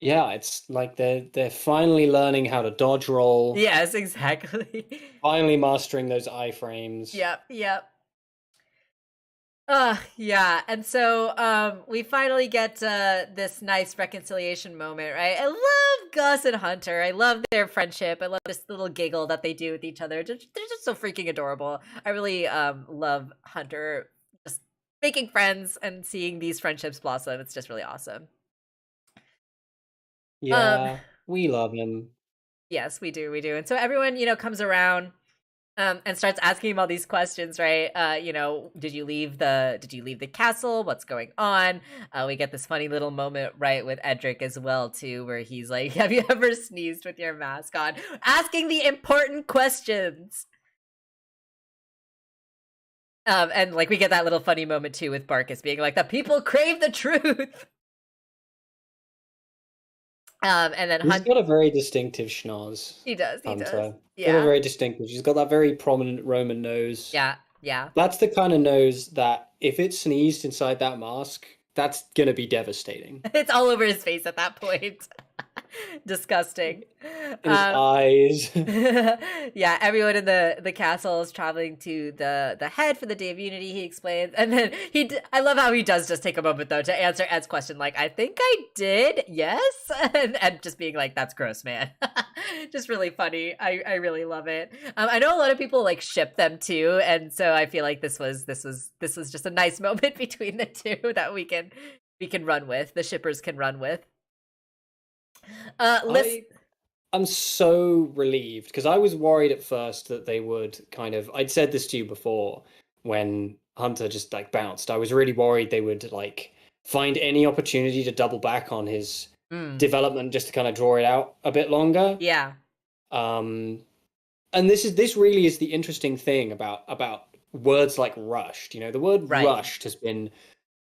Yeah, it's like they're finally learning how to dodge roll, Yes, exactly. finally mastering those iframes. Yep, yep. Yeah. And so we finally get this nice reconciliation moment, right? I love Gus and Hunter. I love their friendship. I love this little giggle that they do with each other. They're just so freaking adorable. I really love Hunter just making friends and seeing these friendships blossom. It's just really awesome. Um Yeah, we love him. yes, we do. We do. And so everyone, comes around and starts asking him all these questions, right? Did you leave the castle? What's going on? We get this funny little moment, right, with Edric as well, too, where he's like, "Have you ever sneezed with your mask on?" Asking the important questions. And like we get that little funny moment too with Barkus being like, "The people crave the truth." And then He's got a very distinctive schnoz, he does, Hunter. Got a yeah, very distinctive. He's got that very prominent Roman nose. yeah, yeah. That's the kind of nose that if it sneezed inside that mask, that's gonna be devastating. It's all over his face at that point. Disgusting. In his eyes. Yeah, everyone in the castle is traveling to the head for the Day of Unity, he explains. And then I love how he does just take a moment though to answer Ed's question like, "I think I did, yes." And just being like, "That's gross, man." Just really funny. I really love it. I know a lot of people like ship them too, and so I feel like this was just a nice moment between the two that we can run with. The shippers can run with. Listen. I'm so relieved because I was worried at first that they would I'd said this to you before when Hunter just like bounced. I was really worried they would like find any opportunity to double back on his development just to kind of draw it out a bit longer. Yeah. And this really is the interesting thing about words like rushed. The word rushed has been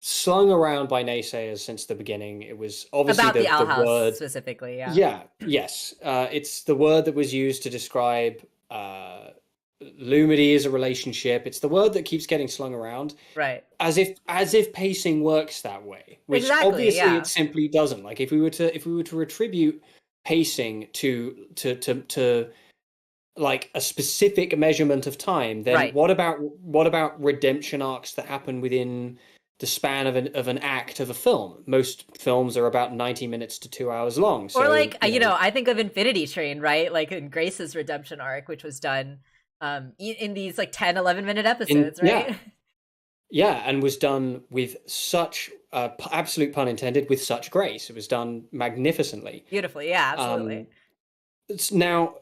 slung around by naysayers since the beginning. It was obviously about the Owl House word specifically. Yes. It's the word that was used to describe Lumity as a relationship. It's the word that keeps getting slung around, right? As if pacing works that way, which obviously it simply doesn't. Like if we were to attribute pacing to like a specific measurement of time, then what about redemption arcs that happen within the span of an act of a film? Most films are about 90 minutes to 2 hours long. So, or like, I think of Infinity Train, right? Like in Grace's redemption arc, which was done in these like 10, 11-minute episodes, right? Yeah, and was done with such, absolute pun intended, with such grace. It was done magnificently. Beautifully, yeah, absolutely. Now,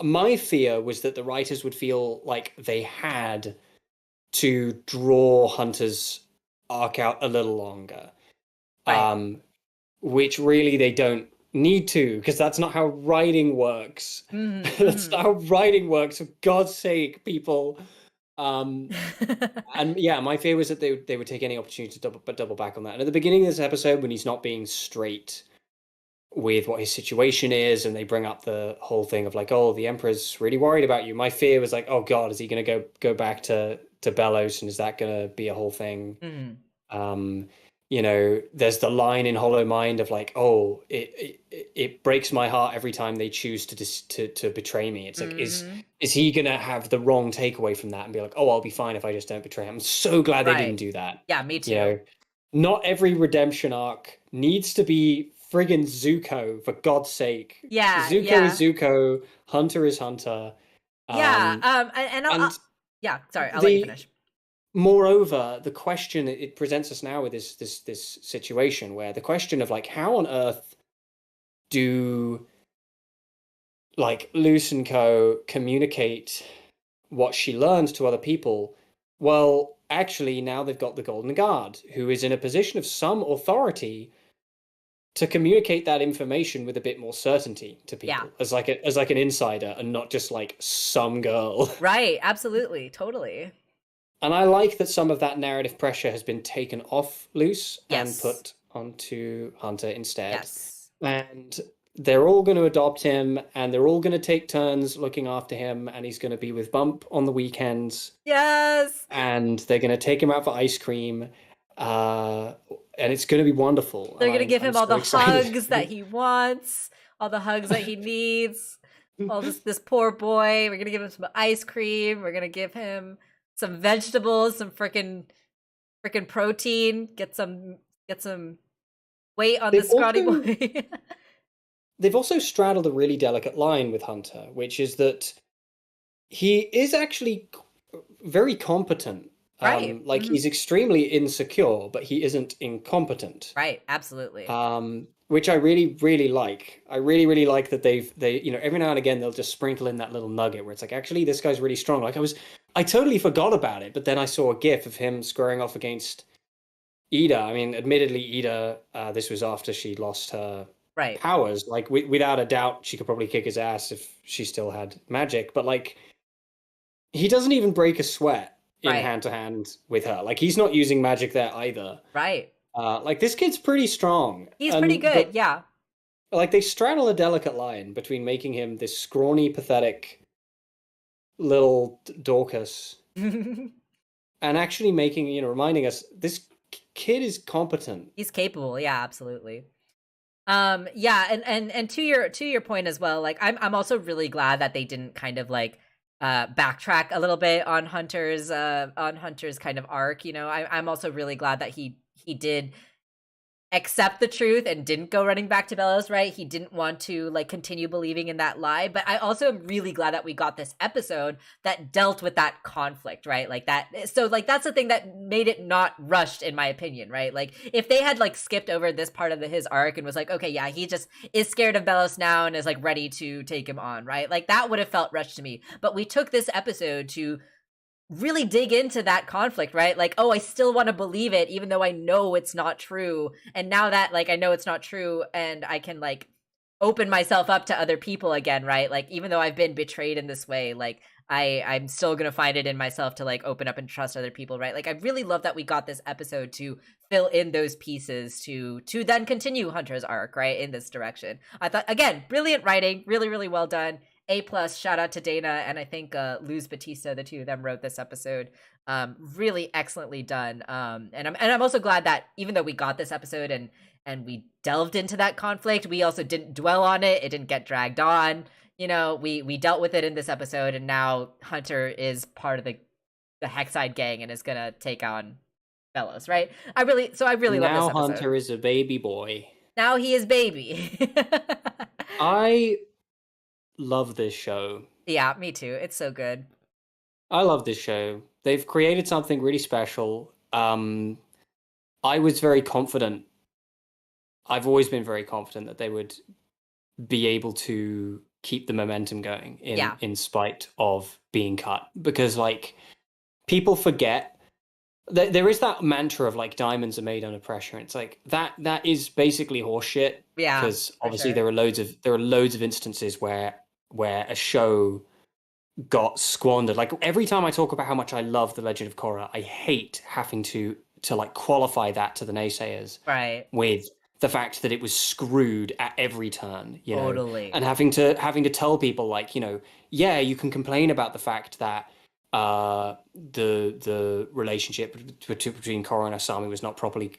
my fear was that the writers would feel like they had to draw Hunter's arc out a little longer, which really they don't need to, because that's not how writing works. That's not how writing works, for God's sake, people. And yeah, my fear was that they would take any opportunity to double back on that. And at the beginning of this episode, when he's not being straight with what his situation is, and they bring up the whole thing of like, "Oh, the Emperor's really worried about you," my fear was like, "Oh God, is he going to go back to Belos, and is that going to be a whole thing?" there's the line in Hollow Mind of like, oh, it breaks my heart every time they choose to betray me. It's like, is he gonna have the wrong takeaway from that and be like, oh, I'll be fine if I just don't betray him? I'm so glad they didn't Right. do that. Yeah, me too. Not every redemption arc needs to be friggin' Zuko, for God's sake. Yeah, Zuko is yeah. Zuko, Hunter is Hunter. Yeah. Um, And and yeah, sorry, I'll let you the finish. moreover, the question it presents us now with this situation where the question of like, how on earth do like Luce and Co communicate what she learned to other people? Well, actually, now they've got the Golden Guard, who is in a position of some authority to communicate that information with a bit more certainty to Yeah. people, as like an insider and not just like some girl. Right, absolutely, totally. And I like that some of that narrative pressure has been taken off Luce and Yes. put onto Hunter instead. Yes. And they're all going to adopt him, and they're all going to take turns looking after him, and he's going to be with Bump on the weekends, Yes. and they're going to take him out for ice cream, and it's going to be wonderful. They're And gonna give I'm him all so the excited. hugs that he wants, all the hugs that he needs. All this poor boy. We're gonna give him some ice cream. We're gonna give him some vegetables, some freaking protein. Get some weight on the They've scrawny also boy. they've also straddled a really delicate line with Hunter, which is that he is actually very competent. Right. Like he's extremely insecure, but he isn't incompetent. Right. Absolutely. Which I really, really like. I really, really like that they every now and again they'll just sprinkle in that little nugget where it's like, actually, this guy's really strong. Like I totally forgot about it, but then I saw a GIF of him squaring off against Ida. I mean, admittedly, Ida, this was after she lost her Right. powers. Like without a doubt, she could probably kick his ass if she still had magic. But like, he doesn't even break a sweat in Right. hand to hand with her. Like he's not using magic there either. Right. Like this kid's pretty strong. He's pretty good. But Yeah. like they straddle a delicate line between making him this scrawny, pathetic little Dorcas and actually making, reminding us this kid is competent. He's capable. Yeah. Absolutely. Yeah, and to your point as well, like I'm also really glad that they didn't kind of like backtrack a little bit on Hunter's kind of arc. I'm also really glad that he did accept the truth and didn't go running back to Bellows, right? He didn't want to like continue believing in that lie. But I also am really glad that we got this episode that dealt with that conflict, right? Like that. So like that's the thing that made it not rushed, in my opinion, right? Like if they had like skipped over this part of his arc and was like, okay, yeah, he just is scared of Bellows now and is like ready to take him on, right? Like that would have felt rushed to me. But we took this episode to really dig into that conflict, right? Like, oh, I still want to believe it even though I know it's not true. And now that like I know it's not true and I can like open myself up to other people again, right? Like even though I've been betrayed in this way, like I'm still going to find it in myself to like open up and trust other people, right? Like I really love that we got this episode to fill in those pieces to then continue Hunter's arc, right, in this direction. I thought again, brilliant writing, really really well done. A+, shout out to Dana and I think Luz Batista, the two of them wrote this episode. Really excellently done. And I'm also glad that even though we got this episode and we delved into that conflict, we also didn't dwell on it. It didn't get dragged on. We dealt with it in this episode, and now Hunter is part of the Hexside gang and is gonna take on Bellows, right? I really love this episode. Now Hunter is a baby boy. Now he is baby. I love this show. Yeah, me too. It's so good. I love this show. They've created something really special. I was very confident. I've always been very confident that they would be able to keep the momentum going in spite of being cut, because like people forget that there is that mantra of like diamonds are made under pressure. It's like that is basically horseshit. Yeah, because obviously sure. there are loads of instances where a show got squandered. Like every time I talk about how much I love The Legend of Korra, I hate having to like qualify that to the naysayers, right, with the fact that it was screwed at every turn, totally. and having to tell people like, yeah, you can complain about the fact that the relationship between Korra and Asami was not properly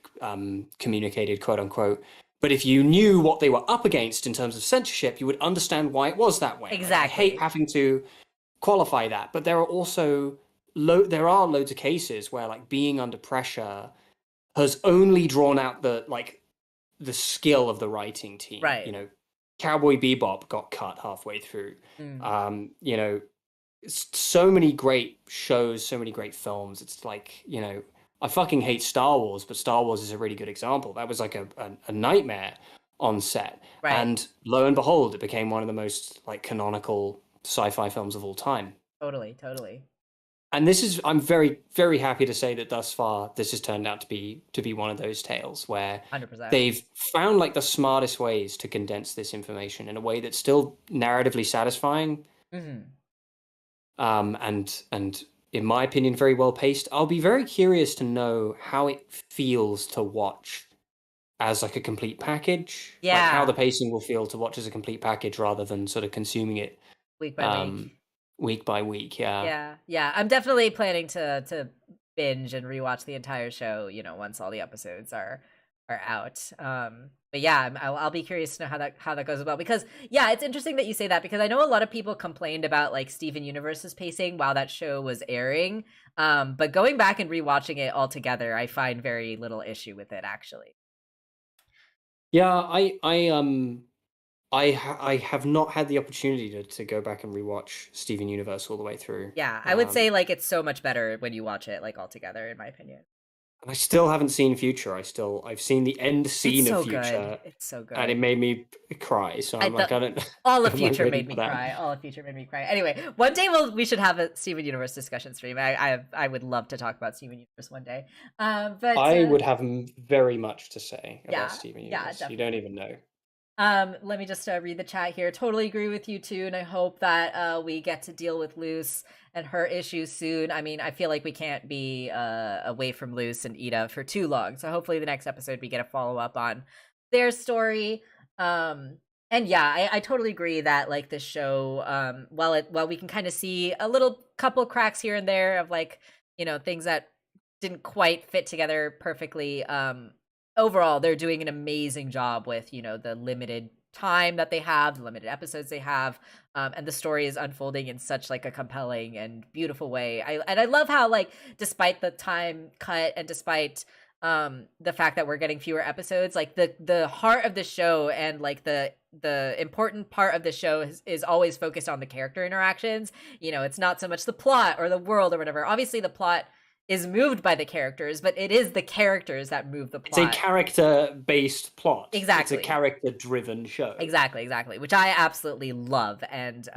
communicated, quote unquote. But if you knew what they were up against in terms of censorship, you would understand why it was that way. Exactly. Like, I hate having to qualify that, but there are also loads of cases where like being under pressure has only drawn out the skill of the writing team. Right. You know, Cowboy Bebop got cut halfway through. You know, so many great shows, so many great films. It's like, you know, I fucking hate Star Wars, but Star Wars is a really good example. That was like a nightmare on set. Right. And lo and behold, it became one of the most like canonical sci-fi films of all time. Totally. And this is, I'm very, very happy to say that thus far, this has turned out to be one of those tales where 100%. They've found like the smartest ways to condense this information in a way that's still narratively satisfying. And in my opinion, very well paced. I'll be very curious to know how it feels to watch as like a complete package. Yeah. Like how the pacing will feel to watch as a complete package rather than sort of consuming it week by week. Week by week, yeah. I'm definitely planning to binge and rewatch the entire show, you know, once all the episodes are out. But yeah, I'll be curious to know how that goes about, because yeah, it's interesting that you say that, because I know a lot of people complained about like Steven Universe's pacing while that show was airing. But going back and rewatching it all together, I find very little issue with it, actually. Yeah, I have not had the opportunity to go back and rewatch Steven Universe all the way through. Yeah, I would say like it's so much better when you watch it like all together, in my opinion. And I still haven't seen Future. I've seen the end scene of Future. Good. It's so good. And it made me cry. So I'm like, I don't. All of Future made me cry. All of Future made me cry. Anyway, one day we should have a Steven Universe discussion stream. I would love to talk about Steven Universe one day. But I would have very much to say about Steven Universe. Yeah, definitely. You don't even know. Let me just read the chat here. Totally agree with you too, and I hope that we get to deal with Luce and her issues soon. I mean, I feel like we can't be away from Luce and Ida for too long, so hopefully the next episode we get a follow-up on their story. And yeah, I totally agree that like this show, while we can kind of see a little couple cracks here and there of like, you know, things that didn't quite fit together perfectly, overall they're doing an amazing job with, you know, the limited time that they have, the limited episodes they have, and the story is unfolding in such like a compelling and beautiful way. I love how, like, despite the time cut and despite the fact that we're getting fewer episodes, like the heart of the show and like the important part of the show is always focused on the character interactions. You know, it's not so much the plot or the world or whatever. Obviously the plot is moved by the characters, but it is the characters that move the plot. It's a character-based plot. Exactly. It's a character-driven show. Exactly, which I absolutely love, and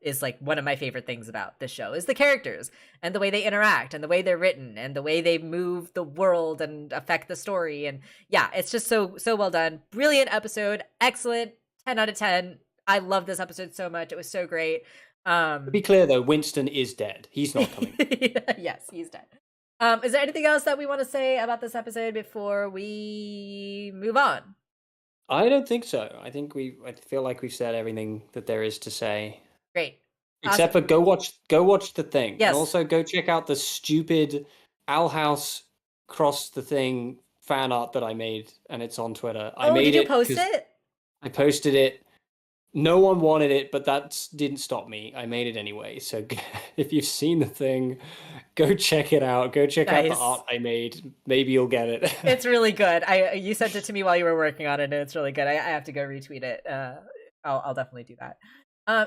is like one of my favorite things about this show is the characters and the way they interact and the way they're written and the way they move the world and affect the story. And yeah, it's just so well done. Brilliant episode. Excellent. 10 out of 10. I love this episode so much. It was so great. To be clear though, Winston is dead. He's not coming. Yes, he's dead. Is there anything else that we want to say about this episode before we move on? I don't think so. I feel like we've said everything that there is to say. Great. Except for go watch The Thing. Yes. And also go check out the stupid Owl House Cross the Thing fan art that I made, and it's on Twitter. Did you post it? I posted it. No one wanted it, but that didn't stop me. I made it anyway. So if you've seen The Thing, go check it out. Go check out the art I made. Maybe you'll get it. It's really good. You sent it to me while you were working on it, and it's really good. I have to go retweet it. I'll definitely do that.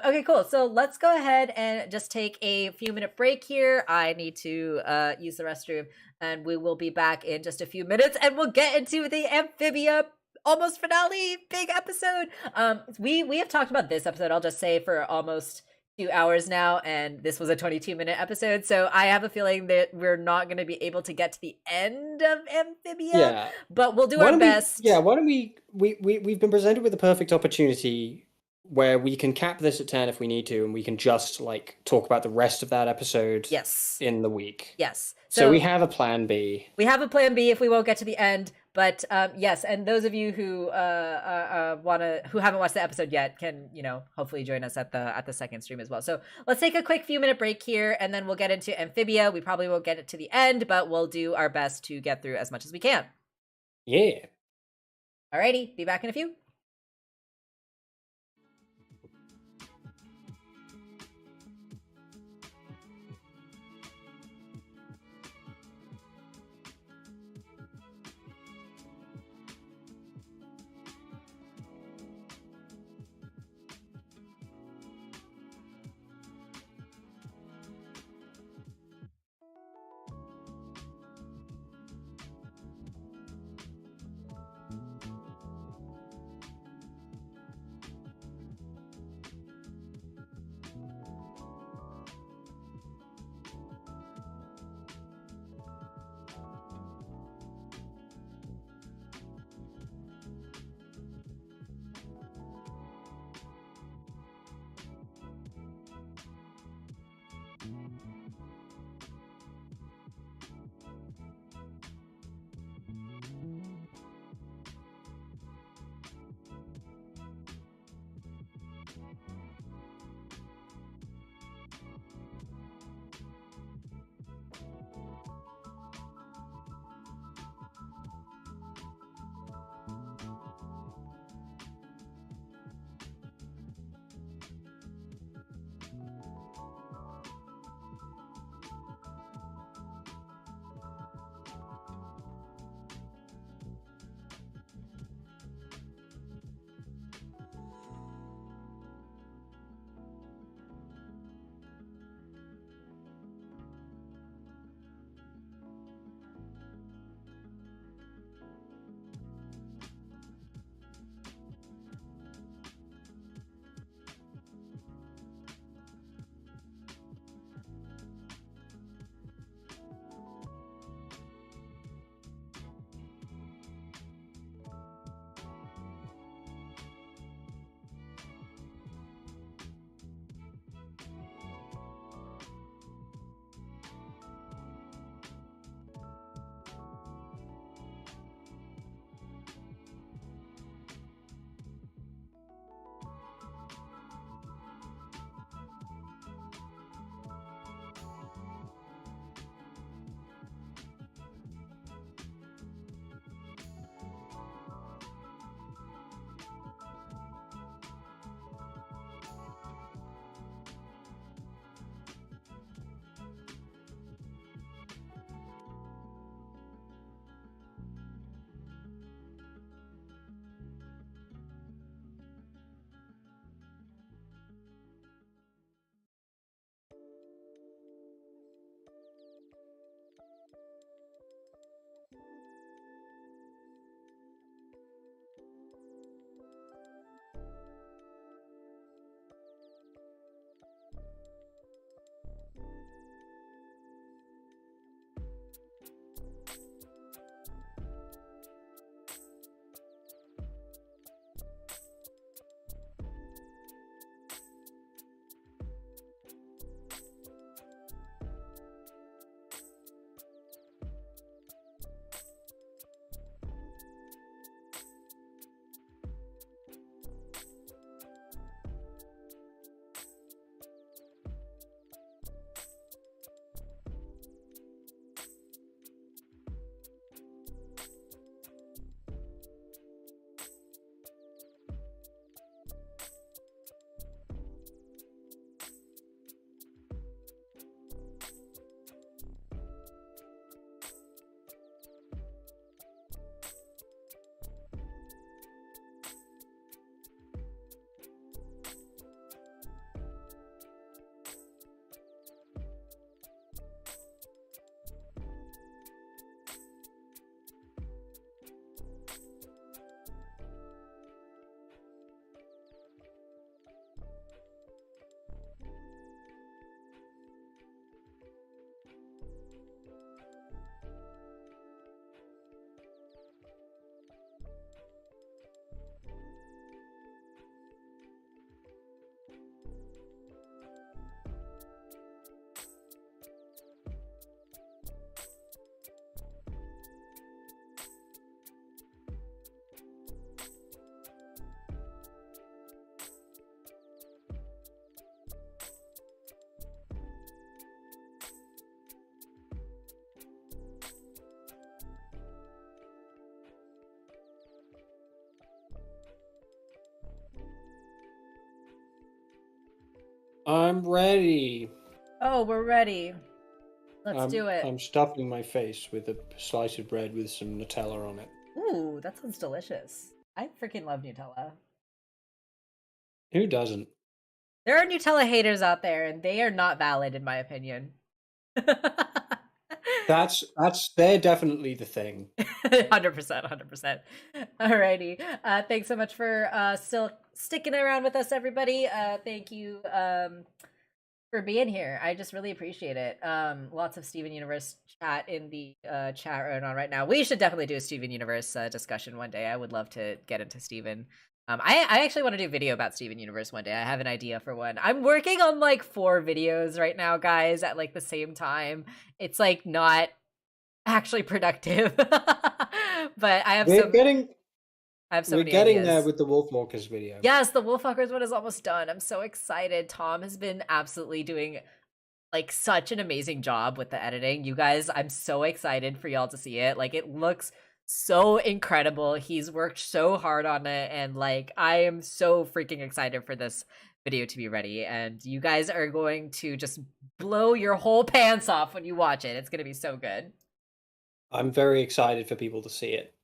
Okay, cool. So let's go ahead and just take a few-minute break here. I need to use the restroom, and we will be back in just a few minutes, and we'll get into the Amphibia almost finale, big episode. We have talked about this episode, I'll just say, for almost 2 hours now, and this was a 22-minute episode, so I have a feeling that we're not going to be able to get to the end of Amphibia, but we'll do our best. Why don't we've been presented with the perfect opportunity where we can cap this at 10 if we need to, and we can just like talk about the rest of that episode in the week. Yes. So we have a plan B. We have a plan B if we won't get to the end, But yes, and those of you who who haven't watched the episode yet can, hopefully join us at the second stream as well. So let's take a quick few minute break here, and then we'll get into Amphibia. We probably won't get it to the end, but we'll do our best to get through as much as we can. Yeah. Alrighty, be back in a few. I'm ready. Oh, we're ready. Let's do it. I'm stuffing my face with a slice of bread with some Nutella on it. Ooh, that sounds delicious. I freaking love Nutella. Who doesn't? There are Nutella haters out there, and they are not valid, in my opinion. They're definitely the thing. 100%, 100%. Alrighty. Thanks so much for still sticking around with us, everybody. Thank you for being here. I just really appreciate it. Lots of Steven Universe chat in the chat right now. We should definitely do a Steven Universe discussion one day. I would love to get into Steven. I actually want to do a video about Steven Universe one day. I have an idea for one. I'm working on like 4 videos right now, guys, at like the same time. It's like not actually productive. But I have We're so many getting ideas. there with the Wolfwalkers video. Yes, the Wolfwalkers one is almost done. I'm so excited. Tom has been absolutely doing like such an amazing job with the editing. You guys, I'm so excited for y'all to see it. Like it looks so incredible. He's worked so hard on it, and like I am so freaking excited for this video to be ready, and you guys are going to just blow your whole pants off when you watch it. It's going to be so good. I'm very excited for people to see it.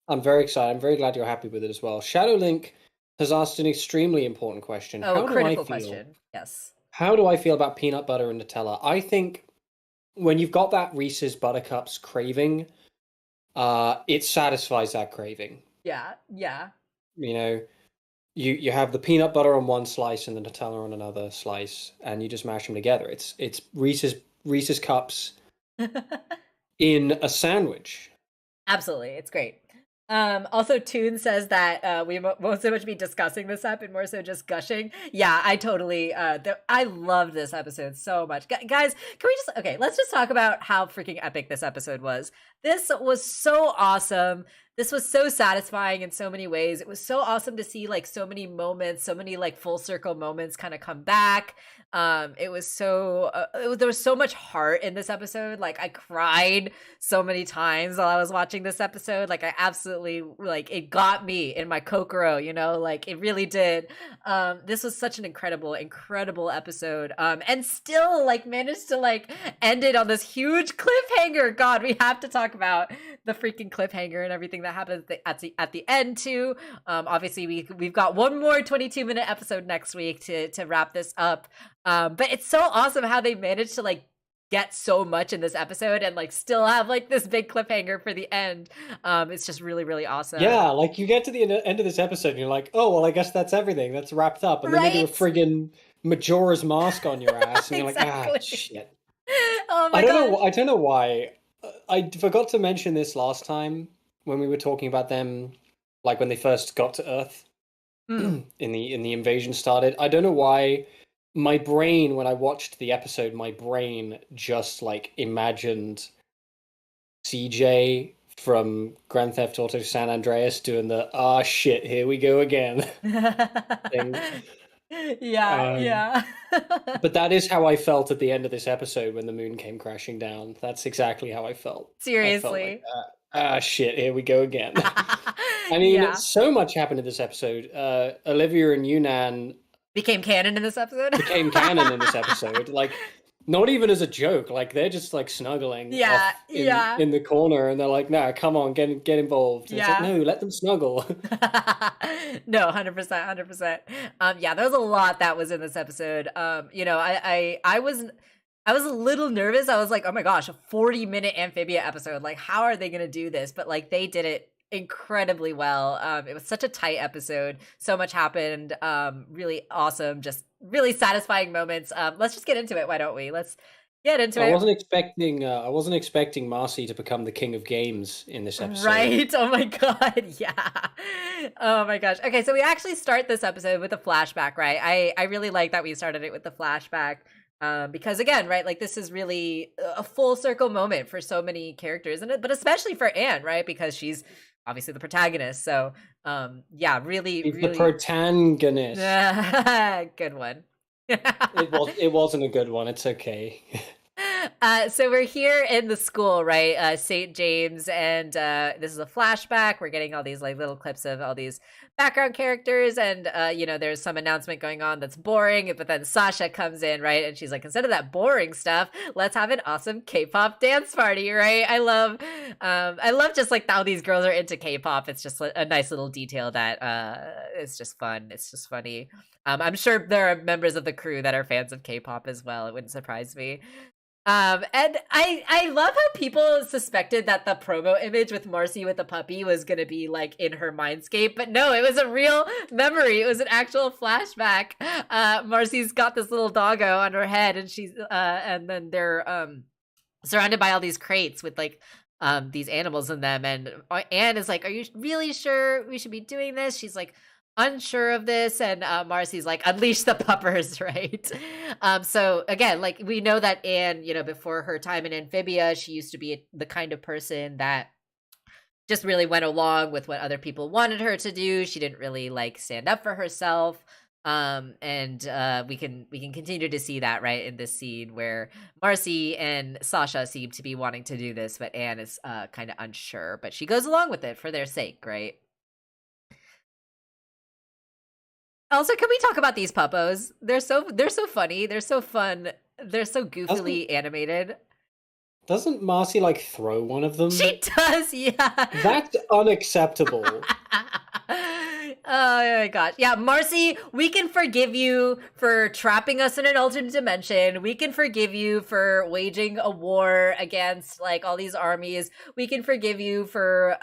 I'm very excited. I'm very glad you're happy with it as well. Shadowlink has asked an extremely important question. Oh, critical question. Yes. How do I feel about peanut butter and Nutella? I think when you've got that Reese's Buttercups craving, it satisfies that craving. Yeah. You know, you have the peanut butter on one slice and the Nutella on another slice, and you just mash them together. It's Reese's Cups in a sandwich. Absolutely. It's great. Also Toon says that we won't so much be discussing this app and more so just gushing. Yeah, I totally I loved this episode so much. Guys, can we just let's just talk about how freaking epic this episode was. This was so awesome. This was so satisfying in so many ways. It was so awesome to see like so many moments, so many like full circle moments kind of come back. It was so there was so much heart in this episode. Like I cried so many times while I was watching this episode. Like I absolutely like it got me in my kokoro, you know, like it really did. This was such an incredible episode. And still like managed to like end it on this huge cliffhanger. God, we have to talk about the freaking cliffhanger and everything that happens at the end too. Obviously we've got one more 22-minute episode next week to wrap this up. But it's so awesome how they managed to like get so much in this episode and like still have like this big cliffhanger for the end. It's just really, really awesome. Yeah, like you get to the end of this episode and you're like, oh, well, I guess that's everything. That's wrapped up. And then they do a friggin' Majora's Mask on your ass and you're like, ah, shit. Oh my God. I don't know why. I forgot to mention this last time when we were talking about them, like when they first got to Earth in the invasion started. I don't know why my brain, when I watched the episode, my brain just like imagined CJ from Grand Theft Auto San Andreas doing the shit, here we go again thing. Yeah. But that is how I felt at the end of this episode when the moon came crashing down. That's exactly how I felt. Seriously. I felt like, shit, here we go again. I mean, so much happened in this episode. Olivia and Yunnan became canon in this episode. Like, not even as a joke. Like, they're just like snuggling in the corner, and they're like, "Nah, come on, get involved." And it's like, no, let them snuggle. No, 100%. There was a lot that was in this episode. You know, I was a little nervous. I was like, oh my gosh, a 40-minute Amphibia episode. Like, how are they gonna do this? But like, they did it incredibly well. It was such a tight episode. So much happened. Really awesome. Just really satisfying moments. Let's just get into it. Why don't we? Let's get into it. I wasn't expecting Marcy to become the king of games in this episode. Right? Oh my God. Yeah. Oh my gosh. Okay, so we actually start this episode with a flashback, right? I really like that we started it with the flashback. Because again, right, like this is really a full circle moment for so many characters, but especially for Anne, right? Because she's obviously the protagonist. So, really, She's the protagonist. Good one. It wasn't a good one. It's okay. So we're here in the school, right? St. James, and this is a flashback. We're getting all these like little clips of all these background characters, and there's some announcement going on that's boring, but then Sasha comes in, right? And she's like, instead of that boring stuff, let's have an awesome K-pop dance party, right? I love just like how these girls are into K-pop. It's just a nice little detail that it's just fun. It's just funny. I'm sure there are members of the crew that are fans of K-pop as well. It wouldn't surprise me. And I love how people suspected that the promo image with Marcy with the puppy was gonna be like in her mindscape, but no, it was a real memory. It was an actual flashback. Marcy's got this little doggo on her head, and she's and then they're surrounded by all these crates with like these animals in them, and Anne is like, "Are you really sure we should be doing this?" She's like, unsure of this, and Marcy's like, unleash the puppers, right? So again, like we know that Anne, before her time in Amphibia, she used to be the kind of person that just really went along with what other people wanted her to do. She didn't really like stand up for herself. And we can continue to see that, right, in this scene where Marcy and Sasha seem to be wanting to do this, but Anne is kind of unsure, but she goes along with it for their sake, right? Also, can we talk about these puppos? They're so funny. They're so fun. They're so goofily animated. Doesn't Marcy like throw one of them? She does, yeah. That's unacceptable. Oh my gosh. Yeah, Marcy, we can forgive you for trapping us in an alternate dimension. We can forgive you for waging a war against like all these armies. We can forgive you for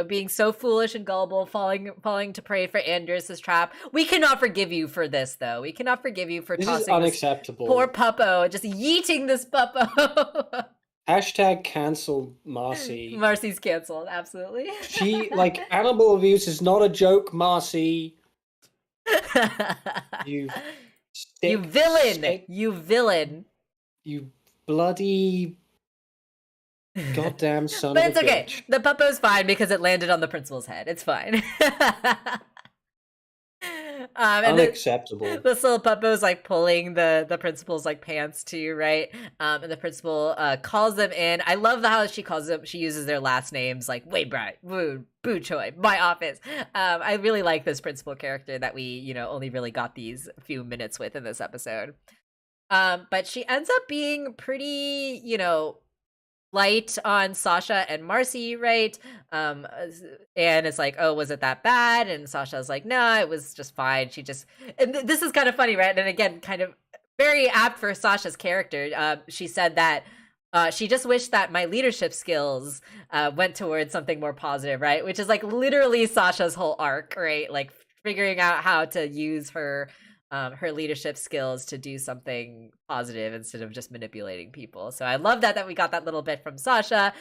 being so foolish and gullible, falling to prey for Andrews's trap. We cannot forgive you for this though. We cannot forgive you for tossing this unacceptable. This poor puppo, just yeeting this puppo. Hashtag cancel Marcy. Marcy's canceled, absolutely. She, like, animal abuse is not a joke, Marcy. You villain. You villain. You bloody goddamn son of a bitch. But it's okay. The puppo's fine because it landed on the principal's head. It's fine. Unacceptable. This little puppo's like pulling the principal's like pants too, right? And the principal calls them in. I love how she calls them. She uses their last names like Wei Bright, Wu, Boo Choi, my office. I really like this principal character that we only really got these few minutes with in this episode. But she ends up being pretty light on Sasha and Marcy, right? And it's like, oh, was it that bad? And Sasha's like, no, it was just fine. And this is kind of funny, right? And again, kind of very apt for Sasha's character. She said that she just wished that my leadership skills went towards something more positive, right? Which is like literally Sasha's whole arc, right? Like figuring out how to use her leadership skills to do something positive instead of just manipulating people. So I love that we got that little bit from Sasha,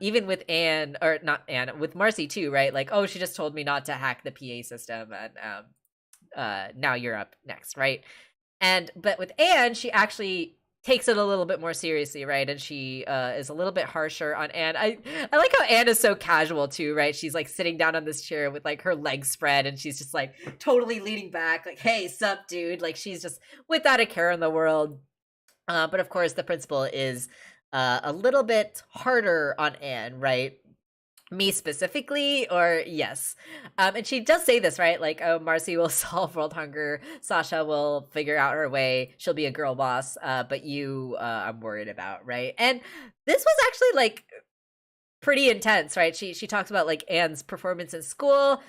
even with with Marcy too, right? Like, oh, she just told me not to hack the PA system, and now you're up next, right? But with Anne, she actually takes it a little bit more seriously, right? And she is a little bit harsher on Anne. I like how Anne is so casual too, right? She's like sitting down on this chair with like her legs spread, and she's just like totally leaning back, like, hey, sup, dude? Like she's just without a care in the world. But of course, the principal is a little bit harder on Anne, right? Me specifically, or yes. And she does say this, right? Like, oh, Marcy will solve world hunger. Sasha will figure out her way. She'll be a girl boss. But you, I'm worried about, right? And this was actually like pretty intense, right? She talks about like Anne's performance in school.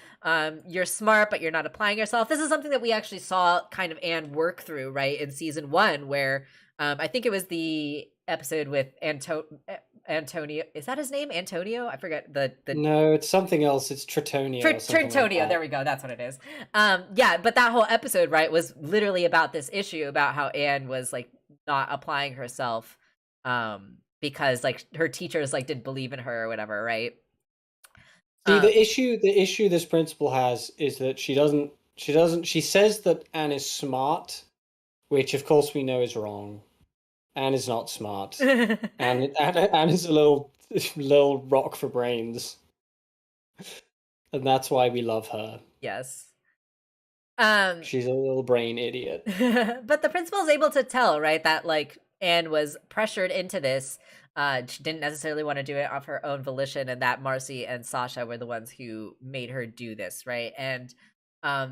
You're smart, but you're not applying yourself. This is something that we actually saw kind of Anne work through, right? In season 1, where I think it was the episode with Antonio, is that his name? Antonio? I forget the No, it's something else. It's Tritonio. Tritonio, like there we go. That's what it is. Yeah, but that whole episode, right, was literally about this issue about how Anne was like not applying herself because like her teachers like didn't believe in her or whatever, right? See, the issue this principal has is that she says that Anne is smart, which of course we know is wrong. Anne is not smart. Anne is a little rock for brains. And that's why we love her. Yes. She's a little brain idiot. But the principal is able to tell, right, that like Anne was pressured into this. She didn't necessarily want to do it of her own volition, and that Marcy and Sasha were the ones who made her do this, right? And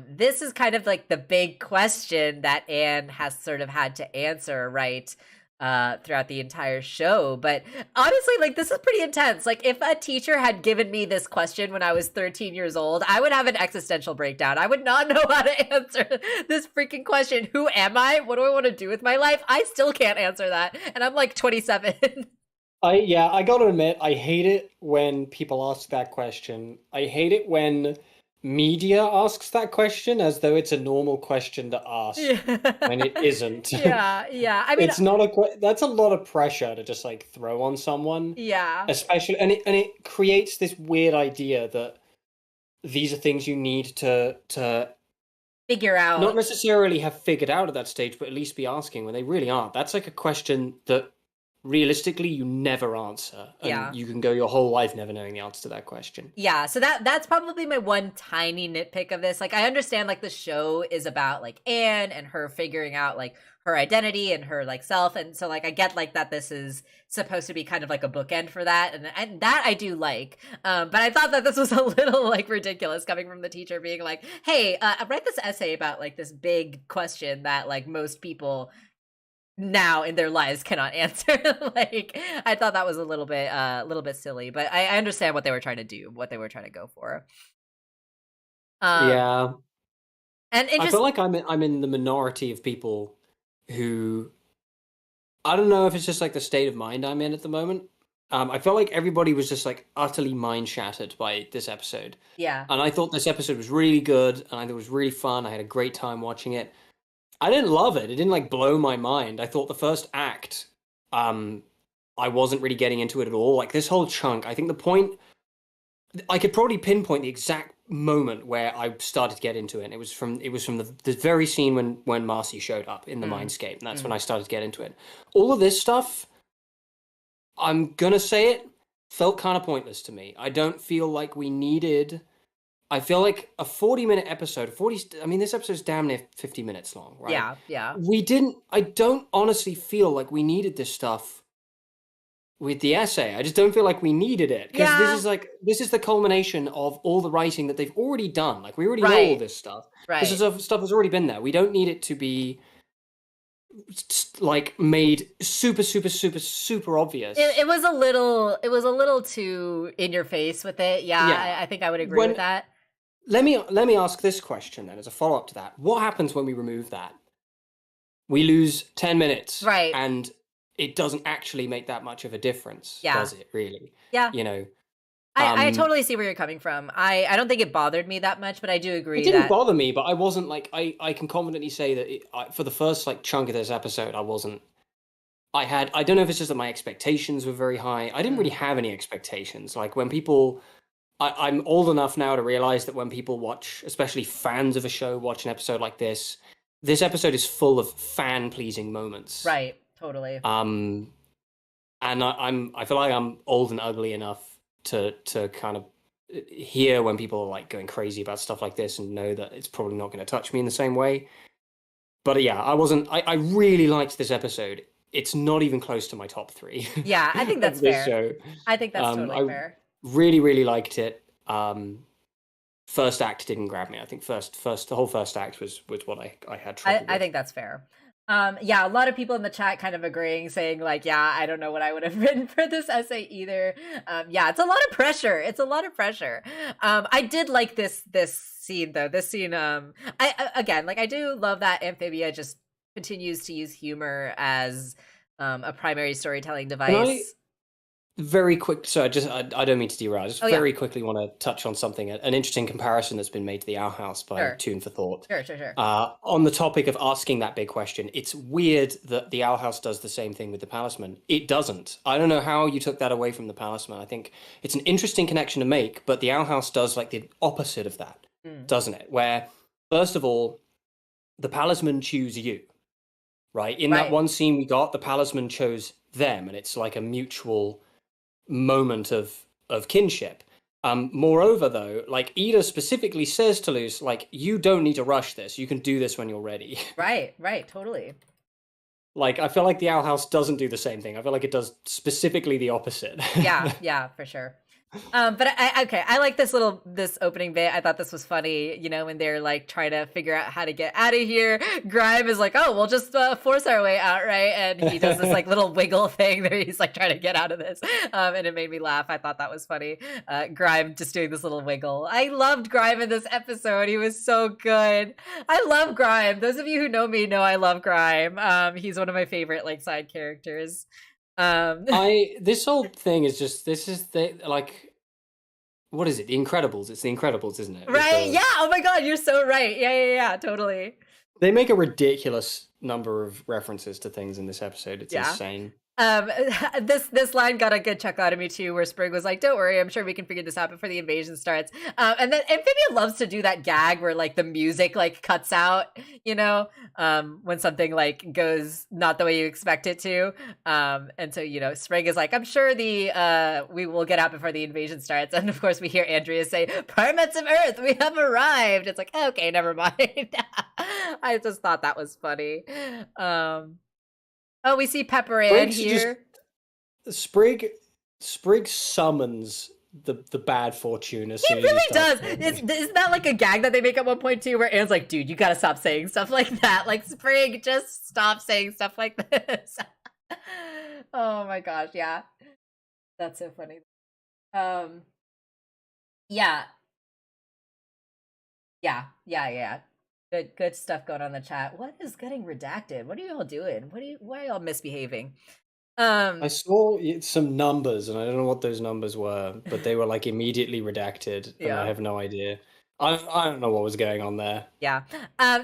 this is kind of like the big question that Anne has sort of had to answer, right? Throughout the entire show. But honestly, like, this is pretty intense. Like, if a teacher had given me this question when I was 13 years old, I would have an existential breakdown. I would not know how to answer this freaking question. Who am I? What do I want to do with my life? I still can't answer that. And I'm like 27. I gotta admit, I hate it when people ask that question. I hate it when media asks that question as though it's a normal question to ask when it isn't. Yeah. I mean, it's not that's a lot of pressure to just like throw on someone. Yeah. Especially, and it creates this weird idea that these are things you need to figure out. Not necessarily have figured out at that stage, but at least be asking when they really aren't. That's like a question that realistically you never answer, and you can go your whole life never knowing the answer to that question. Yeah, so that's probably my one tiny nitpick of this. Like, I understand like the show is about like Anne and her figuring out like her identity and her like self, and so like I get like that this is supposed to be kind of like a bookend for that, and that I do like, but I thought that this was a little like ridiculous coming from the teacher being like, hey, write this essay about like this big question that like most people now in their lives cannot answer. Like, I thought that was a little bit silly, but I understand what they were trying to do, what they were trying to go for. Yeah, and I feel like I'm in the minority of people who, I don't know if it's just like the state of mind I'm in at the moment. I felt like everybody was just like utterly mind shattered by this episode. Yeah, and I thought this episode was really good, and I thought it was really fun. I had a great time watching it. I didn't love it. It didn't like blow my mind. I thought the first act, I wasn't really getting into it at all. Like this whole chunk, I think the point, I could probably pinpoint the exact moment where I started to get into it. And it was from the very scene when Marcy showed up in the Mindscape, and that's when I started to get into it. All of this stuff, I'm gonna say it, felt kind of pointless to me. I don't feel like we needed. I feel like a 40-minute episode, this episode's damn near 50 minutes long, right? Yeah. I don't honestly feel like we needed this stuff with the essay. I just don't feel like we needed it. Because this is the culmination of all the writing that they've already done. Like, we already know all this stuff. Right. This is stuff that's already been there. We don't need it to be like made super obvious. It was a little too in your face with it. I think I would agree with that. Let me ask this question then as a follow-up to that. What happens when we remove that? We lose 10 minutes. Right. And it doesn't actually make that much of a difference, does it, really? Yeah. You know? I totally see where you're coming from. I don't think it bothered me that much, but I do agree. It didn't bother me, but I wasn't like, I can confidently say that for the first like chunk of this episode, I don't know if it's just that my expectations were very high. I didn't really have any expectations. Like when people... I'm old enough now to realize that when people watch, especially fans of a show, watch an episode like this episode is full of fan-pleasing moments. Right, totally. And I feel like I'm old and ugly enough to kind of hear when people are like going crazy about stuff like this and know that it's probably not going to touch me in the same way. But yeah, I really liked this episode. It's not even close to my top 3. Yeah, I think that's fair. Show. I think that's totally fair. Really liked it. First act didn't grab me. I think the whole first act was what I had trouble with. I think that's fair. Yeah, a lot of people in the chat kind of agreeing, saying like, yeah, I don't know what I would have written for this essay either. Yeah, it's a lot of pressure. I did like this scene though. This scene, I do love that Amphibia just continues to use humor as a primary storytelling device. Very quick, so I don't mean to derail. I just very quickly want to touch on something, an interesting comparison that's been made to the Owl House by Tune for Thought. Sure. On the topic of asking that big question, it's weird that the Owl House does the same thing with the Palisman. It doesn't. I don't know how you took that away from the Palisman. I think it's an interesting connection to make, but the Owl House does like the opposite of that, doesn't it? Where, first of all, the Palisman choose you, right? In that one scene we got, the Palisman chose them, and it's like a mutual moment of kinship. Moreover, though, like Ida specifically says to Luce, like, you don't need to rush this. You can do this when you're ready. Right, totally. Like, I feel like the Owl House doesn't do the same thing. I feel like it does specifically the opposite. Yeah, for sure. But I like this opening bit. I thought this was funny, when they're like trying to figure out how to get out of here. Grime is like, oh, we'll just force our way out, right? And he does this like little wiggle thing that he's like trying to get out of this, and it made me laugh. I thought that was funny. Grime just doing this little wiggle. I loved Grime in this episode. He was so good. I love Grime. Those of you who know me know I love Grime. He's one of my favorite like side characters. This whole thing is just like, what is it? The Incredibles. It's the Incredibles, isn't it? Right? Yeah. Oh my God, you're so right. Yeah. Totally. They make a ridiculous number of references to things in this episode. It's insane. This line got a good chuckle out of me too, where Sprig was like, "Don't worry, I'm sure we can figure this out before the invasion starts." And then Amphibia loves to do that gag where like the music like cuts out, when something like goes not the way you expect it to. And so Sprig is like, "I'm sure we will get out before the invasion starts." And of course, we hear Andrea say, "Primates of Earth, we have arrived." It's like, okay, never mind. I just thought that was funny. Oh, we see Pepper Ann here. Sprig summons the bad fortune as soon as he really does. Isn't that like a gag that they make at one point too, where Anne's like, dude, you gotta stop saying stuff like that. Like, Sprig, just stop saying stuff like this. Oh my gosh, yeah. That's so funny. Yeah. Good stuff going on in the chat. What is getting redacted? What are you all doing? Why are y'all misbehaving? I saw some numbers, and I don't know what those numbers were, but they were like immediately redacted, and I have no idea. I don't know what was going on there. Yeah.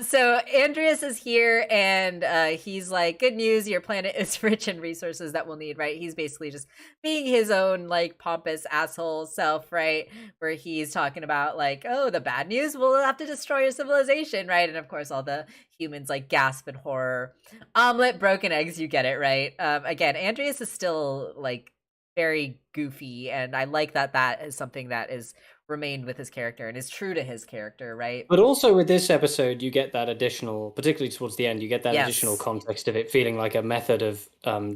So Andreas is here, and he's like, "Good news, your planet is rich in resources that we'll need," right? He's basically just being his own like pompous asshole self, right? Where he's talking about like, "Oh, the bad news, we'll have to destroy your civilization," right? And of course, all the humans like gasp in horror. Omelet, broken eggs, you get it, right? Again, Andreas is still like very goofy, and I like that is something that is remained with his character and is true to his character, right? But also with this episode, you get that additional, particularly towards the end, you get that additional context of it feeling like a method of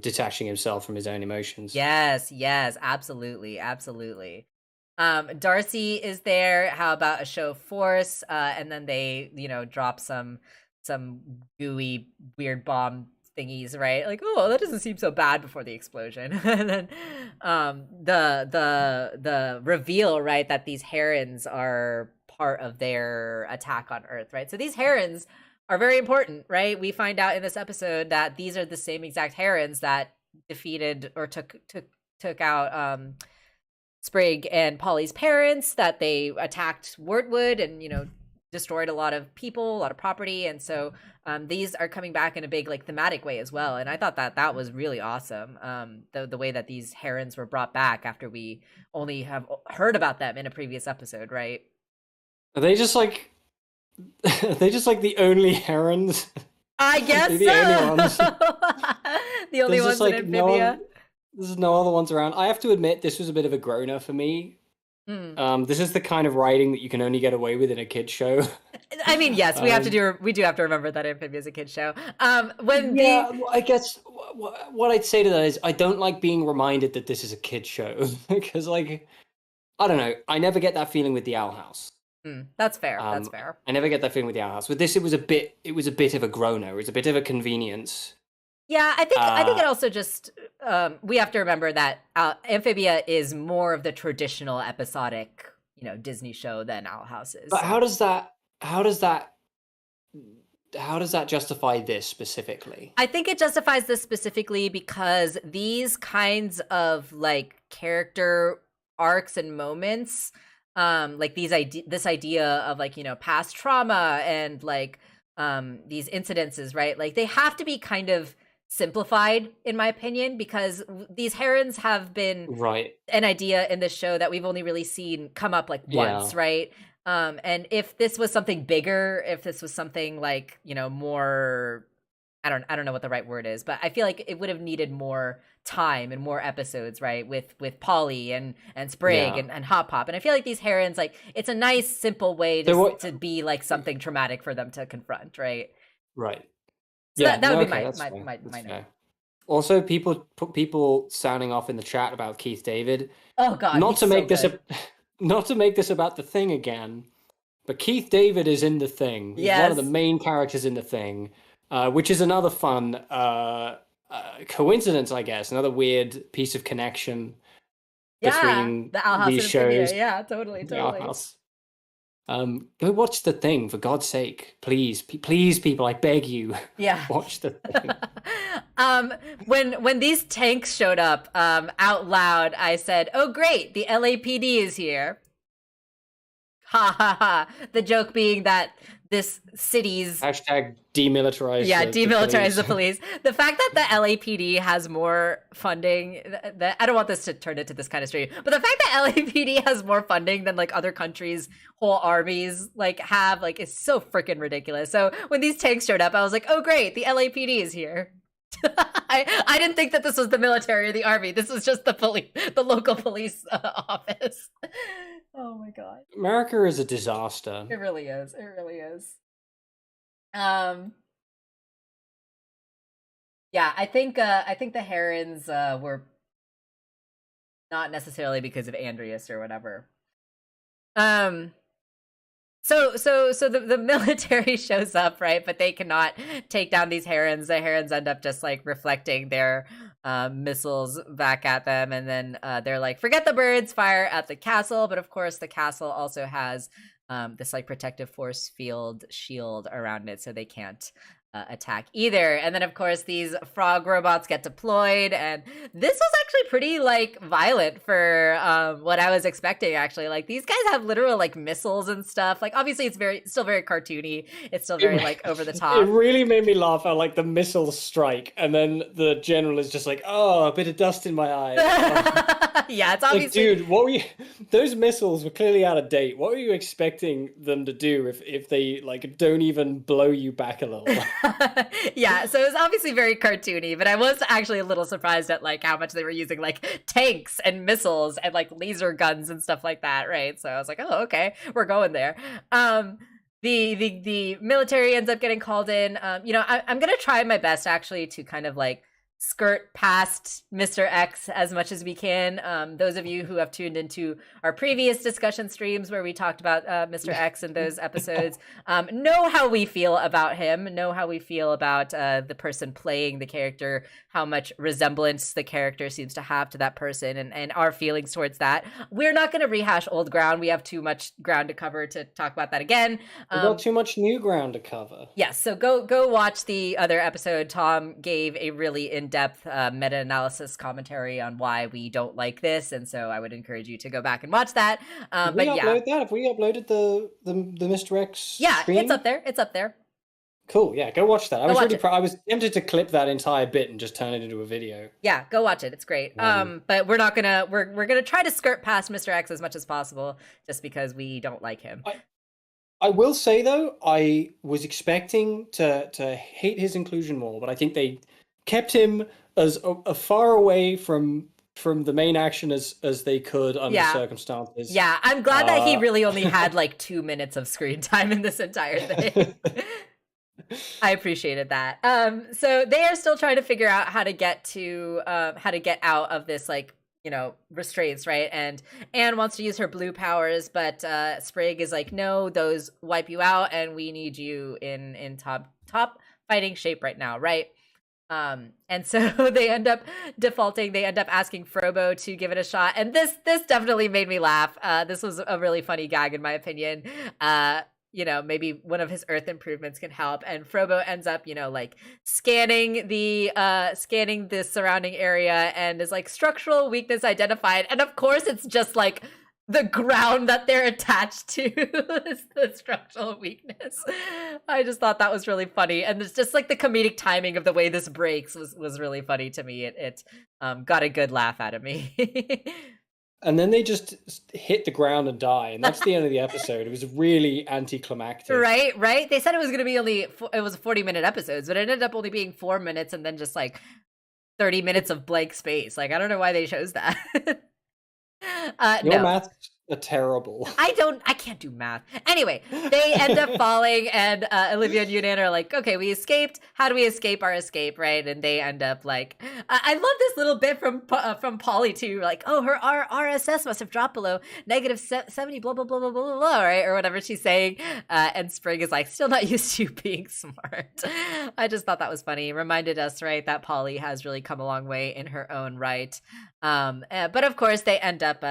detaching himself from his own emotions. Yes, absolutely. Darcy is there. How about a show of force? And then they, drop some gooey weird bomb thingies, right? Like, oh, that doesn't seem so bad before the explosion. And then the reveal, right, that these herons are part of their attack on Earth, right? So these herons are very important, right? We find out in this episode that these are the same exact herons that defeated or took out Sprig and Polly's parents, that they attacked Wordwood and destroyed a lot of people, a lot of property. And so these are coming back in a big like thematic way as well. And I thought that was really awesome. The way that these herons were brought back after we only have heard about them in a previous episode, right? Are they just like the only herons? I guess the only ones. The only ones in Amphibia. There's no other ones around. I have to admit, this was a bit of a groaner for me. This is the kind of writing that you can only get away with in a kid's show. I mean, yes, we do have to remember that Amphibia is a kid's show. I guess what I'd say to that is I don't like being reminded that this is a kid's show because, like, I don't know, I never get that feeling with the Owl House. That's fair. That's fair. I never get that feeling with the Owl House. With this, it was a bit of a groaner. It was a bit of a convenience. Yeah, I think it also just we have to remember that Amphibia is more of the traditional episodic, Disney show than Owl House is. But how does that justify this specifically? I think it justifies this specifically because these kinds of like character arcs and moments, like this idea of like past trauma and like these incidences, right? Like they have to be kind of simplified in my opinion, because these herons have been an idea in this show that we've only really seen come up like once, right? And if this was something bigger, if this was something like more, I don't know what the right word is, but I feel like it would have needed more time and more episodes, right, with Polly and Sprig and Hop Pop. And I feel like these herons, like, it's a nice simple way to be like something traumatic for them to confront, right? So Yeah, that would be okay, my that's my fair. my, That's my note. fair. Also, people sounding off in the chat about Keith David. Oh God, Not he's to so make this good. not to make this about the Thing again, but Keith David is in the Thing. He's one of the Yes. main characters in the Thing, which is another fun coincidence, I guess. Another weird piece of connection Yeah, between the Owl House these in Amphibia. shows. Yeah, totally, Yeah, totally. go watch the Thing for God's sake, please, please, people, I beg you, Yeah. watch the Thing. When these tanks showed up, out loud, I said, "Oh great, the LAPD is here." Ha ha ha. The joke being that this city's Hashtag demilitarize the demilitarize police. the police. The fact that the LAPD has more funding, that I don't want this to turn into this kind of stream, but the fact that LAPD has more funding than like other countries' whole armies like have, like, is so freaking ridiculous. So when these tanks showed up, I was like, oh great, the LAPD is here. I didn't think that this was the military or the army. This was just the police, the local police office. Oh my God. America is a disaster. It really is. It really is. Yeah, I think the herons were not necessarily because of Andreas or whatever. So the military shows up, right? But they cannot take down these herons. The herons end up just like reflecting their missiles back at them, and then they're like, "Forget the birds, fire at the castle." But of course, the castle also has this like protective force field shield around it, so they can't attack either. And then of course these frog robots get deployed, and this was actually pretty like violent for what I was expecting. Actually, like these guys have literal like missiles and stuff. Like obviously it's still very cartoony, it's still very like over the top. It really made me laugh at like the missiles strike, and then the general is just like, "Oh, a bit of dust in my eye." Yeah, it's Like, obviously dude, what were you? Those missiles were clearly out of date. What were you expecting them to do if they like don't even blow you back a little? Yeah, so it was obviously very cartoony, but I was actually a little surprised at like how much they were using like tanks and missiles and like laser guns and stuff like that, right? So I was like, oh, okay, we're going there. The military ends up getting called in. I'm gonna try my best actually to kind of like skirt past Mr. X as much as we can. Those of you who have tuned into our previous discussion streams where we talked about Mr. X in those episodes know how we feel about him, know how we feel about the person playing the character, how much resemblance the character seems to have to that person, and our feelings towards that. We're not going to rehash old ground. We have too much ground to cover to talk about that again. We've got too much new ground to cover. Yes, so go watch the other episode. Tom gave a really in-depth meta-analysis commentary on why we don't like this, and so I would encourage you to go back and watch that. Did we upload that? Have we uploaded the Mr. X stream? It's up there. It's up there. Cool. Yeah, go watch that. I was really proud. I was tempted to clip that entire bit and just turn it into a video. Yeah, go watch it. It's great. But we're not gonna we're gonna try to skirt past Mr. X as much as possible, just because we don't like him. I will say though, I was expecting to hate his inclusion more, but I think they kept him as far away from the main action as they could under the circumstances. Yeah, I'm glad that he really only had like 2 minutes of screen time in this entire thing. I appreciated that. So they are still trying to figure out how to get out of this like, restraints, right? And Anne wants to use her blue powers, but Sprig is like, no, those wipe you out, and we need you in top fighting shape right now, right? And so they end up defaulting. They end up asking Frobo to give it a shot, and this definitely made me laugh. This was a really funny gag in my opinion. Maybe one of his earth improvements can help, and Frobo ends up like scanning the surrounding area, and is like, structural weakness identified, and of course it's just like the ground that they're attached to is the structural weakness. I just thought that was really funny, and it's just like the comedic timing of the way this breaks was really funny to me. It got a good laugh out of me. And then they just hit the ground and die, and that's the end of the episode. It was really anticlimactic. Right. They said it was going to be it was 40-minute episodes, but it ended up only being 4 minutes, and then just like 30 minutes of blank space. Like, I don't know why they chose that. Your math are terrible. I can't do math. Anyway, they end up falling, and Olivia and Yunan are like, okay, we escaped. How do we escape our escape, right? And they end up like, I love this little bit from Polly too, like, oh, her RSS must have dropped below negative 70, blah, blah, blah, blah, blah, blah, right? Or whatever she's saying. And Spring is like, still not used to being smart. I just thought that was funny. Reminded us, right, that Polly has really come a long way in her own right. But of course, they end up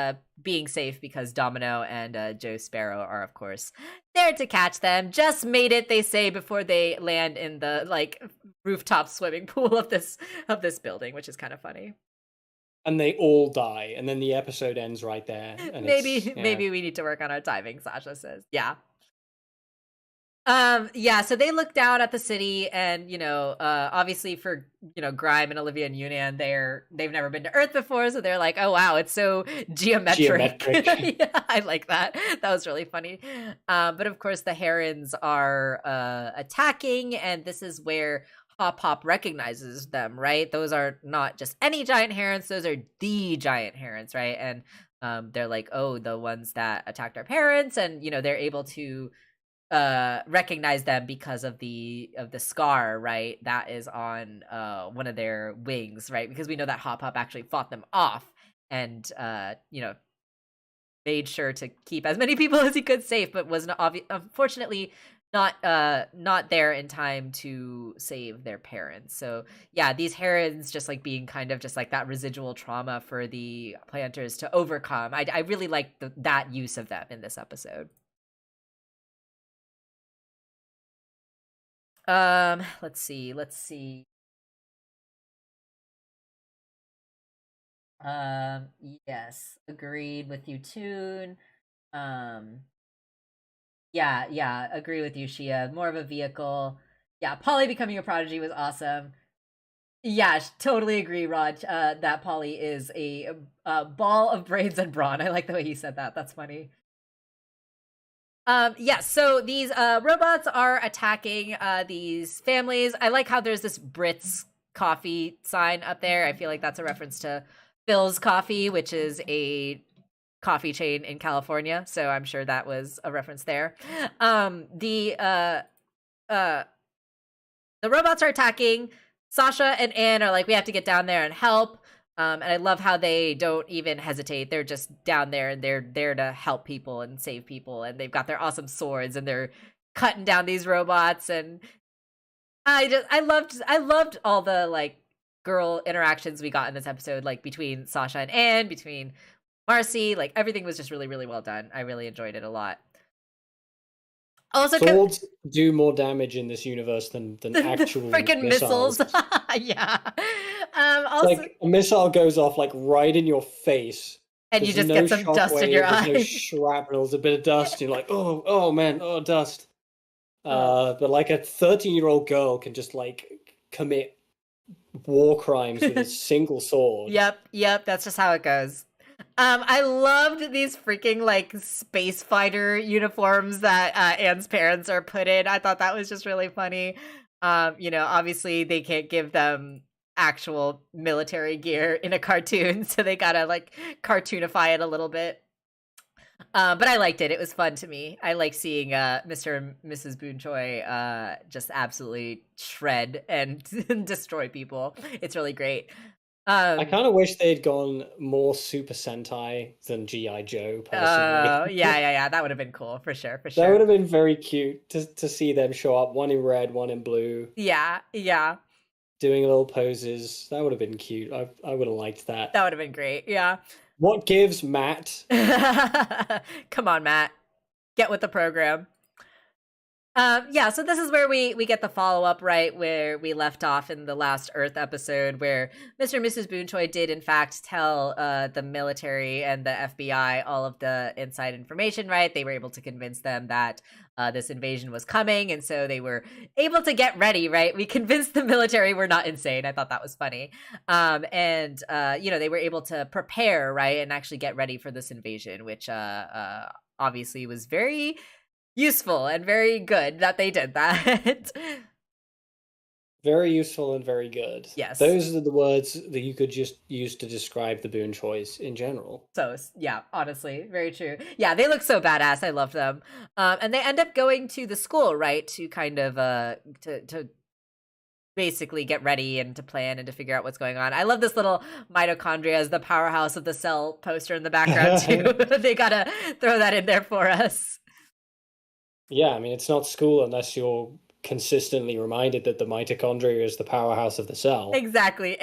being safe because Domino and Joe Sparrow are, of course, there to catch them. Just made it, they say, before they land in the like rooftop swimming pool of this building, which is kind of funny. And they all die, and then the episode ends right there. And maybe we need to work on our timing, Sasha says. Yeah. Yeah, so they look down at the city, and obviously for Grime and Olivia and Yunan, they've never been to Earth before, so they're like, oh wow, it's so geometric. Yeah, I like that. That was really funny. But of course the herons are attacking, and this is where Hop Hop recognizes them, right? Those are not just any giant herons, those are the giant herons, right? And they're like, oh, the ones that attacked our parents, and they're able to recognize them because of the scar, right, that is on one of their wings, right? Because we know that Hop Hop actually fought them off and made sure to keep as many people as he could safe, but was unfortunately not there in time to save their parents. So yeah, these herons just like being kind of just like that residual trauma for the planters to overcome. I really like that use of them in this episode. Let's see. Yes, agreed with you, Toon. Yeah, agree with you, Shia. More of a vehicle. Yeah, Polly becoming a prodigy was awesome. Yeah, totally agree, Raj. That Polly is a ball of brains and brawn. I like the way he said that. That's funny. So these robots are attacking these families. I like how there's this Brits coffee sign up there. I feel like that's a reference to Phil's Coffee, which is a coffee chain in California. So I'm sure that was a reference there. The robots are attacking. Sasha and Anne are like, we have to get down there and help. And I love how they don't even hesitate. They're just down there and they're there to help people and save people. And they've got their awesome swords and they're cutting down these robots. And I loved all the like girl interactions we got in this episode, like between Sasha and Anne, between Marcy. Like everything was just really, really well done. I really enjoyed it a lot. Also, swords do more damage in this universe than actual freaking missiles. Yeah. Also, like a missile goes off like right in your face, and you just get some dust in your eye. No shrapnel, a bit of dust. You're like, oh man, dust. But like a 13-year-old girl can just like commit war crimes with a single sword. Yep. That's just how it goes. I loved these freaking like space fighter uniforms that Anne's parents are put in. I thought that was just really funny. Obviously they can't give them actual military gear in a cartoon, so they gotta like cartoonify it a little bit. But I liked it. It was fun to me. I like seeing Mr. and Mrs. Boonchoi just absolutely shred and destroy people. It's really great. I kind of wish they'd gone more Super Sentai than G.I. Joe, personally. Yeah. That would have been cool, for sure. That would have been very cute to see them show up, one in red, one in blue. Yeah. Doing little poses. That would have been cute. I would have liked that. That would have been great, yeah. What gives, Matt? Come on, Matt. Get with the program. So this is where we get the follow-up, right, where we left off in the last Earth episode, where Mr. and Mrs. Boonchoi did, in fact, tell the military and the FBI all of the inside information, right? They were able to convince them that this invasion was coming, and so they were able to get ready, right? We convinced the military we're not insane. I thought that was funny. They were able to prepare, right, and actually get ready for this invasion, which obviously was very useful and very good that they did that. Very useful and very good. Yes. Those are the words that you could just use to describe the boon choice in general. So yeah, honestly, very true. Yeah, they look so badass. I love them. And they end up going to the school, right, to kind of to basically get ready and to plan and to figure out what's going on. I love this little mitochondria as the powerhouse of the cell poster in the background too. They gotta throw that in there for us. Yeah, I mean, it's not school unless you're consistently reminded that the mitochondria is the powerhouse of the cell. Exactly.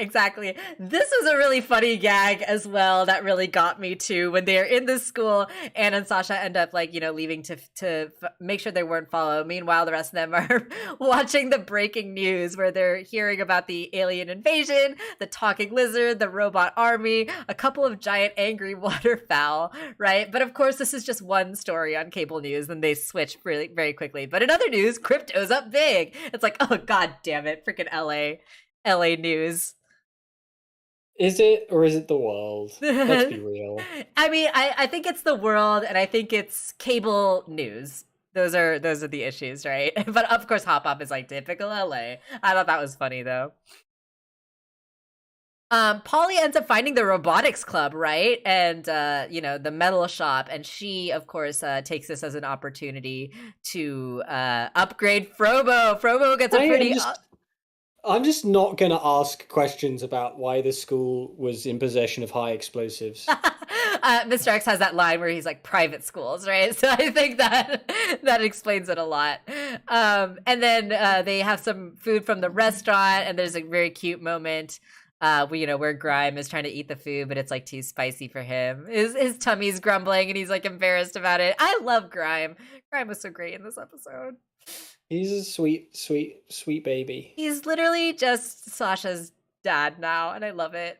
This was a really funny gag as well that really got me too. When they're in the school, Anne and Sasha end up leaving to make sure they weren't followed. Meanwhile, the rest of them are watching the breaking news where they're hearing about the alien invasion, the talking lizard, the robot army, a couple of giant angry waterfowl, right? But of course, this is just one story on cable news, and they switch really very quickly. But in other news, crypto's up big. It's like, oh god damn it, freaking LA news. Is it, or is it the world? Let's be real. I mean, I think it's the world, and I think it's cable news. Those are the issues, right? But of course, Hop Hop is like typical LA. I thought that was funny though. Polly ends up finding the robotics club, right? And, the metal shop. And she, of course, takes this as an opportunity to upgrade Frobo. Frobo gets a pretty... I'm just not going to ask questions about why the school was in possession of high explosives. Mr. X has that line where he's like, private schools, right? So I think that explains it a lot. And then they have some food from the restaurant, and there's a very cute moment where Grime is trying to eat the food, but it's like too spicy for him. His tummy's grumbling, and he's like embarrassed about it. I love Grime. Grime was so great in this episode. He's a sweet, sweet, sweet baby. He's literally just Sasha's dad now, and I love it.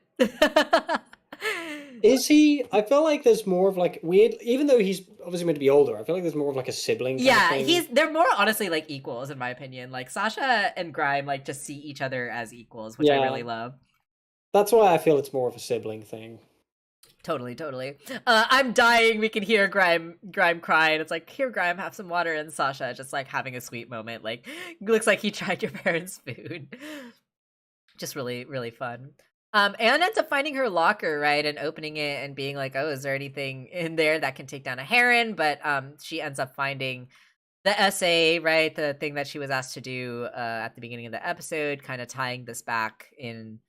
Is he? I feel like there's more of like weird, even though he's obviously meant to be older, I feel like there's more of like a sibling kind of thing. They're more honestly like equals in my opinion. Like Sasha and Grime like just see each other as equals, which I really love. That's why I feel it's more of a sibling thing. Totally. I'm dying. We can hear Grime cry, and it's like, here, Grime, have some water. And Sasha just like having a sweet moment. Like, looks like he tried your parents' food. Just really, really fun. Anne ends up finding her locker, right, and opening it and being like, oh, is there anything in there that can take down a heron? But she ends up finding the essay, right, the thing that she was asked to do at the beginning of the episode, kind of tying this back in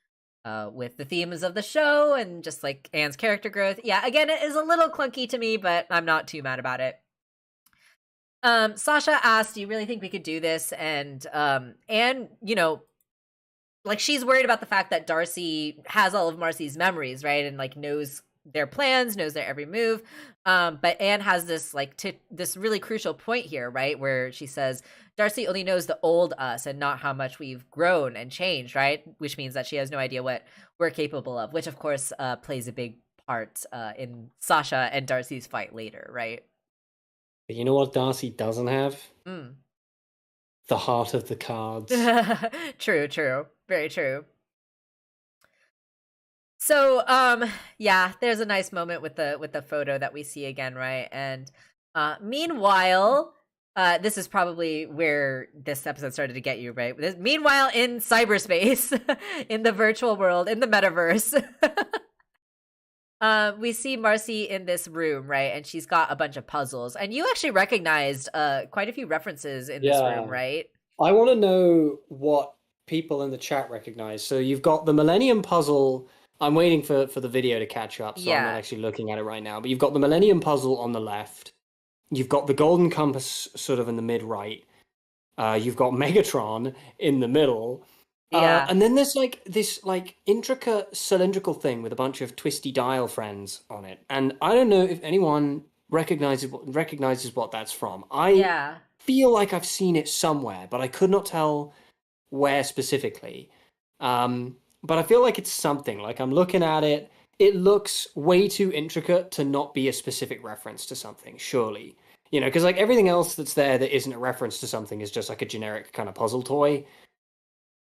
with the themes of the show and just like Anne's character growth. Yeah, again, it is a little clunky to me, but I'm not too mad about it. Sasha asked, do you really think we could do this? And Anne, like she's worried about the fact that Darcy has all of Marcy's memories, right? And like knows their plans, knows their every move. But Anne has this this really crucial point here, right? Where she says, Darcy only knows the old us and not how much we've grown and changed, right? Which means that she has no idea what we're capable of, which of course plays a big part in Sasha and Darcy's fight later, right? But you know what Darcy doesn't have? The heart of the cards. True. Very true. So, there's a nice moment with the photo that we see again, right? And meanwhile, this is probably where this episode started to get you, right? Meanwhile, in cyberspace, in the virtual world, in the metaverse, we see Marcy in this room, right? And she's got a bunch of puzzles. And you actually recognized quite a few references in this room, right? I want to know what people in the chat recognize. So you've got the Millennium Puzzle. I'm waiting for the video to catch up, so I'm not actually looking at it right now. But you've got the Millennium Puzzle on the left. You've got the Golden Compass sort of in the mid-right. You've got Megatron in the middle. And then there's like this like intricate cylindrical thing with a bunch of twisty dial friends on it. And I don't know if anyone recognizes what that's from. I feel like I've seen it somewhere, but I could not tell where specifically. But I feel like it's something. Like I'm looking at it, it looks way too intricate to not be a specific reference to something, surely. Because like everything else that's there that isn't a reference to something is just like a generic kind of puzzle toy.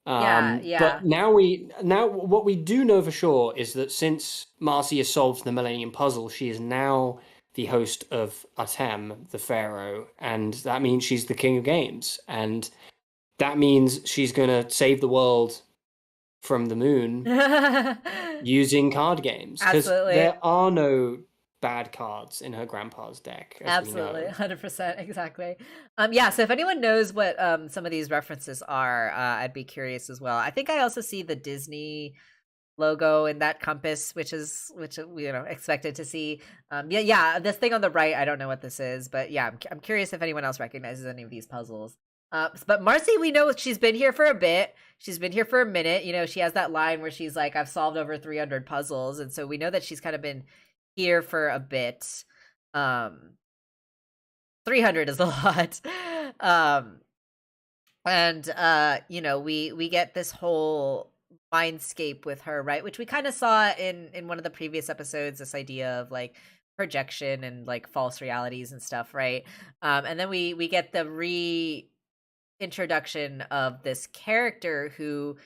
But now what we do know for sure is that since Marcy has solved the Millennium Puzzle, she is now the host of Atem, the Pharaoh, and that means she's the king of games. And that means she's gonna save the world from the moon using card games, because Absolutely. there are no bad cards in her grandpa's deck, as Absolutely, we know. 100%, exactly. Yeah, so if anyone knows what some of these references are, I'd be curious as well. I think I also see the Disney logo in that compass, which expected to see. Yeah, this thing on the right, I don't know what this is, but yeah, I'm curious if anyone else recognizes any of these puzzles. But Marcy, we know she's been here for a bit. She's been here for a minute. You know, she has that line where she's like, "I've solved over 300 puzzles," and so we know that she's kind of been here for a bit. 300 is a lot. Um, and you know, we get this whole mindscape with her, right? Which we kind of saw in one of the previous episodes, this idea of like projection and like false realities and stuff, right? And then we get the reintroduction of this character who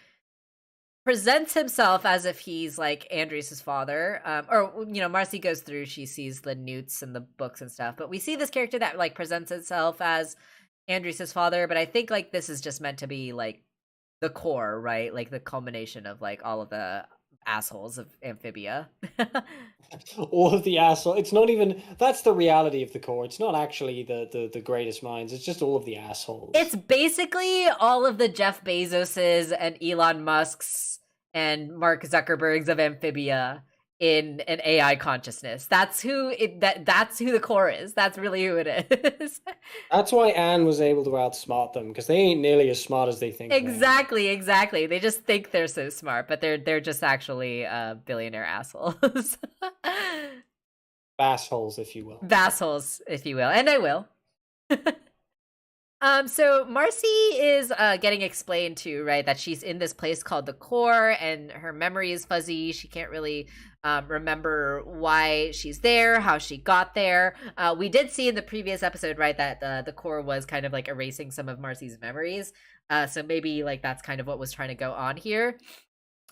presents himself as if he's like Andres' father. Or you know, Marcy goes through, she sees the newts and the books and stuff, but we see this character that like presents itself as Andres' father, but I think like this is just meant to be like the core, right? Like the culmination of like all of the assholes of Amphibia. All of the asshole. It's not even. That's the reality of the core. It's not actually the greatest minds. It's just all of the assholes. It's basically all of the Jeff Bezoses and Elon Musk's and Mark Zuckerberg's of Amphibia in an AI consciousness. That's who that's who the core is. That's really who it is. That's why Anne was able to outsmart them, because they ain't nearly as smart as they think. Exactly. They just think they're so smart, but they're just actually billionaire assholes. Assholes, if you will. Vassals, if you will, and I will. So Marcy is getting explained to, right, that she's in this place called the core, and her memory is fuzzy. She can't really remember why she's there, how she got there. We did see in the previous episode, right, that the core was kind of like erasing some of Marcy's memories. So maybe like that's kind of what was trying to go on here.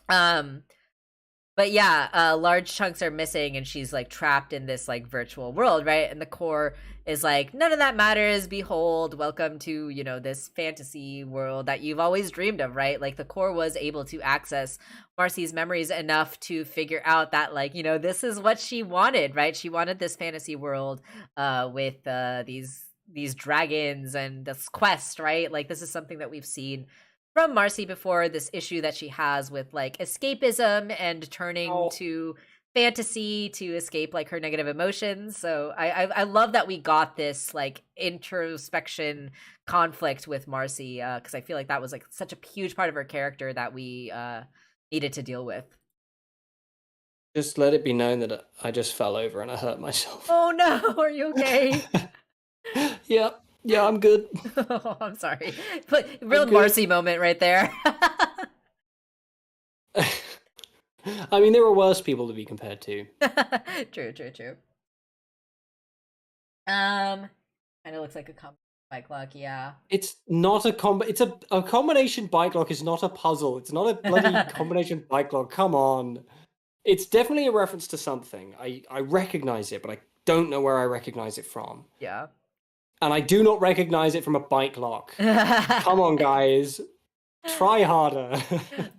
But yeah, large chunks are missing, and she's like trapped in this like virtual world, right? And the core is like, none of that matters. Behold, welcome to, you know, this fantasy world that you've always dreamed of, right? Like the core was able to access Marcy's memories enough to figure out that, like, you know, this is what she wanted, right? She wanted this fantasy world with these dragons and this quest, right? Like this is something that we've seen from Marcy before, this issue that she has with like escapism and turning to fantasy to escape like her negative emotions. So I love that we got this like introspection conflict with Marcy, because I feel like that was like such a huge part of her character that we needed to deal with. Just let it be known that I just fell over and I hurt myself. Oh no, are you okay? Yeah, I'm good. Oh, I'm sorry. But real Marcy moment right there. I mean, there are worse people to be compared to. True. Kind of looks like a bike lock, yeah. It's not a It's a combination bike lock is not a puzzle. It's not a bloody combination bike lock. Come on. It's definitely a reference to something. I recognize it, but I don't know where I recognize it from. Yeah. And I do not recognize it from a bike lock. Come on, guys. Try harder.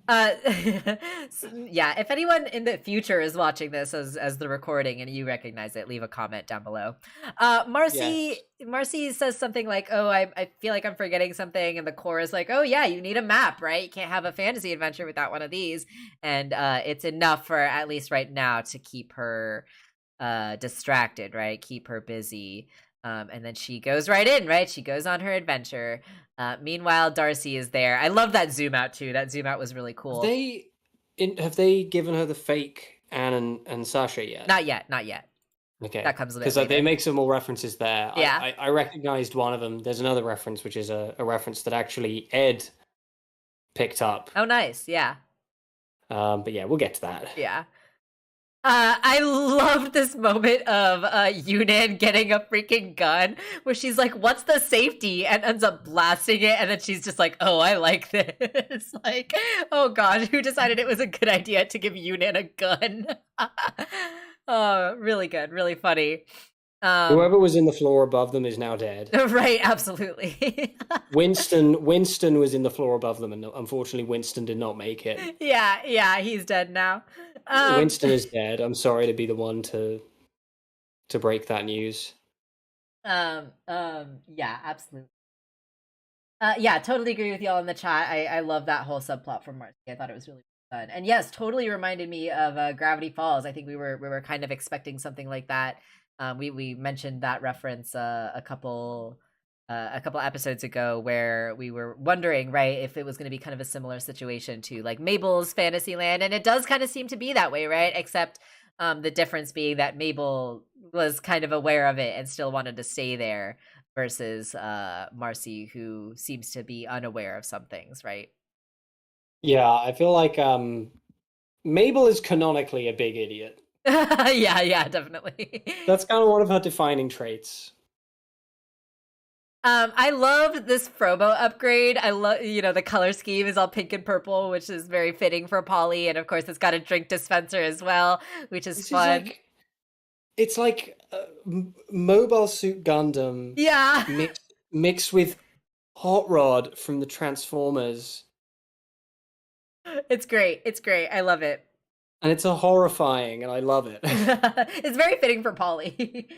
Yeah, if anyone in the future is watching this as the recording and you recognize it, leave a comment down below. Marcy says something like, oh, I feel like I'm forgetting something, and the core is like, oh yeah, you need a map, right? You can't have a fantasy adventure without one of these. And it's enough for, at least right now, to keep her distracted, right? Keep her busy. And then she goes right in, right? She goes on her adventure. Meanwhile, Darcy is there. I love that zoom out too. That zoom out was really cool. Have they given her the fake Anne and Sasha yet? Not yet. Okay. That comes a bit because they make some more references there. Yeah. I recognized one of them. There's another reference, which is a reference that actually Ed picked up. Oh, nice. Yeah. But yeah, we'll get to that. Yeah. I loved this moment of Yunan getting a freaking gun where she's like, what's the safety? And ends up blasting it. And then she's just like, oh, I like this. Like, oh gosh, who decided it was a good idea to give Yunan a gun? Oh, really good. Really funny. Whoever was in the floor above them is now dead. Right, absolutely. Winston was in the floor above them, and unfortunately, Winston did not make it. Yeah, he's dead now. Winston is dead. I'm sorry to be the one to break that news. Yeah, absolutely. Yeah, totally agree with y'all in the chat. I love that whole subplot from Marcy. I thought it was really fun. And yes, totally reminded me of Gravity Falls. I think we were kind of expecting something like that. We mentioned that reference a couple episodes ago, where we were wondering, right, if it was going to be kind of a similar situation to like Mabel's Fantasyland, and it does kind of seem to be that way, right? Except the difference being that Mabel was kind of aware of it and still wanted to stay there, versus Marcy, who seems to be unaware of some things, right? Yeah, I feel like Mabel is canonically a big idiot. Yeah, definitely. That's kind of one of her defining traits. I loved this Frobo upgrade. I love, the color scheme is all pink and purple, which is very fitting for Polly, and of course it's got a drink dispenser as well, which is fun. It's like Mobile Suit Gundam, yeah, mixed with Hot Rod from the Transformers. It's great. I love it. And it's horrifying, and I love it. It's very fitting for Polly.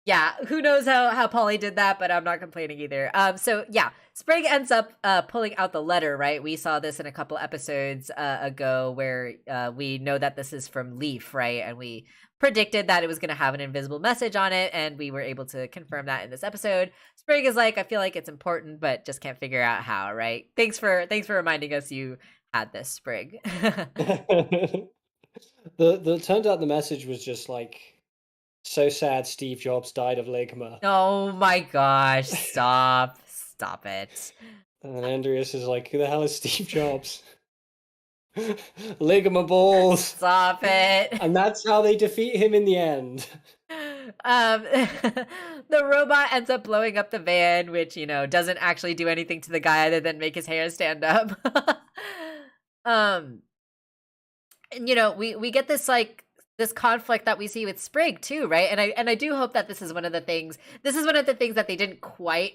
Yeah, who knows how Polly did that, but I'm not complaining either. So yeah, Sprig ends up pulling out the letter, right? We saw this in a couple episodes ago, where we know that this is from Leaf, right? And we predicted that it was going to have an invisible message on it, and we were able to confirm that in this episode. Sprig is like, I feel like it's important, but just can't figure out how, right? Thanks for reminding us you had this, Sprig. The turns out the message was just like, so sad Steve Jobs died of ligma. Oh my gosh, stop it. And Andreas is like, who the hell is Steve Jobs? Ligma balls. Stop it. And that's how they defeat him in the end. The robot ends up blowing up the van, which, doesn't actually do anything to the guy other than make his hair stand up. And, we get this this conflict that we see with Sprig too, right? And I do hope that this is one of the things that they didn't quite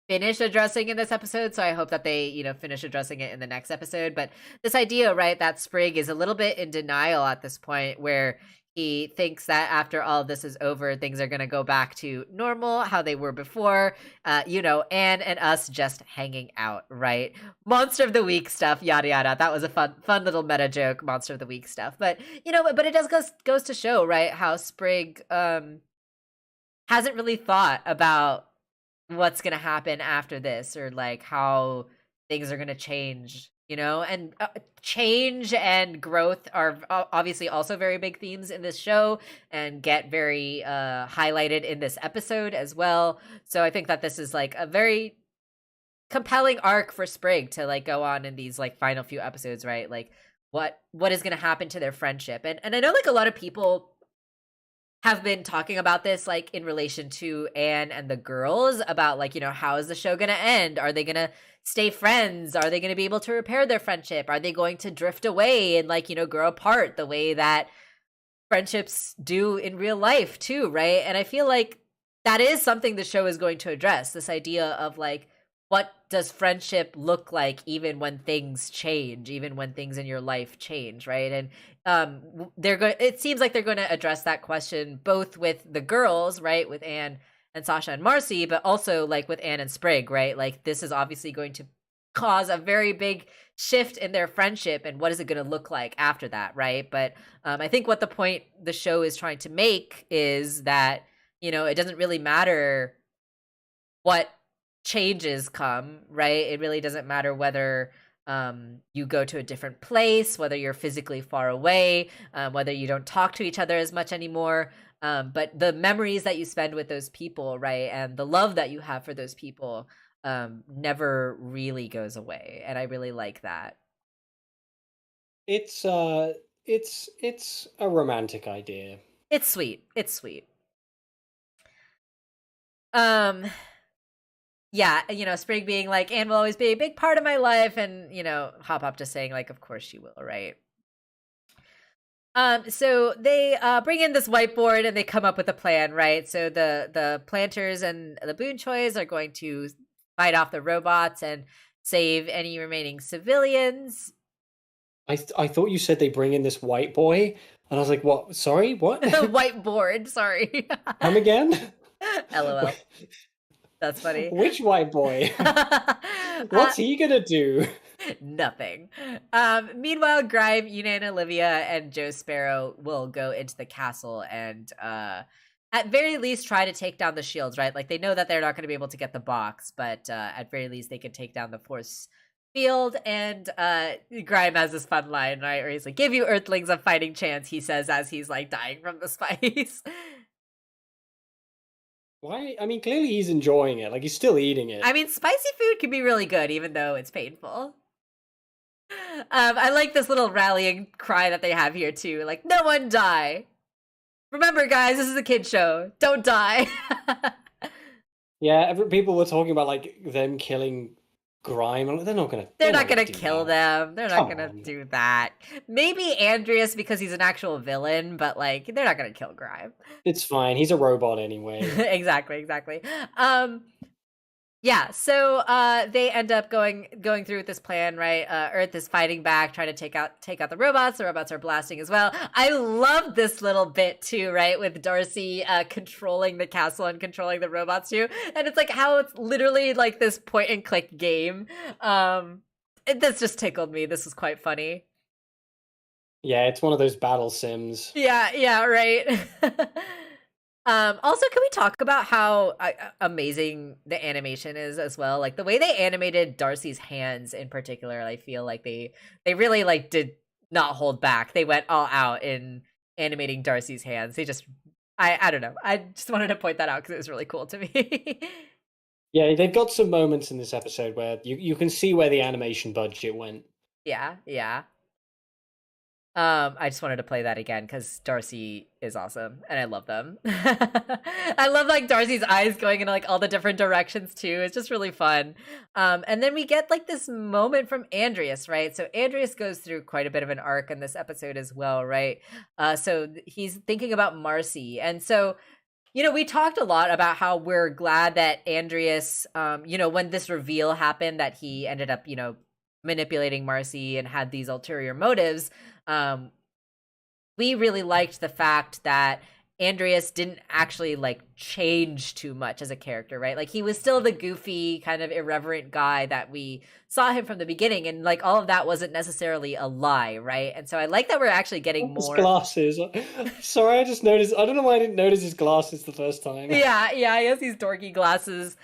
finish addressing in this episode, so I hope that they, finish addressing it in the next episode. But this idea, right, that Sprig is a little bit in denial at this point, where he thinks that after all of this is over, things are going to go back to normal, how they were before, Anne and us just hanging out, right? Monster of the Week stuff, yada yada. That was a fun little meta joke, Monster of the Week stuff. But but it goes to show, right, how Sprig hasn't really thought about what's going to happen after this, or like how things are going to change. And change and growth are obviously also very big themes in this show, and get very highlighted in this episode as well. So I think that this is like a very compelling arc for Sprig to like go on in these like final few episodes, right? Like what is going to happen to their friendship. And I know like a lot of people have been talking about this, like in relation to Anne and the girls, about like, how is the show going to end? Are they going to stay friends? Are they going to be able to repair their friendship? Are they going to drift away and like, grow apart the way that friendships do in real life too, right? And I feel like that is something the show is going to address, this idea of like, what does friendship look like even when things change, even when things in your life change, right? And it seems like they're going to address that question both with the girls, right, with Anne and Sasha and Marcy, but also like with Anne and Sprig, right? Like this is obviously going to cause a very big shift in their friendship, and what is it going to look like after that, right? But I think what the point the show is trying to make is that, it doesn't really matter what changes come, right? It really doesn't matter whether you go to a different place, whether you're physically far away, whether you don't talk to each other as much anymore, but the memories that you spend with those people, right, and the love that you have for those people never really goes away. And I really like that. It's a romantic idea. It's sweet. Yeah, Sprig being like, Anne will always be a big part of my life, and, Hop Hop just saying like, of course she will, right? So they bring in this whiteboard and they come up with a plan, right? So the planters and the Boon Choys are going to fight off the robots and save any remaining civilians. I thought you said they bring in this white boy, and I was like, what? Sorry, what? Whiteboard, sorry. Come again? LOL. That's funny. Which white boy? What's he gonna do? Nothing. Meanwhile, Grime, Una and Olivia and Joe Sparrow will go into the castle and at very least try to take down the shields, right? Like they know that they're not going to be able to get the box, but at very least they can take down the force field. And Grime has this fun line, right? Where he's like, give you Earthlings a fighting chance, he says as he's like dying from the spice. Why? I mean, clearly he's enjoying it. Like he's still eating it. I mean, spicy food can be really good, even though it's painful. I like this little rallying cry that they have here too. Like, no one die. Remember, guys, this is a kid show. Don't die. Yeah, people were talking about like them killing Grime. I'm like, they're not gonna. They're not gonna kill them. They're not Come gonna on. do that. Maybe Andreas because he's an actual villain, but like they're not gonna kill Grime. It's fine. He's a robot anyway. Exactly. Yeah, so they end up going through with this plan, right? Earth is fighting back, trying to take out the robots. The robots are blasting as well. I love this little bit too, right? With Darcy controlling the castle and controlling the robots too. And it's like how it's literally like this point and click game. This just tickled me. This was quite funny. Yeah, it's one of those battle sims. Yeah, right. Also, can we talk about how amazing the animation is as well? Like the way they animated Darcy's hands in particular, I feel like they really like did not hold back. They went all out in animating Darcy's hands. They just, I don't know. I just wanted to point that out because it was really cool to me. Yeah, they've got some moments in this episode where you can see where the animation budget went. Yeah. I just wanted to play that again because Darcy is awesome and I love them. I love like Darcy's eyes going in like all the different directions too. It's just really fun. And then we get like this moment from Andreas, right? So Andreas goes through quite a bit of an arc in this episode as well, right? So he's thinking about Marcy. And so, you know, we talked a lot about how we're glad that Andreas, you know, when this reveal happened that he ended up, you know, manipulating Marcy and had these ulterior motives. We really liked the fact that Andreas didn't actually like change too much as a character, right? Like he was still the goofy kind of irreverent guy that we saw him from the beginning, and like all of that wasn't necessarily a lie, right? And so I like that we're actually getting more glasses. Sorry, I just noticed. I don't know why I didn't notice his glasses the first time. Yeah, he has these dorky glasses,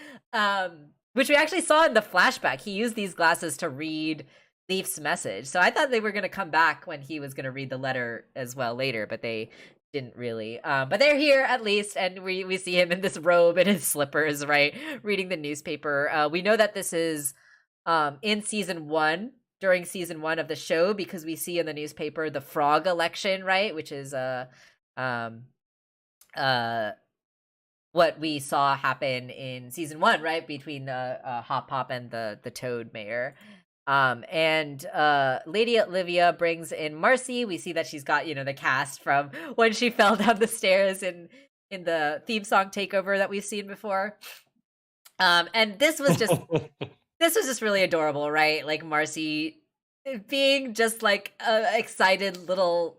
which we actually saw in the flashback. He used these glasses to read Leaf's message. So I thought they were going to come back when he was going to read the letter as well later, but they didn't really. But they're here at least, and we see him in this robe and his slippers, right, reading the newspaper. We know that this is in season 1, during season 1 of the show, because we see in the newspaper the frog election, right, which is what we saw happen in season 1, right, between Hop Pop and the Toad Mayor. And Lady Olivia brings in Marcy. We see that she's got, you know, the cast from when she fell down the stairs in the theme song takeover that we've seen before. And this was just really adorable, right? Like Marcy being just like a excited little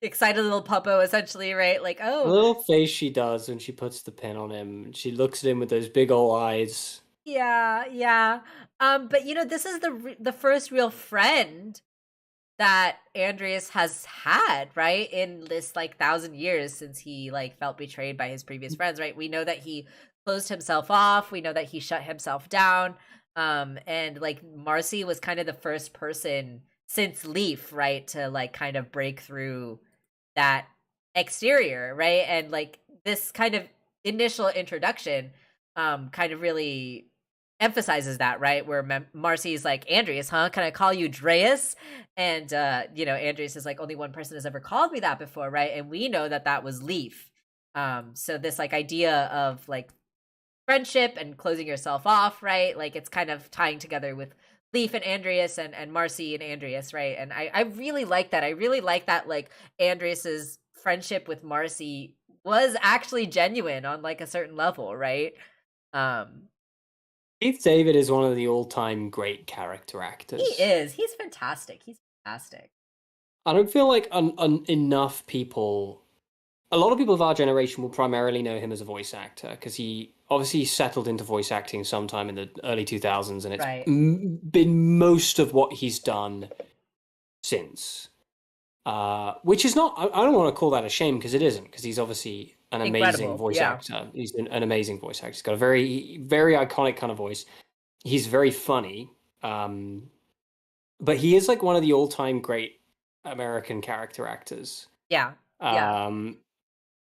puppo, essentially, right? Like, oh, the little face she does when she puts the pin on him. She looks at him with those big old eyes. Yeah. But you know, this is the first real friend that Andreas has had, right? In this like 1,000 years since he like felt betrayed by his previous friends, right? We know that he closed himself off. We know that he shut himself down. And like Marcy was kind of the first person since Leaf, right, to like kind of break through that exterior, right? And like this kind of initial introduction kind of really emphasizes that, right? Where Marcy's like, Andreas, huh? Can I call you Dreas? And, you know, Andreas is like, only one person has ever called me that before, right? And we know that that was Leaf. So this like idea of like friendship and closing yourself off, right? Like it's kind of tying together with Leaf and Andreas and Marcy and Andreas, right? And I really like that. I really like that like Andreas's friendship with Marcy was actually genuine on like a certain level, right? Um Keith David is one of the all-time great character he actors. is. He's fantastic. He's fantastic. I don't feel like enough people. A lot of people of our generation will primarily know him as a voice actor because he obviously settled into voice acting sometime in the early 2000s, and it's Right. been most of what he's done since. Which is not, I don't want to call that a shame because it isn't, because he's obviously an amazing Incredible. voice Yeah. actor. He's an amazing voice actor. He's got a very, very iconic kind of voice. He's very funny. But he is like one of the all-time great American character actors. Yeah. Yeah.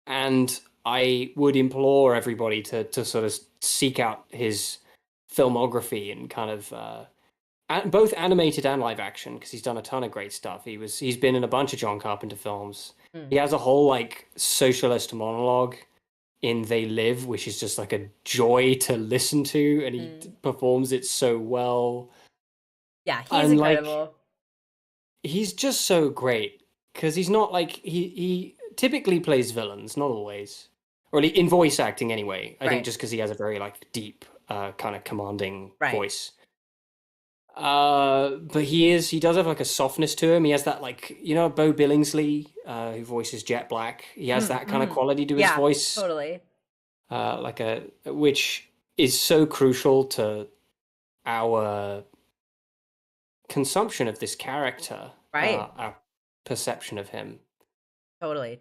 And I would implore everybody to sort of seek out his filmography and kind of both animated and live action, because he's done a ton of great stuff. He's been in a bunch of John Carpenter films. Mm. He has a whole like socialist monologue in They Live, which is just like a joy to listen to, and he performs it so well. Yeah, he's And like incredible. he's just so great because he's not like he typically plays villains, not always, or in voice acting anyway. I think just because he has a very like deep, kind of commanding voice. But he does have like a softness to him. He has that like, Bo Billingsley, who voices Jet Black. He has that kind of quality to his voice. Totally. Which is so crucial to our consumption of this character, our perception of him. Totally.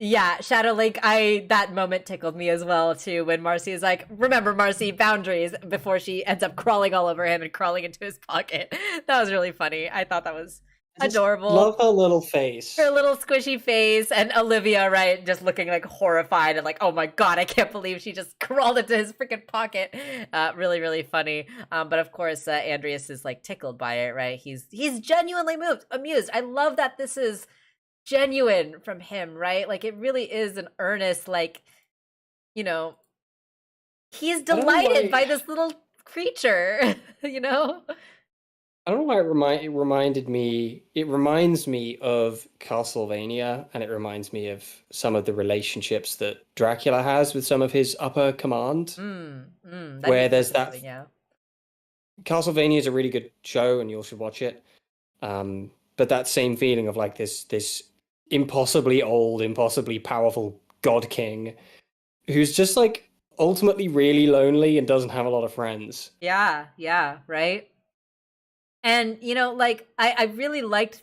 Yeah, Shadow Link, that moment tickled me as well too, when Marcy is like, remember Marcy, boundaries, before she ends up crawling all over him and crawling into his pocket. That was really funny. I thought that was adorable. Love her little face. Her little squishy face, and Olivia, right, just looking like horrified and like, oh my god, I can't believe she just crawled into his freaking pocket. Really, really funny. But of course, Andreas is like tickled by it, right? He's genuinely amused. I love that this is genuine from him, right? Like it really is an earnest, like, he's delighted by this little creature. I don't know why it reminds me of Castlevania, and it reminds me of some of the relationships that Dracula has with some of his upper command. Where there's that. Yeah. Castlevania is a really good show, and you all should watch it. But that same feeling of like this impossibly old, impossibly powerful god king who's just like ultimately really lonely and doesn't have a lot of friends. Yeah, right? And, like, I really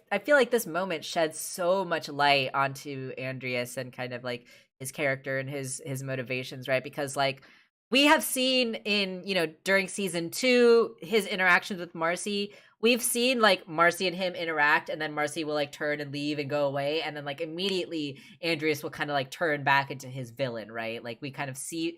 I feel like this moment sheds so much light onto Andreas and kind of like his character and his motivations, right? Because like we have seen in, during season 2, his interactions with Marcy, we've seen like Marcy and him interact, and then Marcy will like turn and leave and go away, and then like immediately Andreas will kind of like turn back into his villain, right? Like we've seen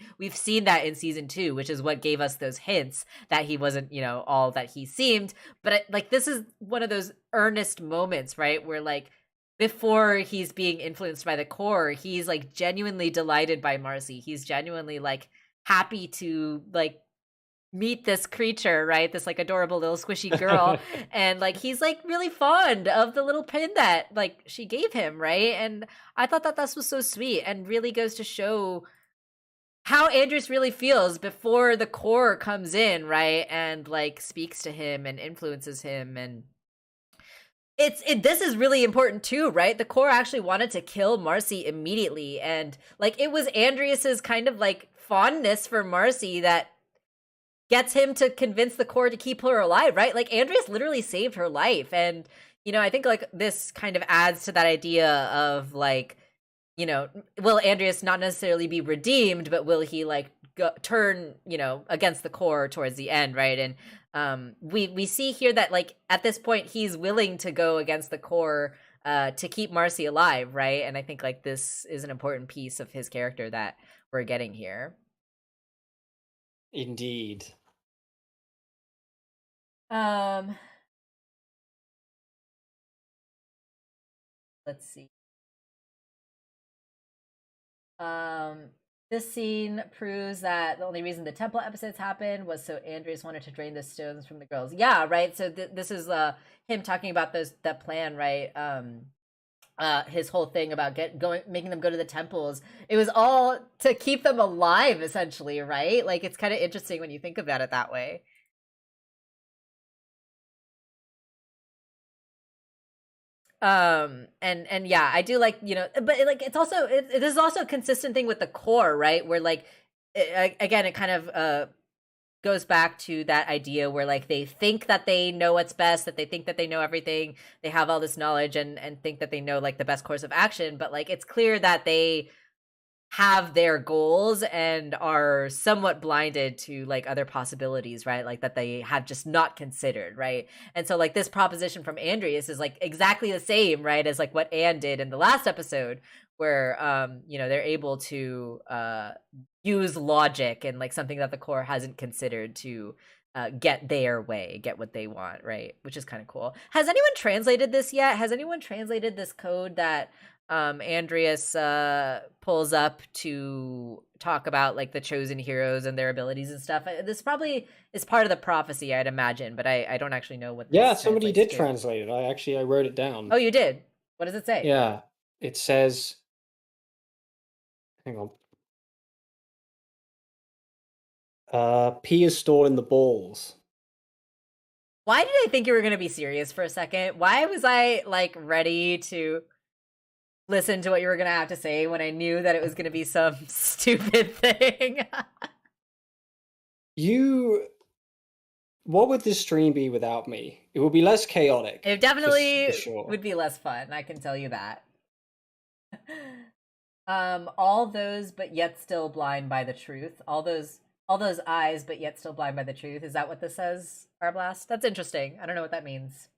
that in season 2, which is what gave us those hints that he wasn't, all that he seemed. But like this is one of those earnest moments, right, where like before he's being influenced by the core, he's like genuinely delighted by Marcy. He's genuinely like happy to like meet this creature, right? This like adorable little squishy girl. And like he's like really fond of the little pin that like she gave him, right? And I thought that this was so sweet and really goes to show how Andreas really feels before the core comes in, right? And like speaks to him and influences him. And this is really important too, right? The core actually wanted to kill Marcy immediately, and like it was Andreas's kind of like fondness for Marcy that gets him to convince the core to keep her alive, right? Like Andreas literally saved her life. And I think like this kind of adds to that idea of like, will Andreas not necessarily be redeemed, but will he like turn, against the core towards the end, right? And we see here that like at this point he's willing to go against the core to keep Marcy alive, right? And I think like this is an important piece of his character that we're getting here. Indeed. Let's see. This scene proves that the only reason the temple episodes happened was so Andreas wanted to drain the stones from the girls. Yeah, right. So this is him talking about that plan, right? His whole thing about making them go to the temples. It was all to keep them alive, essentially, right? Like it's kind of interesting when you think about it that way. And yeah, I do like, but like it's also it is also a consistent thing with the core, right? Where like again it kind of goes back to that idea where like they think that they know what's best, that they think that they know everything, they have all this knowledge and think that they know like the best course of action, but like it's clear that they have their goals and are somewhat blinded to like other possibilities, right? Like that they have just not considered, right? And so like this proposition from Andreas is like exactly the same, right, as like what Anne did in the last episode, where they're able to use logic and like something that the core hasn't considered to get their way, get what they want, right? Which is kind of cool. Has anyone translated this yet? Has anyone translated this code that Andreas pulls up to talk about like the chosen heroes and their abilities and stuff? This probably is part of the prophecy, I'd imagine, but I don't actually know what this Yeah, somebody did to. translate it. I wrote it down. Oh, you did? What does it say? Yeah, it says, hang on. P is stored in the balls. Why did I think you were going to be serious for a second? Why was I like ready to listen to what you were going to have to say when I knew that it was going to be some stupid thing? What would this stream be without me? It would be less chaotic. It definitely for sure. would be less fun, I can tell you that. All those but yet still blind by the truth. All those eyes but yet still blind by the truth. Is that what this says, Arblast? That's interesting. I don't know what that means.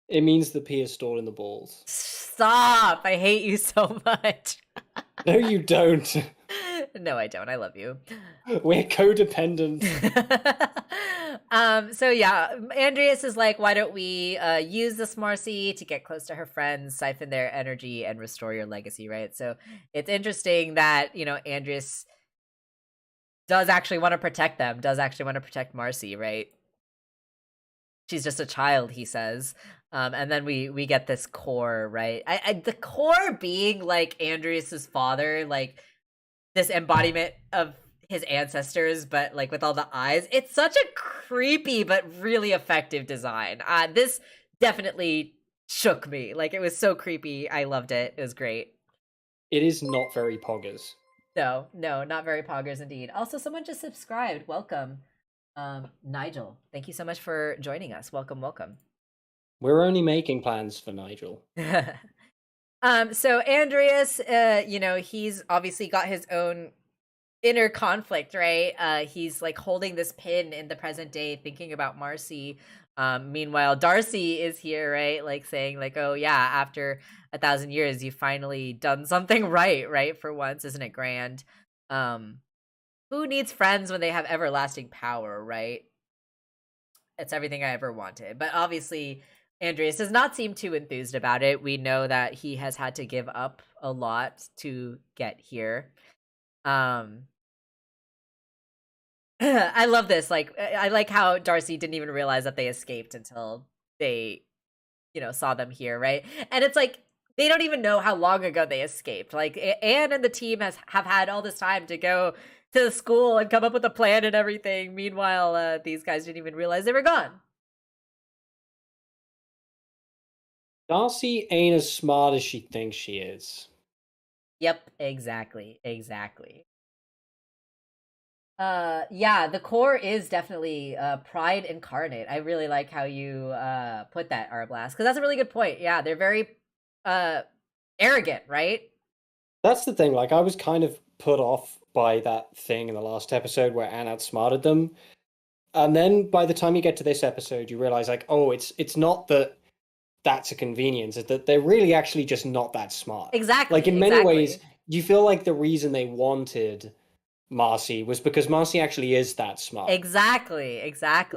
It means the P is stored in the balls. Stop! I hate you so much. No, you don't. No, I don't. I love you. We're codependent. So yeah, Andreas is like, why don't we use this Marcy to get close to her friends, siphon their energy, and restore your legacy, right? So it's interesting that, Andreas does actually want to protect them, does actually want to protect Marcy, right? She's just a child, he says. And then we get this core, right? The core being like Andreas's father, like this embodiment of his ancestors, but like with all the eyes. It's such a creepy but really effective design. This definitely shook me. Like it was so creepy. I loved it. It was great. It is not very poggers. No, not very poggers indeed. Also, someone just subscribed. Welcome. Nigel, thank you so much for joining us. Welcome. We're only making plans for Nigel. So Andreas, he's obviously got his own inner conflict, right? He's like holding this pin in the present day, thinking about Marcy. Meanwhile, Darcy is here, right? Like saying like, oh yeah, after 1,000 years, you've finally done something right? For once, isn't it grand? Who needs friends when they have everlasting power, right? It's everything I ever wanted. But obviously, Andreas does not seem too enthused about it. We know that he has had to give up a lot to get here. I love this. Like, I like how Darcy didn't even realize that they escaped until they, saw them here, right? And it's like they don't even know how long ago they escaped. Like, Anne and the team have had all this time to go to the school and come up with a plan and everything. Meanwhile, these guys didn't even realize they were gone. Darcy ain't as smart as she thinks she is. Yep, exactly. Yeah, the core is definitely pride incarnate. I really like how you put that, Arblast, because that's a really good point. Yeah, they're very arrogant, right? That's the thing. Like, I was kind of put off by that thing in the last episode where Anne outsmarted them, and then by the time you get to this episode, you realize like, oh, it's not that that's a convenience; it's that they're really actually just not that smart. Exactly. Like in many ways, you feel like the reason they wanted Marcy was because Marcy actually is that smart. Exactly.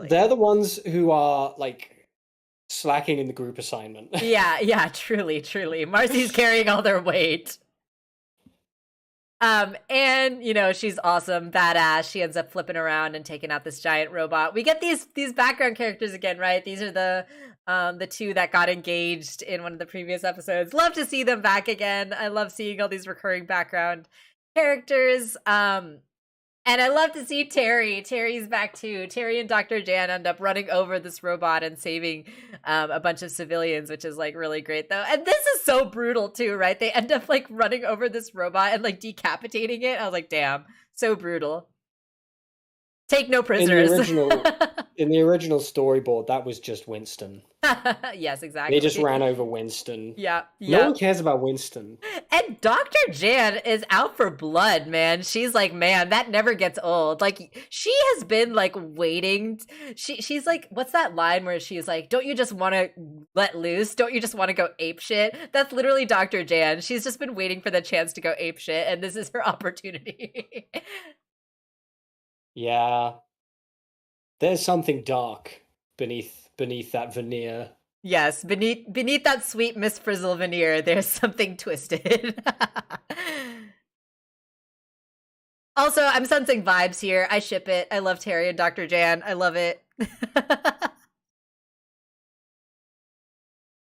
They're the ones who are like slacking in the group assignment. Yeah, truly. Marcy's carrying all their weight. And she's awesome, badass. She ends up flipping around and taking out this giant robot. We get these background characters again, right? These are the two that got engaged in one of the previous episodes. Love to see them back again. I love seeing all these recurring background characters. And I love to see Terry. Terry's back too. Terry and Dr. Jan end up running over this robot and saving a bunch of civilians, which is like really great though. And this is so brutal too, right? They end up like running over this robot and like decapitating it. I was like, damn, so brutal. Take no prisoners. In the original storyboard, that was just Winston. Yes, exactly. They just ran over Winston. Yeah. No one cares about Winston. And Dr. Jan is out for blood, man. She's like, man, that never gets old. Like, she has been like waiting. She's like, what's that line where she's like, don't you just want to let loose? Don't you just want to go ape shit? That's literally Dr. Jan. She's just been waiting for the chance to go ape shit, and this is her opportunity. Yeah. There's something dark beneath that veneer. Yes, beneath that sweet Miss Frizzle veneer, there's something twisted. Also, I'm sensing vibes here. I ship it. I love Terry and Dr. Jan. I love it.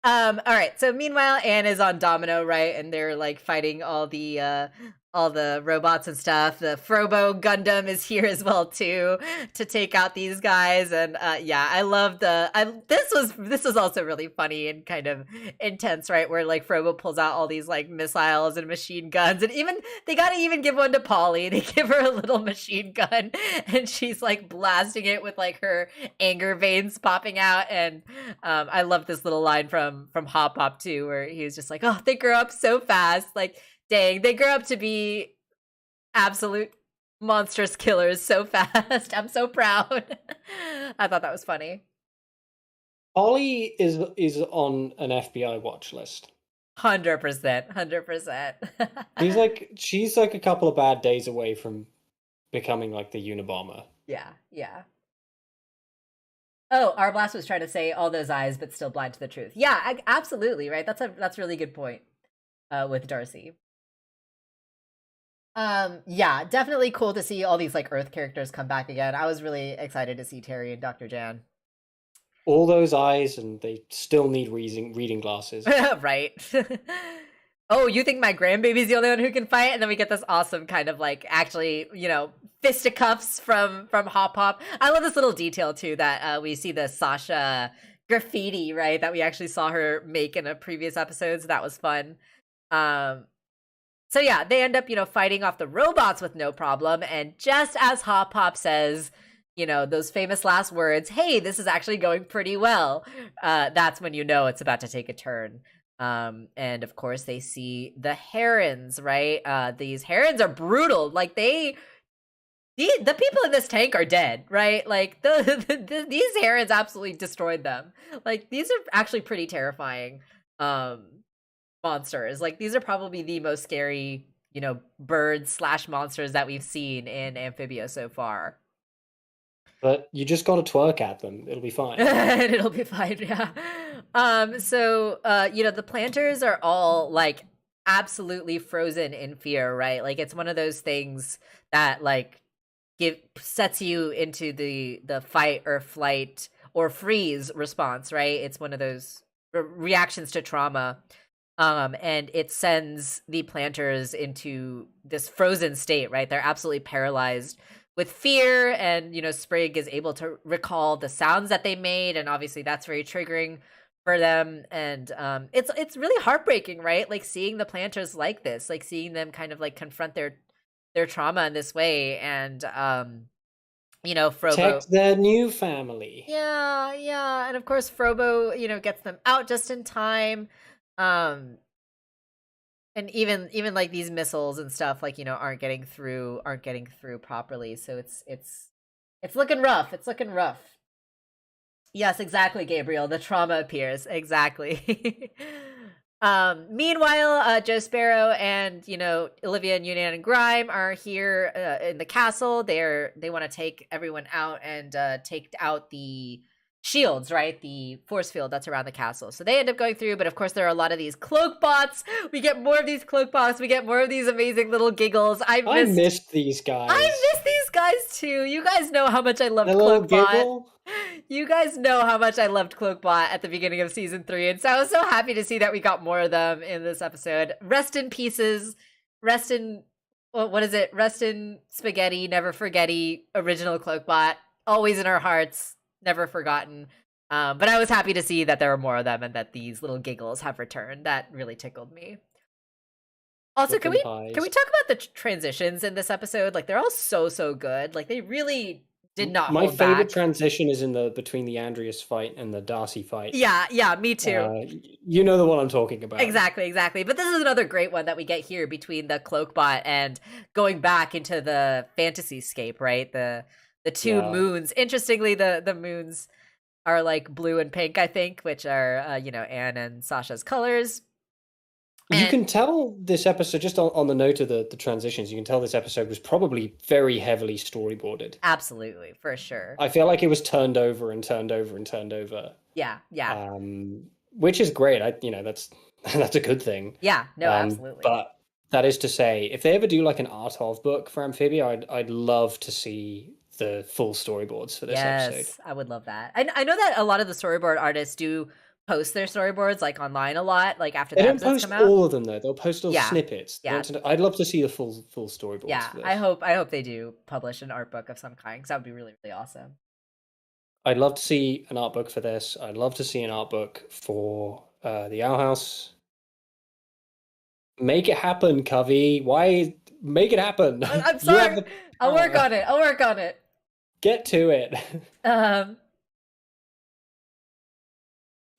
All right. So meanwhile, Anne is on Domino, right? And they're like fighting all the robots and stuff. The Frobo Gundam is here as well too to take out these guys. And yeah, I love this was also really funny and kind of intense, right? Where like Frobo pulls out all these like missiles and machine guns, and even they gotta even give one to Polly. They give her a little machine gun, and she's like blasting it with like her anger veins popping out. And I love this little line from Hop Hop too, where he was just like, "Oh, they grow up so fast." Like, dang, they grow up to be absolute monstrous killers so fast. I'm so proud. I thought that was funny. Polly is on an FBI watch list. 100%. She's like a couple of bad days away from becoming like the Unabomber. Yeah. Oh, our blast was trying to say all those eyes, but still blind to the truth. Yeah, absolutely, right? That's a really good point with Darcy. Yeah, definitely cool to see all these like Earth characters come back again. I was really excited to see Terry and Dr. Jan. All those eyes, and they still need reading glasses. Right. Oh, you think my grandbaby's the only one who can fight? And then we get this awesome kind of like actually, fisticuffs from Hop Hop. I love this little detail too that we see the Sasha graffiti, right? That we actually saw her make in a previous episode. So that was fun. So yeah, they end up, fighting off the robots with no problem. And just as Hop Hop says, those famous last words, hey, this is actually going pretty well. That's when it's about to take a turn. And of course they see the herons, right? These herons are brutal. Like the people in this tank are dead, right? Like these herons absolutely destroyed them. Like these are actually pretty terrifying monsters. Like these are probably the most scary, birds / monsters that we've seen in Amphibia so far. But you just gotta twerk at them. It'll be fine. It'll be fine, yeah. So the planters are all like absolutely frozen in fear, right? Like it's one of those things that like sets you into the fight or flight or freeze response, right? It's one of those reactions to trauma. And it sends the planters into this frozen state, right? They're absolutely paralyzed with fear, and Sprig is able to recall the sounds that they made, and obviously that's very triggering for them. And it's really heartbreaking, right? Like seeing the planters like this, like seeing them kind of like confront their trauma in this way. And Frobo protect their new family. Yeah, and of course Frobo gets them out just in time. And even like these missiles and stuff like aren't getting through properly. So it's looking rough. It's looking rough. Yes, exactly, Gabriel. The trauma appears. Exactly. Meanwhile, Joe Sparrow and Olivia and Yunan and Grime are here in the castle. They want to take everyone out and take out the shields, right? The force field that's around the castle. So they end up going through, but of course there are a lot of these cloak bots. We get more of these cloak bots. We get more of these amazing little giggles. I missed these guys. I miss these guys too. You guys know how much I loved The little Cloakbot. giggle. You guys know how much I loved Cloakbot at the beginning of season 3, and so I was so happy to see that we got more of them in this episode. Rest in pieces. Rest in what is it? Rest in spaghetti, never forgetty, original Cloakbot. Always in our hearts, never forgotten. But I was happy to see that there were more of them and that these little giggles have returned. That really tickled me. Also, can we talk about the transitions in this episode? Like, they're all so good. Like, they really did not My hold favorite back. transition is in between the Andreas fight and the Darcy fight. Yeah, me too. You know the one I'm talking about. Exactly. But this is another great one that we get here between the Cloakbot and going back into the fantasy scape, right? The two moons. Interestingly, the moons are like blue and pink, I think, which are Anne and Sasha's colors. You can tell this episode, just on the note of the transitions, you can tell this episode was probably very heavily storyboarded. Absolutely, for sure. I feel like it was turned over and turned over and turned over. Yeah. Which is great. That's a good thing. Yeah, no, absolutely. But that is to say, if they ever do like an art of book for Amphibia, I'd love to see the full storyboards for this episode. Yes, I would love that. I know that a lot of the storyboard artists do post their storyboards like online a lot, like after the episodes come out. They don't post all of them though. They'll post little snippets. Yeah. I'd love to see the full storyboards. Yeah, for this. I hope they do publish an art book of some kind, because that would be really, really awesome. I'd love to see an art book for this. I'd love to see an art book for the Owl House. Make it happen, Covey. Why make it happen? I'm sorry. I'll work on it. Get to it.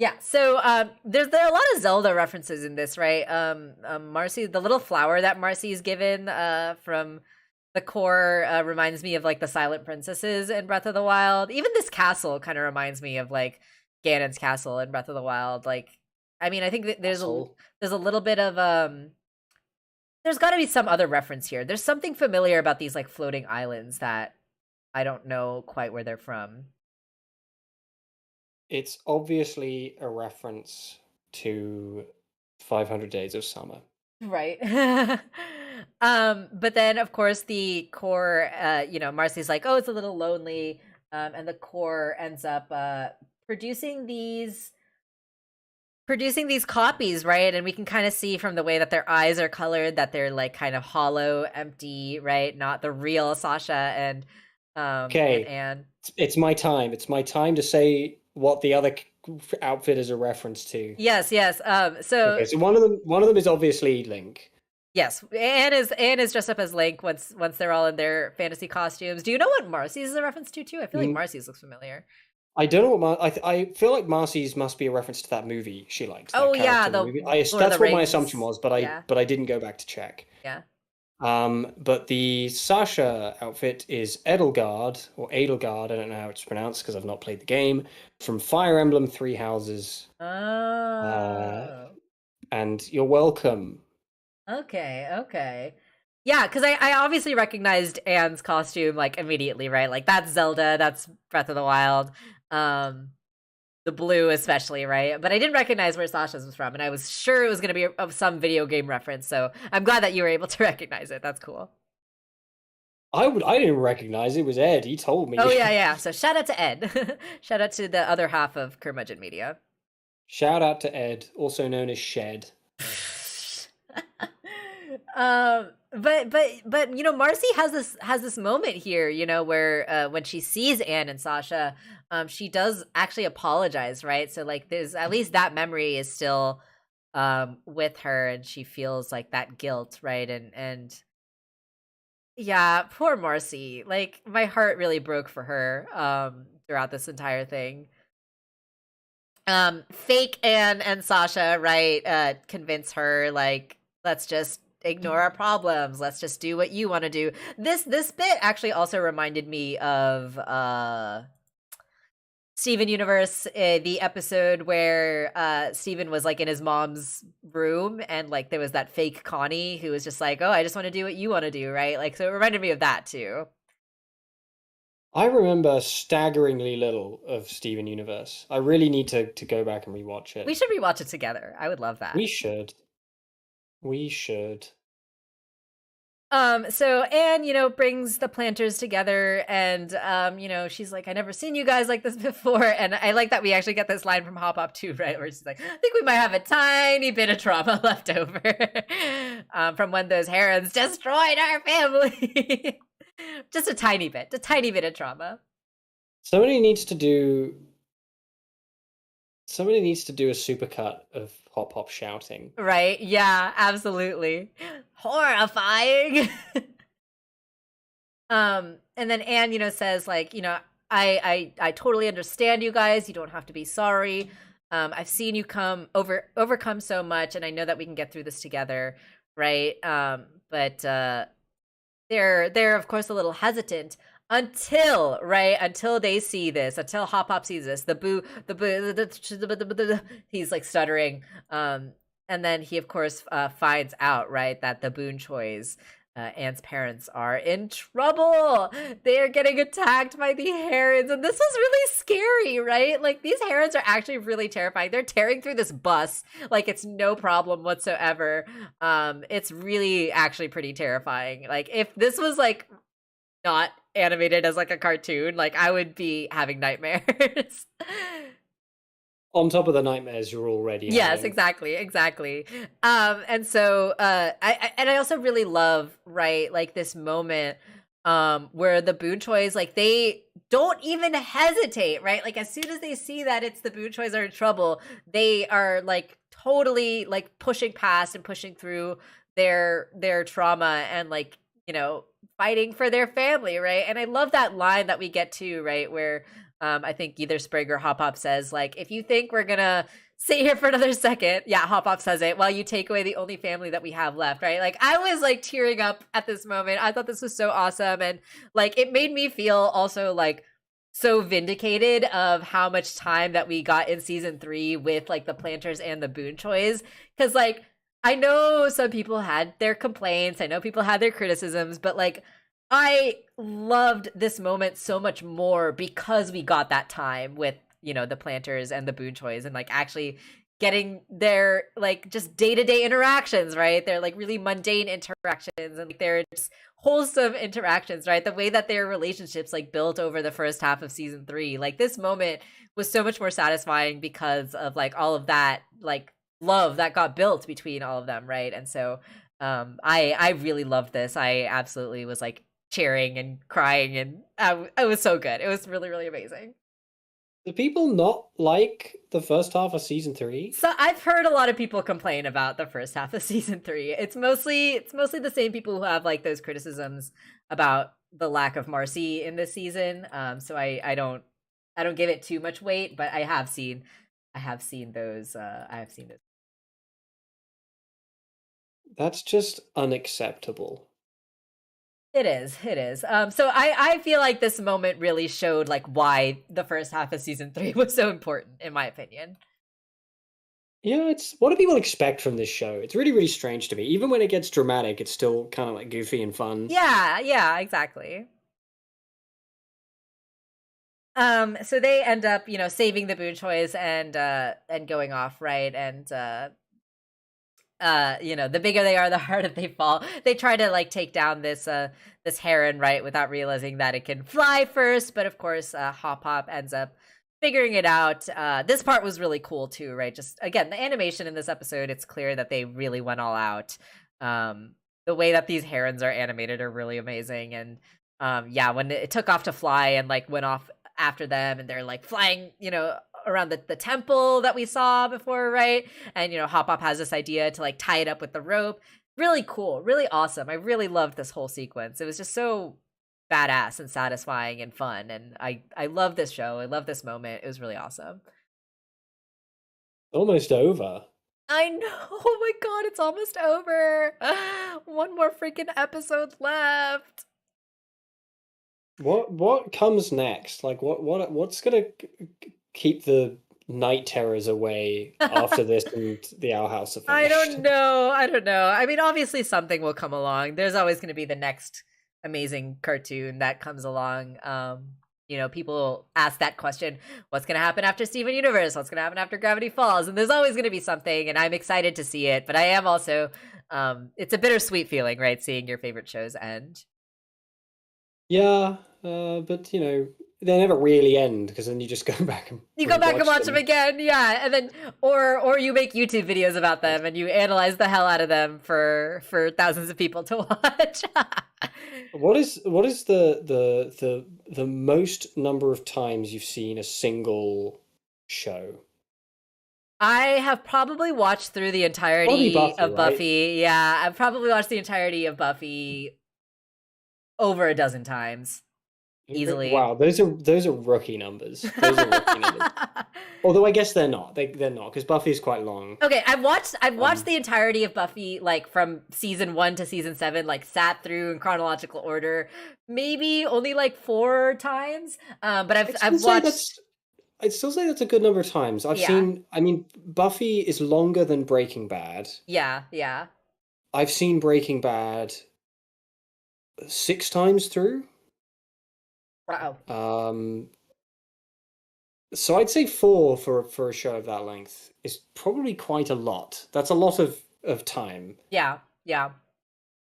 Yeah, so there are a lot of Zelda references in this, right? Marcy, the little flower that Marcy is given from the core reminds me of like the Silent Princesses in Breath of the Wild. Even this castle kind of reminds me of like Ganon's castle in Breath of the Wild. Like, I mean, I think that there's a little bit of there's got to be some other reference here. There's something familiar about these like floating islands that I don't know quite where they're from. It's obviously a reference to 500 Days of Summer. Right. But then of course the core, Marcy's like, oh, it's a little lonely. And the core ends up producing these copies, right? And we can kind of see from the way that their eyes are colored that they're like kind of hollow, empty, right? Not the real Sasha and and Anne. It's my time. It's my time to say what the other outfit is a reference to. Yes. So one of them is obviously Link. Yes, Anne is dressed up as Link once they're all in their fantasy costumes. Do you know what Marcy's is a reference to too? I feel like Marcy's looks familiar. I don't know what I feel like Marcy's must be a reference to that movie she liked. Oh yeah, that's what my assumption was, but I didn't go back to check. Yeah. But the Sasha outfit is Edelgard, or Edelgard, I don't know how it's pronounced because I've not played the game, from Fire Emblem Three Houses. Oh. And you're welcome. Okay. Yeah, because I obviously recognized Anne's costume, like, immediately, right? Like, that's Zelda, that's Breath of the Wild. The blue especially, right? But I didn't recognize where Sasha's was from, and I was sure it was going to be of some video game reference, so I'm glad that you were able to recognize it. That's cool. I didn't recognize it. It was Ed. He told me. Oh, yeah. So shout out to Ed. Shout out to the other half of Curmudgeon Media. Shout out to Ed, also known as Shed. But Marcy has this moment here, where when she sees Anne and Sasha, she does actually apologize, right? So like there's at least that memory is still with her, and she feels like that guilt, right? And yeah, poor Marcy. Like my heart really broke for her throughout this entire thing. Fake Anne and Sasha, right? Convince her like, let's just ignore our problems. Let's just do what you want to do. This bit actually also reminded me of Steven Universe, the episode where Steven was like in his mom's room and like there was that fake Connie who was just like, oh, I just want to do what you want to do, right? Like, so it reminded me of that too. I remember staggeringly little of Steven Universe. I really need to go back and rewatch We it. should rewatch it together. I would love that. We should. We should. So Anne, brings the planters together and she's like, I never seen you guys like this before. And I like that we actually get this line from Hop Hop too, right? Where she's like, I think we might have a tiny bit of trauma left over from when those herons destroyed our family. Just a tiny bit of trauma. Somebody needs to do a supercut of Hop Hop shouting. Right? Yeah, absolutely. Horrifying. And then Anne, says like, I totally understand you guys. You don't have to be sorry. I've seen you overcome so much, and I know that we can get through this together, right? But they're of course a little hesitant until they see this, until Hop Hop sees this. He's like stuttering. And then he of course finds out, right, that the Boon Choi's Anne's parents are in trouble. They are getting attacked by the herons, and this was really scary, right? Like these herons are actually really terrifying. They're tearing through this bus like it's no problem whatsoever. It's really actually pretty terrifying. Like if this was like not animated as like a cartoon, like I would be having nightmares. On top of the nightmares you're already Yes, having. exactly. And so I also really love, right, like this moment where the Boon Choi's like they don't even hesitate, right? Like as soon as they see that it's the Boon Choi's are in trouble, they are like totally like pushing past and pushing through their trauma and like, fighting for their family, right? And I love that line that we get to, right, where I think either Sprig or Hop Hop says, like, if you think we're gonna sit here for another second, yeah, Hop Hop says it, while you take away the only family that we have left, right? Like, I was like tearing up at this moment. I thought this was so awesome. And like, it made me feel also like so vindicated of how much time that we got in season 3 with like the planters and the Boon Choi's. Cause like, I know some people had their complaints, I know people had their criticisms, but like, I loved this moment so much more because we got that time with, the planters and the Boon Choi's and like actually getting their like just day-to-day interactions, right? They're like really mundane interactions and like they're just wholesome interactions, right? The way that their relationships like built over the first half of season 3. Like this moment was so much more satisfying because of like all of that like love that got built between all of them, right? And so I really loved this. I absolutely was like cheering and crying, and it was so good. It was really, really amazing. Do people not like the first half of season 3? So I've heard a lot of people complain about the first half of season 3. It's mostly the same people who have like those criticisms about the lack of Marcy in this season. So I don't give it too much weight, but I have seen those. I have seen those. That's just unacceptable. It is. So I feel like this moment really showed like why the first half of season 3 was so important, in my opinion. Yeah, it's what do people expect from this show? It's really, really strange to me. Even when it gets dramatic, it's still kind of like goofy and fun. Yeah, exactly. So they end up, saving the Boon Choi's and going off, right? And the bigger they are, the harder they fall. They try to like take down this heron, right, without realizing that it can fly first. But of course, Hop Hop ends up figuring it out. This part was really cool too, right? Just again, the animation in this episode, it's clear that they really went all out. The way that these herons are animated are really amazing. And yeah, when it took off to fly and like went off after them and they're like flying, around the temple that we saw before, right? And Hop Hop has this idea to like tie it up with the rope. Really cool, really awesome. I really loved this whole sequence. It was just so badass and satisfying and fun. And I love this show. I love this moment. It was really awesome. Almost over. I know. Oh my god, it's almost over. One more freaking episode left. What comes next? Like what's gonna keep the night terrors away after this and the Owl House are finished? I don't know. I mean, obviously something will come along. There's always going to be the next amazing cartoon that comes along. People ask that question, what's going to happen after Steven Universe? What's going to happen after Gravity Falls? And there's always going to be something, and I'm excited to see it, but I am also, it's a bittersweet feeling, right? Seeing your favorite shows end. Yeah, but they never really end, because then you just go back and watch them again, yeah, and then or you make YouTube videos about them and you analyze the hell out of them for thousands of people to watch. What is the most number of times you've seen a single show? I have probably watched through the entirety of Buffy. Right? Yeah, I've probably watched the entirety of Buffy over a dozen times. Easily. Wow, those are rookie numbers. Those are rookie numbers. Although I guess they're not. They're not, because Buffy is quite long. Okay, I've watched the entirety of Buffy, like from season 1 to season 7, like sat through in chronological order, maybe only like 4 times. But I've watched. I'd still say that's a good number of times. I've seen. I mean, Buffy is longer than Breaking Bad. Yeah. I've seen Breaking Bad 6 times through. Wow. So I'd say 4 for a show of that length is probably quite a lot. That's a lot of time. Yeah.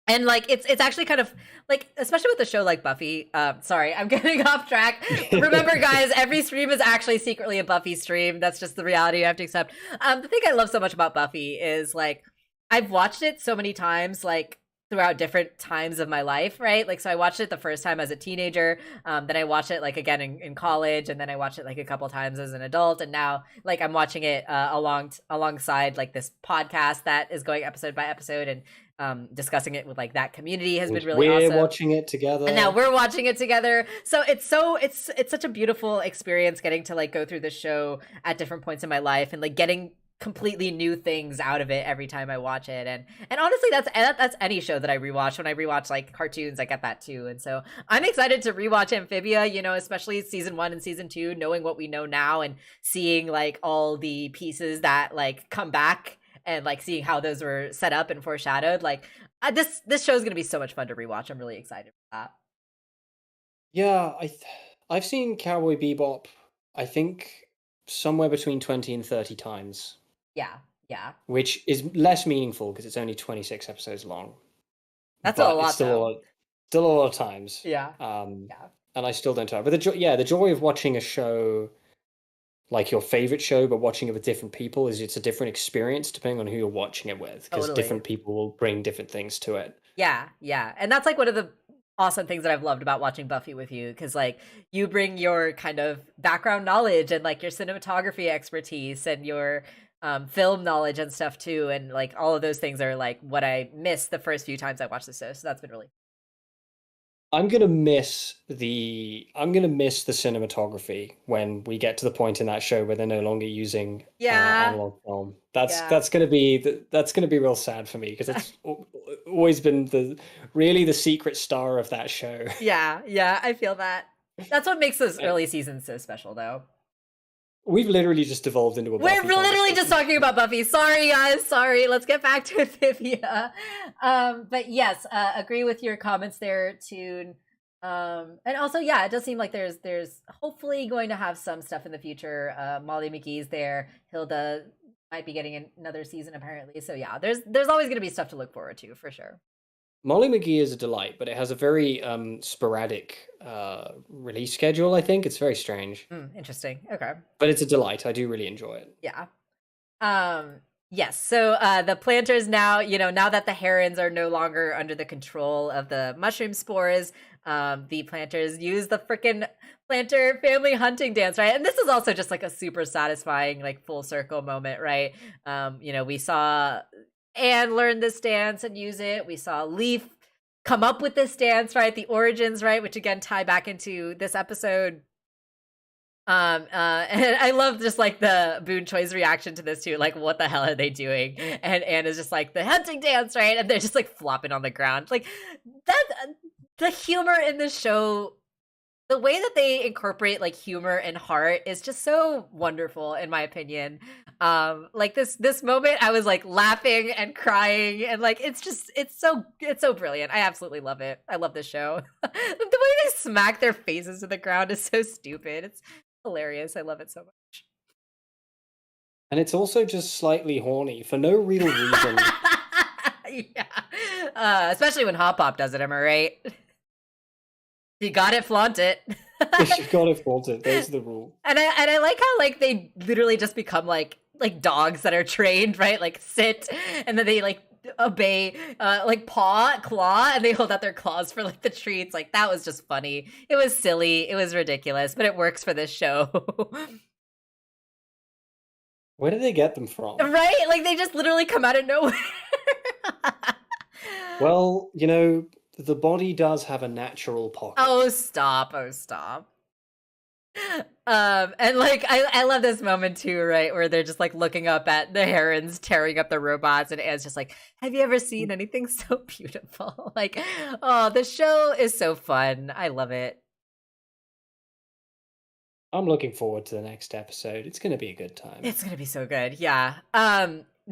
And like it's actually kind of like, especially with a show like Buffy. Sorry, I'm getting off track. Remember, guys, every stream is actually secretly a Buffy stream. That's just the reality you have to accept. The thing I love so much about Buffy is like I've watched it so many times, like throughout different times of my life, right? Like, so I watched it the first time as a teenager, then I watched it like again in college, and then I watched it like a couple times as an adult, and now like I'm watching it alongside like this podcast that is going episode by episode, and discussing it with like that community has been really awesome. We're watching it together, and now we're watching it together. So it's such a beautiful experience getting to like go through the show at different points in my life, and like getting completely new things out of it every time I watch it. And honestly, that's any show that I rewatch. When I rewatch like cartoons, I get that too. And so I'm excited to rewatch Amphibia, especially season 1 and season 2, knowing what we know now and seeing like all the pieces that like come back, and like seeing how those were set up and foreshadowed. Like this show is going to be so much fun to rewatch. I'm really excited for that. Yeah, I've seen Cowboy Bebop, I think somewhere between 20 and 30 times. Yeah. Which is less meaningful because it's only 26 episodes long. That's a lot, still a lot of times. Yeah. And I still don't have. But the joy of watching a show like your favorite show, but watching it with different people it's a different experience depending on who you're watching it with, because different people will bring different things to it. Yeah. And that's like one of the awesome things that I've loved about watching Buffy with you, because like you bring your kind of background knowledge and like your cinematography expertise and your film knowledge and stuff too, and like all of those things are like what I missed the first few times I watched the show. So that's been really. I'm gonna miss the cinematography when we get to the point in that show where they're no longer using analog film. That's gonna be real sad for me, because it's always been the secret star of that show. Yeah, I feel that. That's what makes those early seasons so special, though. We've literally just devolved into a Buffy. We're literally just talking about Buffy. Sorry, guys. Sorry. Let's get back to Amphibia. But yes, agree with your comments there, Toon. And also, yeah, it does seem like there's hopefully going to have some stuff in the future. Molly McGee's there. Hilda might be getting another season apparently. So yeah, there's always going to be stuff to look forward to for sure. Molly McGee is a delight, but it has a very sporadic release schedule, I think. It's very strange. Interesting. Okay. But it's a delight. I do really enjoy it. Yeah. Yes. So the planters now, now that the herons are no longer under the control of the mushroom spores, the planters use the frickin' planter family hunting dance, right? And this is also just like a super satisfying, like full circle moment, right? We saw Anne learn this dance and use it. We saw Leaf come up with this dance, right? The origins, right? Which again tie back into this episode. And I love just like the Boone Choi's reaction to this too. Like, what the hell are they doing? And Anne is just like, the hunting dance, right? And they're just like flopping on the ground. Like that, the humor in this show the way that they incorporate like humor and heart is just so wonderful, in my opinion. Like this moment, I was like laughing and crying, and like it's so brilliant. I absolutely love it. I love this show. The way they smack their faces to the ground is so stupid. It's hilarious. I love it so much. And it's also just slightly horny for no real reason. Yeah. Especially when Hop Pop does it, am I right? You got it, flaunt it. You've got to flaunt it. Those are the rules. And I like how like they literally just become like dogs that are trained, right? Like sit, and then they like obey, like claw, and they hold out their claws for like the treats. Like that was just funny. It was silly. It was ridiculous, but it works for this show. Where did they get them from? Right? Like they just literally come out of nowhere. Well, you know, the body does have a natural pocket. Oh, stop. And like I love this moment too, right? Where they're just like looking up at the herons tearing up the robots, and Anne's just like, have you ever seen anything so beautiful? Like, oh, the show is so fun. I love it. I'm looking forward to the next episode. It's going to be a good time. It's going to be so good. Yeah.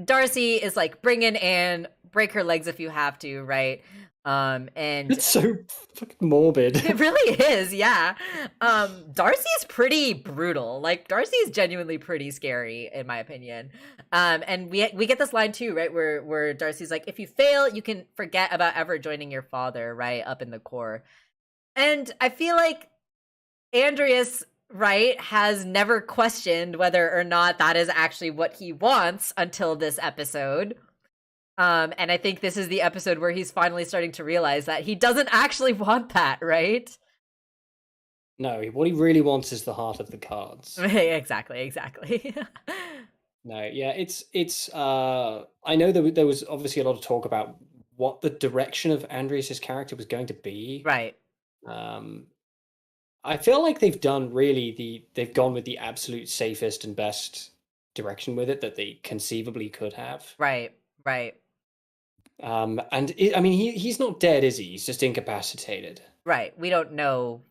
Darcy is like, bring in Anne, break her legs if you have to, right? And it's so fucking morbid. It really is, yeah. Darcy is pretty brutal. Like Darcy is genuinely pretty scary, in my opinion. And we get this line too, right? Where Darcy's like, if you fail, you can forget about ever joining your father, right? Up in the core. And I feel like Andreas, right, has never questioned whether or not that is actually what he wants until this episode. And I think this is the episode where he's finally starting to realize that he doesn't actually want that, right? No, what he really wants is the heart of the cards. Exactly. No, yeah, it's I know that there was obviously a lot of talk about what the direction of Andreas's character was going to be. Right. I feel like they've gone with the absolute safest and best direction with it that they conceivably could have. Right. I mean, he's not dead, is he? He's just incapacitated. Right. We don't know.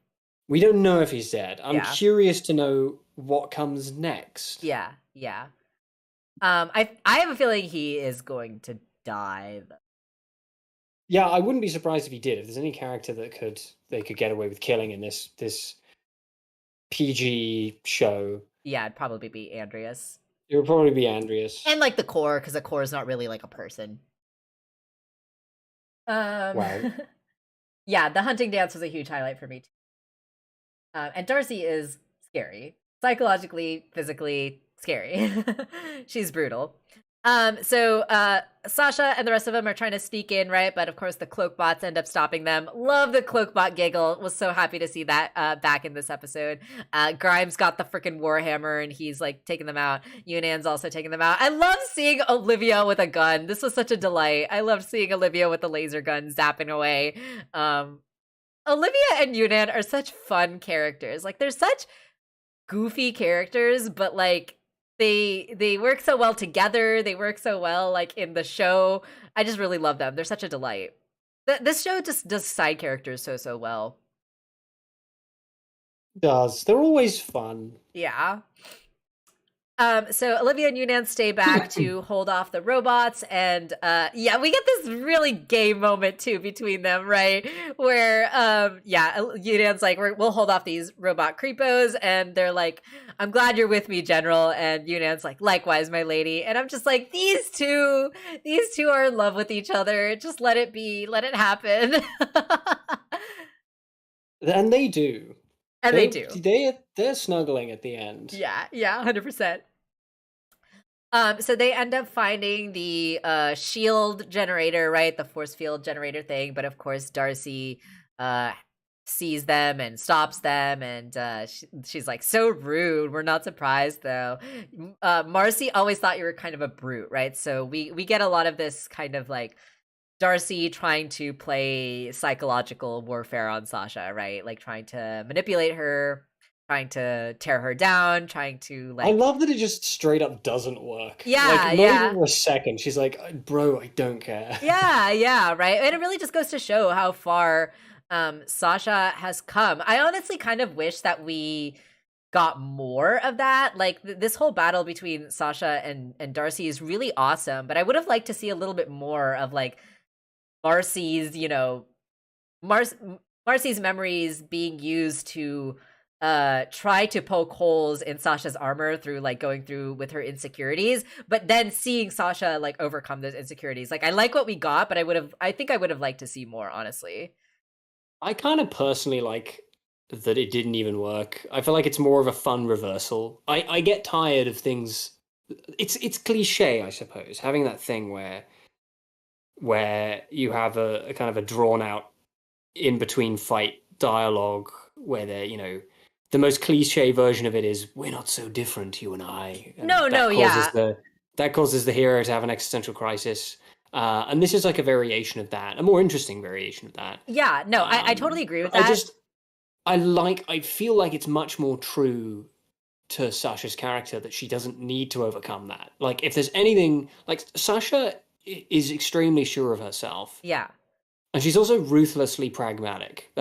We don't know if he's dead. I'm Yeah. curious to know what comes next. Yeah. I have a feeling he is going to die. Yeah, I wouldn't be surprised if he did. If there's any character that they could get away with killing in this PG show, Yeah, it'd probably be Andreas. it would probably be Andreas. And like the core, because the core is not really like a person. Wow. Yeah, the hunting dance was a huge highlight for me too. And Darcy is scary. Psychologically, physically scary. She's brutal. So Sasha and the rest of them are trying to sneak in, right? But of course the cloak bots end up stopping them. Love the cloak bot giggle. Was so happy to see that back in this episode. Grimes got the freaking warhammer and he's like taking them out. Yunan's also taking them out. I love seeing Olivia with a gun. This was such a delight. I loved seeing Olivia with the laser gun zapping away. Olivia and Yunan are such fun characters. Like they're such goofy characters, but like they work so well together. They work so well like in the show. I just really love them. They're such a delight. This show just does side characters so well. Does. They're always fun. Yeah. So Olivia and Yunan stay back to hold off the robots, and yeah, we get this really gay moment too between them, right? Where Yunan's like, we'll hold off these robot creepos, and they're like, I'm glad you're with me, General, and Yunan's like, likewise, my lady, and I'm just like, these two are in love with each other. Just let it be, let it happen. And they do. And they do. They're snuggling at the end. Yeah, 100%. So they end up finding the shield generator, right? The force field generator thing. But of course, Darcy sees them and stops them. And she's like, so rude. We're not surprised, though. Marcy always thought you were kind of a brute, right? So we get a lot of this kind of like Darcy trying to play psychological warfare on Sasha, right? Like trying to manipulate her, trying to tear her down, trying to like... I love that it just straight up doesn't work. Yeah, like, not even for a second. She's like, bro, I don't care. Yeah, right? And it really just goes to show how far Sasha has come. I honestly kind of wish that we got more of that. Like this whole battle between Sasha and Darcy is really awesome, but I would have liked to see a little bit more of like Marcy's, Marcy's memories being used to try to poke holes in Sasha's armor through like going through with her insecurities, but then seeing Sasha like overcome those insecurities. Like I like what we got, but I think I would have liked to see more, honestly. I kind of personally like that it didn't even work. I feel like it's more of a fun reversal. I get tired of things. It's cliche, I suppose, having that thing where you have a kind of a drawn out in between fight dialogue where they're, the most cliche version of it is we're not so different, you and I. And that causes the hero to have an existential crisis. And this is like a variation of that, a more interesting variation of that. Yeah, no, I totally agree with that. I feel like it's much more true to Sasha's character that she doesn't need to overcome that. Like, if there's anything, like, Sasha is extremely sure of herself. Yeah. And she's also ruthlessly pragmatic.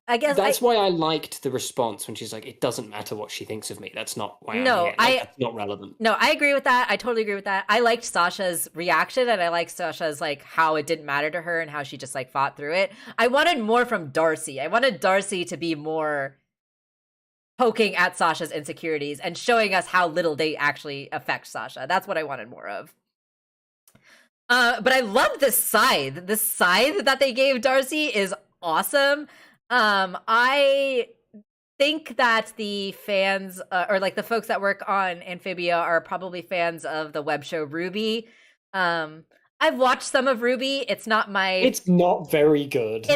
I guess that's why I liked the response when she's like, it doesn't matter what she thinks of me. That's not why I'm here. That's not relevant. No, I agree with that. I totally agree with that. I liked Sasha's reaction, and I liked Sasha's like how it didn't matter to her and how she just like fought through it. I wanted more from Darcy. I wanted Darcy to be more poking at Sasha's insecurities and showing us how little they actually affect Sasha. That's what I wanted more of. But I love this scythe. The scythe that they gave Darcy is awesome. I think that the fans, or like the folks that work on Amphibia, are probably fans of the web show RWBY. I've watched some of RWBY. It's not very good.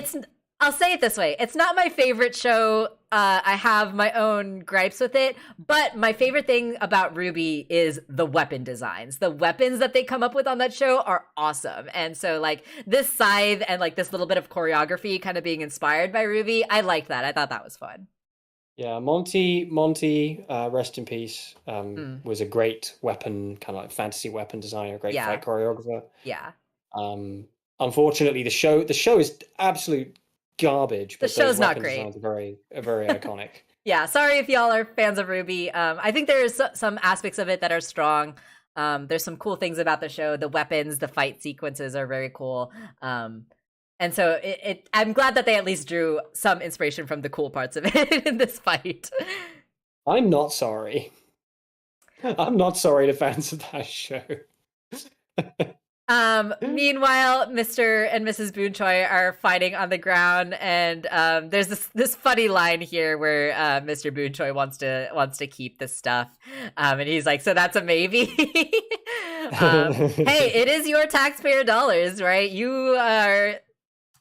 I'll say it this way. It's not my favorite show. I have my own gripes with it, but my favorite thing about RWBY is the weapon designs. The weapons that they come up with on that show are awesome. And so like this scythe and like this little bit of choreography kind of being inspired by RWBY, I liked that. I thought that was fun. Yeah, Monty, rest in peace, was a great weapon, kind of like fantasy weapon designer, great fight choreographer. Yeah. Unfortunately, the show is absolute garbage. But the show's not great. Are very iconic. Yeah, sorry if y'all are fans of RWBY. I think there's some aspects of it that are strong. There's some cool things about the show. The weapons, the fight sequences are very cool. And so I'm glad that they at least drew some inspiration from the cool parts of it in this fight. I'm not sorry. I'm not sorry to fans of that show. Meanwhile, Mr. and Mrs. Boonchoi are fighting on the ground, and there's this funny line here where Mr. Boonchoi wants to keep this stuff, and he's like, "So that's a maybe." Hey, it is your taxpayer dollars, right?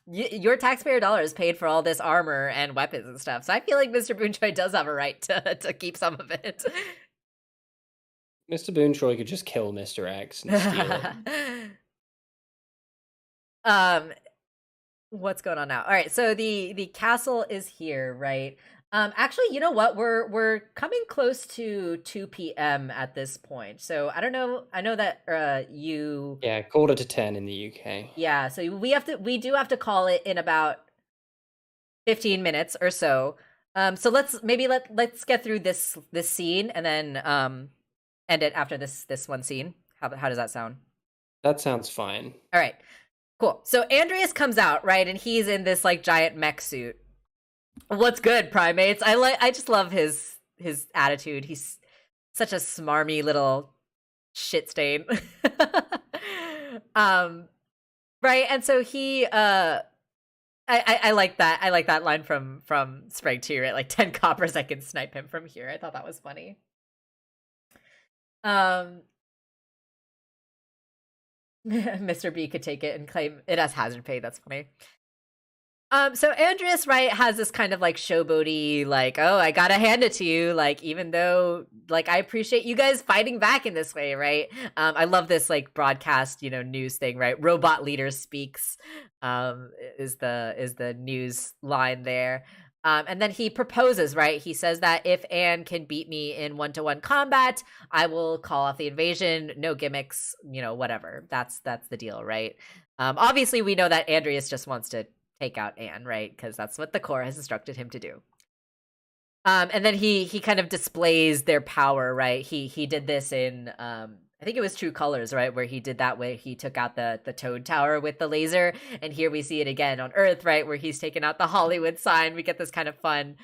Your taxpayer dollars paid for all this armor and weapons and stuff. So I feel like Mr. Boonchoi does have a right to keep some of it. Mr. Boonchoi could just kill Mr. X and steal it. What's going on now? All right, so the castle is here, right? Actually, you know what? We're coming close to 2 p.m. at this point. So I don't know. I know that you 9:45 in the UK. Yeah, so we do have to call it in about 15 minutes or so. So let's get through this scene and then end it after this one scene. How does that sound? That sounds fine. All right. Cool. So Andreas comes out, right? And he's in this like giant mech suit. What's good, primates? I just love his attitude. He's such a smarmy little shit stain. Right? And so he I like that. I like that line from Sprague too, right? Like 10 coppers I can snipe him from here. I thought that was funny. Mr. B could take it and claim it as hazard pay. That's funny. So Andreas, right, has this kind of like showboaty, like, oh, I gotta hand it to you, like, even though, like, I appreciate you guys fighting back in this way, right? I love this like broadcast, news thing, right? Robot leader speaks, is the news line there. And then he proposes, right? He says that if Anne can beat me in 1-to-1 combat, I will call off the invasion. No gimmicks, whatever. That's the deal, right? Obviously, we know that Andreas just wants to take out Anne, right? Because that's what the core has instructed him to do. And then he kind of displays their power, right? He did this in I think it was True Colors, right, where he did that, where he took out the Toad Tower with the laser, and here we see it again on Earth, right, where he's taken out the Hollywood sign. We get this kind of fun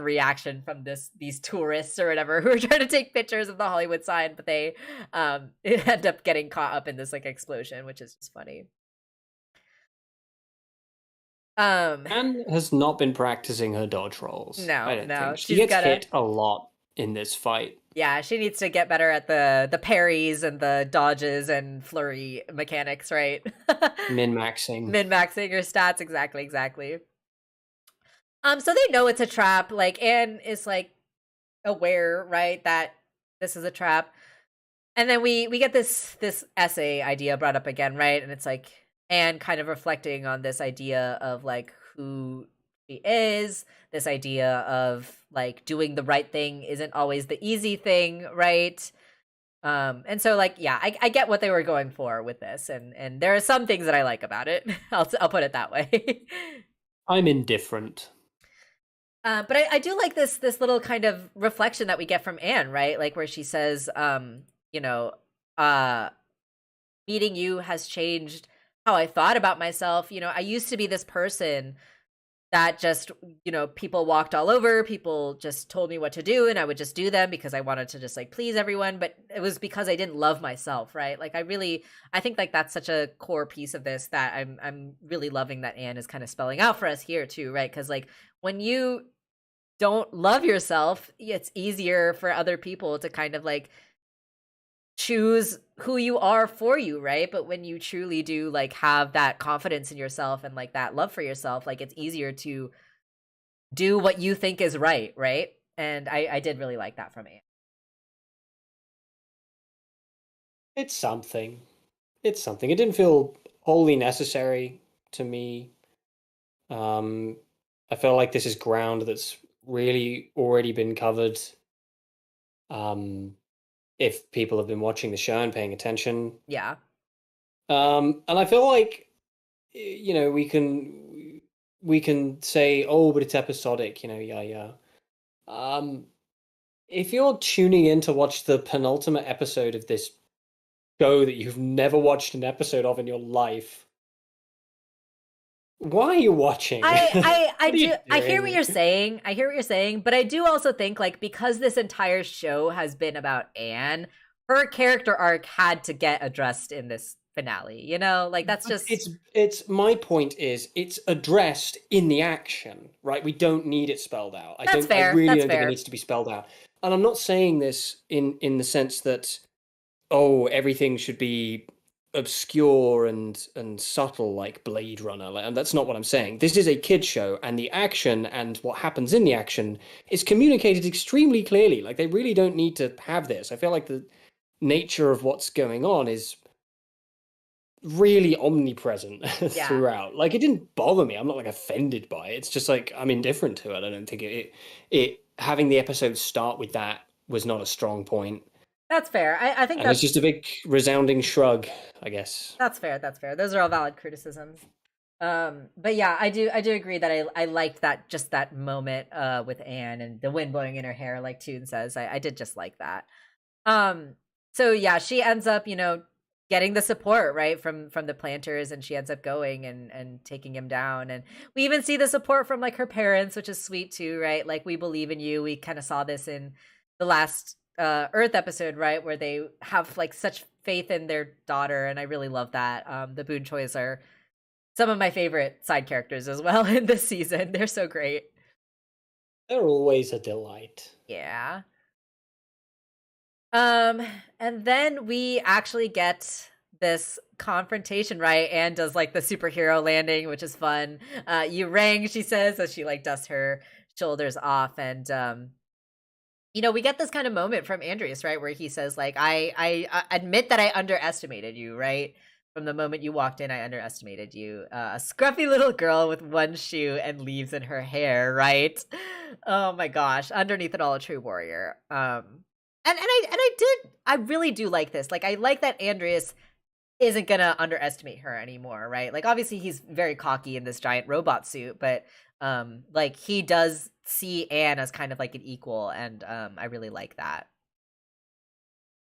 reaction from these tourists or whatever who are trying to take pictures of the Hollywood sign, but they end up getting caught up in this like explosion, which is just funny. Anne has not been practicing her dodge rolls. No, I don't no, think. She she's gets gotta- hit a lot in this fight. Yeah, she needs to get better at the parries and the dodges and flurry mechanics, right? Min-maxing. Min-maxing your stats, exactly. So they know it's a trap. Like, Anne is like aware, right, that this is a trap. And then we get this essay idea brought up again, right? And it's like Anne kind of reflecting on this idea of like who she is, this idea of like doing the right thing isn't always the easy thing, right? And so like, yeah, I get what they were going for with this, and there are some things that I like about it. I'll put it that way. I'm indifferent. But I do like this little kind of reflection that we get from Anne, right? Like where she says, you know, meeting you has changed how I thought about myself. You know, I used to be this person that just, you know, people walked all over, people just told me what to do, and I would just do them because I wanted to just like please everyone, but it was because I didn't love myself, right? Like I think like that's such a core piece of this that I'm really loving that Anne is kind of spelling out for us here too, right? Because like when you don't love yourself, it's easier for other people to kind of like choose who you are for you, right? But when you truly do like have that confidence in yourself and like that love for yourself, like it's easier to do what you think is right? And I did really like that from Anne. It's something. It didn't feel wholly necessary to me. I feel like this is ground that's really already been covered. If people have been watching the show and paying attention. Yeah. And I feel like, you know, we can say, oh, but it's episodic, you know, yeah. If you're tuning in to watch the penultimate episode of this show that you've never watched an episode of in your life, why are you watching? I hear what you're saying, but I do also think like because this entire show has been about Anne, her character arc had to get addressed in this finale, you know? Like that's just it's my point is it's addressed in the action, right? We don't need it spelled out. I really don't think it needs to be spelled out. And I'm not saying this in the sense that everything should be obscure and subtle like Blade Runner, and that's not what I'm saying. This is a kid show, and the action and what happens in the action is communicated extremely clearly. Like they really don't need to have this. I feel like the nature of what's going on is really omnipresent throughout. Like it didn't bother me. I'm not like offended by it. It's just like I'm indifferent to it. I don't think it having the episode start with that was not a strong point. That's fair. I think that's just a big resounding shrug, I guess. That's fair. Those are all valid criticisms. But yeah, I do agree that I liked that moment with Anne and the wind blowing in her hair, like Toon says. I did just like that. So yeah, she ends up, you know, getting the support, right, from the planters, and she ends up going and taking him down. And we even see the support from like her parents, which is sweet too, right? Like, we believe in you. We kind of saw this in the last Earth episode, right, where they have like such faith in their daughter, and I really love that. The Boon Choys are some of my favorite side characters as well in this season. They're so great. They're always a delight. Yeah. And then we actually get this confrontation, right? Anne does like the superhero landing, which is fun. You rang, she says, as she like dusts her shoulders off, and you know, we get this kind of moment from Andreas, right, where he says, like, I admit that I underestimated you, right? From the moment you walked in, I underestimated you. A scruffy little girl with one shoe and leaves in her hair, right? Oh my gosh, underneath it all, a true warrior. And I really do like this. Like, I like that Andreas isn't gonna underestimate her anymore, right? Like obviously he's very cocky in this giant robot suit, but like he does see Anne as kind of like an equal, and I really like that.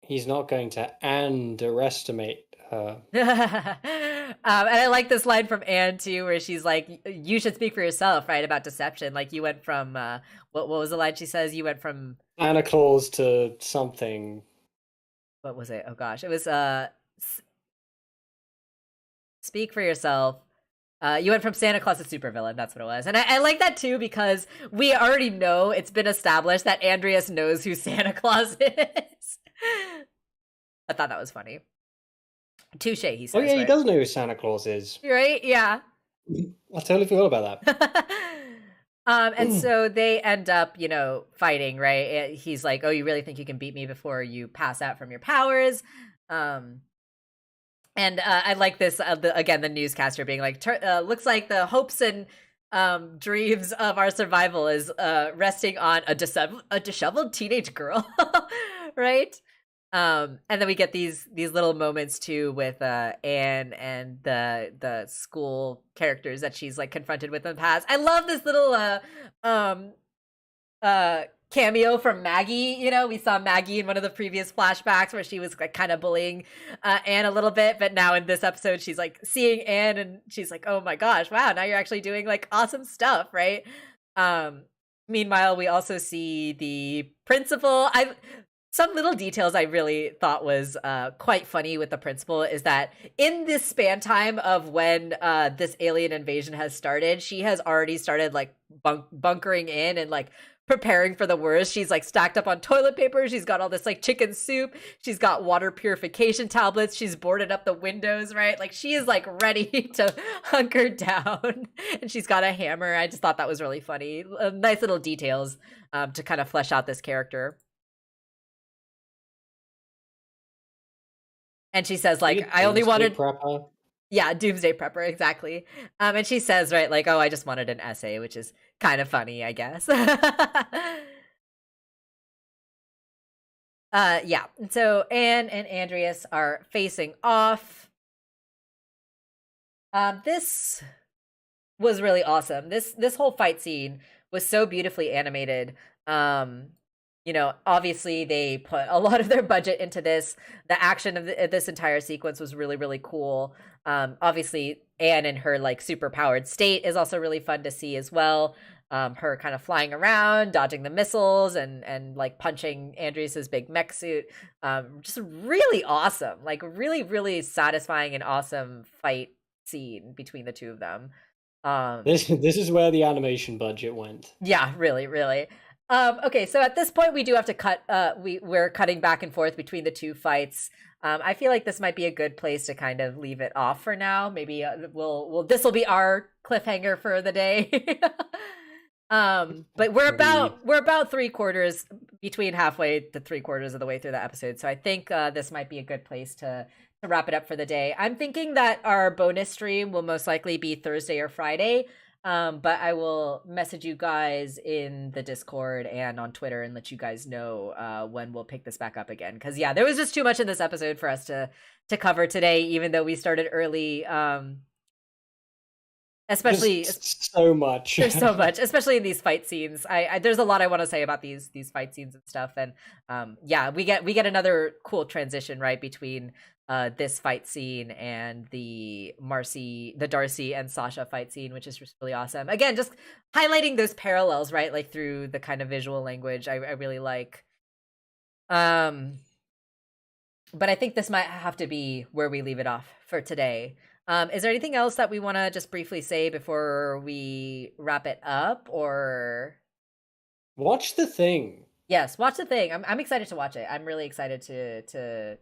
He's not going to underestimate her. And I like this line from Anne too, where she's like, "You should speak for yourself, right? About deception. Like you went from what was the line she says? You went from Santa Claus to something. what was it? Oh gosh, it was speak for yourself. You went from Santa Claus to supervillain. That's what it was, and I like that too because we already know it's been established that Andreas knows who Santa Claus is. I thought that was funny. Touche, he says. Oh yeah, he right? does know who Santa Claus is. Right? Yeah. I totally forgot about that. And so they end up, fighting, right? He's like, "Oh, you really think you can beat me before you pass out from your powers?" And I like this again, the newscaster being like, "Looks like the hopes and dreams of our survival is resting on a disheveled teenage girl," right? And then we get these little moments too with Anne and the school characters that she's like confronted with in the past. I love this little cameo from Maggie. We saw Maggie in one of the previous flashbacks where she was like kind of bullying Anne a little bit, but now in this episode she's like seeing Anne and she's like, "Oh my gosh, wow, now you're actually doing like awesome stuff," right? Meanwhile, we also see the principal. Some little details I really thought was quite funny with the principal is that in this span time of when this alien invasion has started, she has already started like bunkering in and like preparing for the worst. She's like stacked up on toilet paper. She's got all this like chicken soup. She's got water purification tablets. She's boarded up the windows, right? Like she is like ready to hunker down. And she's got a hammer. I just thought that was really funny. Nice little details to kind of flesh out this character. And she says, like, "I only wanted..." Prepper. Yeah, doomsday prepper, exactly. And she says, right, like, "Oh, I just wanted an essay," which is kind of funny, I guess. Yeah. And so Anne and Andreas are facing off. This was really awesome. This whole fight scene was so beautifully animated. Obviously they put a lot of their budget into this. The action of this entire sequence was really, really cool. Obviously Anne in her like super powered state is also really fun to see as well. Her kind of flying around, dodging the missiles and like punching Andreas's big mech suit. Just really awesome. Like really, really satisfying and awesome fight scene between the two of them. This is where the animation budget went. Yeah, really, really. Okay, so at this point we do have to cut. We're cutting back and forth between the two fights. I feel like this might be a good place to kind of leave it off for now. Maybe this will be our cliffhanger for the day. But we're about 3/4 between halfway to 3/4 of the way through the episode. So I think this might be a good place to wrap it up for the day. I'm thinking that our bonus stream will most likely be Thursday or Friday. But I will message you guys in the Discord and on Twitter and let you guys know when we'll pick this back up again. Because yeah, there was just too much in this episode for us to cover today, even though we started early. Especially so much. There's so much, especially in these fight scenes. There's a lot I want to say about these fight scenes and stuff. And yeah, we get another cool transition right between this fight scene and the Darcy and Sasha fight scene, which is just really awesome. Again, just highlighting those parallels, right? Like through the kind of visual language I really like. But I think this might have to be where we leave it off for today. Is there anything else that we want to just briefly say before we wrap it up, or watch The Thing? Yes, watch The Thing. I'm excited to watch it. I'm really excited to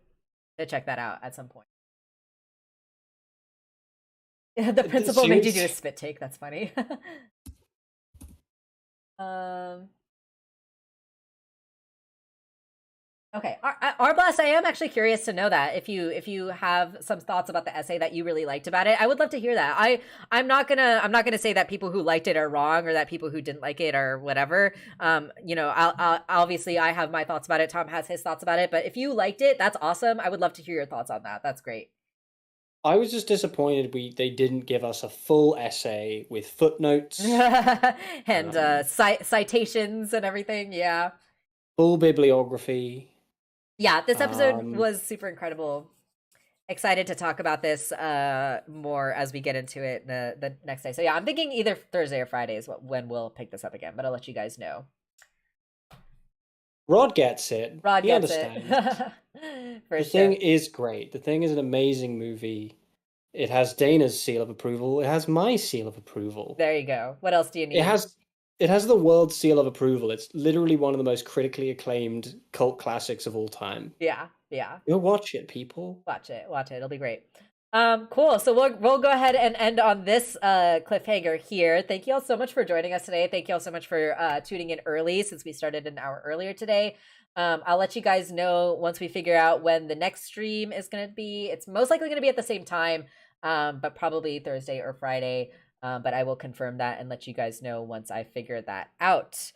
check that out at some point. The principal made you do a spit take. That's funny. Okay, Arblast, I am actually curious to know that if you have some thoughts about the essay that you really liked about it, I would love to hear that. I'm not gonna say that people who liked it are wrong or that people who didn't like it are whatever. I'll obviously I have my thoughts about it. Tom has his thoughts about it, but if you liked it, that's awesome. I would love to hear your thoughts on that. That's great. I was just disappointed they didn't give us a full essay with footnotes, And um, citations and everything. Yeah. full bibliography. Yeah, this episode Um, was super incredible. Excited to talk about this more as we get into it the next day. So yeah, I'm thinking either Thursday or Friday is when we'll pick this up again, but I'll let you guys know. Rod gets it. Rod He gets it. understands. For The Thing sure. is great. The Thing is an amazing movie. It has Dana's seal of approval. It has my seal of approval. There you go. What else do you It need? has it has the world's seal of approval. It's literally one of the most critically acclaimed cult classics of all time. Yeah, yeah. Go watch it, people. Watch it. Watch it. It'll be great. Cool. So we'll go ahead and end on this cliffhanger here. Thank you all so much for joining us today. Thank you all so much for tuning in early since we started an hour earlier today. I'll let you guys know once we figure out when the next stream is going to be. It's most likely going to be at the same time, but probably Thursday or Friday. But I will confirm that and let you guys know once I figure that out.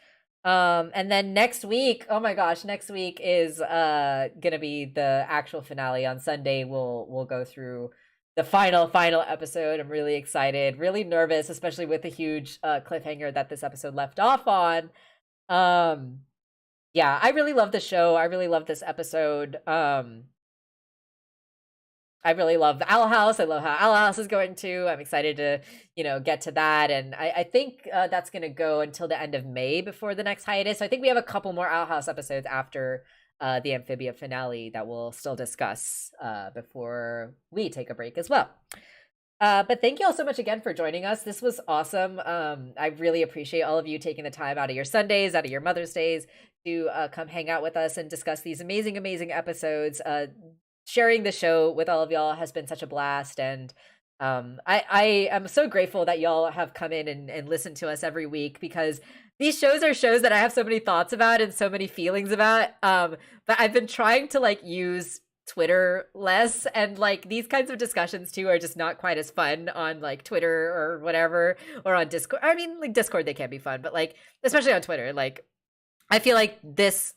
And then next week, oh my gosh, next week is gonna be the actual finale on Sunday. We'll go through the final episode. I'm really excited, really nervous, especially with the huge cliffhanger that this episode left off on. Yeah, I really love the show. I really love this episode. I really love Owl House. I love how Owl House is going too. I'm excited to, get to that. And I think that's going to go until the end of May before the next hiatus. So I think we have a couple more Owl House episodes after the Amphibia finale that we'll still discuss before we take a break as well. But thank you all so much again for joining us. This was awesome. I really appreciate all of you taking the time out of your Sundays, out of your Mother's Days to come hang out with us and discuss these amazing, amazing episodes. Sharing the show with all of y'all has been such a blast, and I am so grateful that y'all have come in and listened to us every week, because these shows are shows that I have so many thoughts about and so many feelings about. But I've been trying to use Twitter less, and these kinds of discussions too are just not quite as fun on Twitter or whatever, or on Discord. I mean, Discord, they can be fun, but especially on Twitter, I feel like this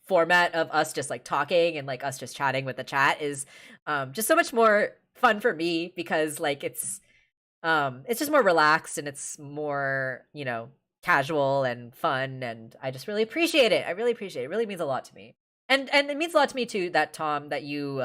format of us just talking and us just chatting with the chat is just so much more fun for me, because it's just more relaxed and it's more casual and fun, and I just really appreciate it. I really appreciate it. It really means a lot to me, and it means a lot to me too that Tom, that you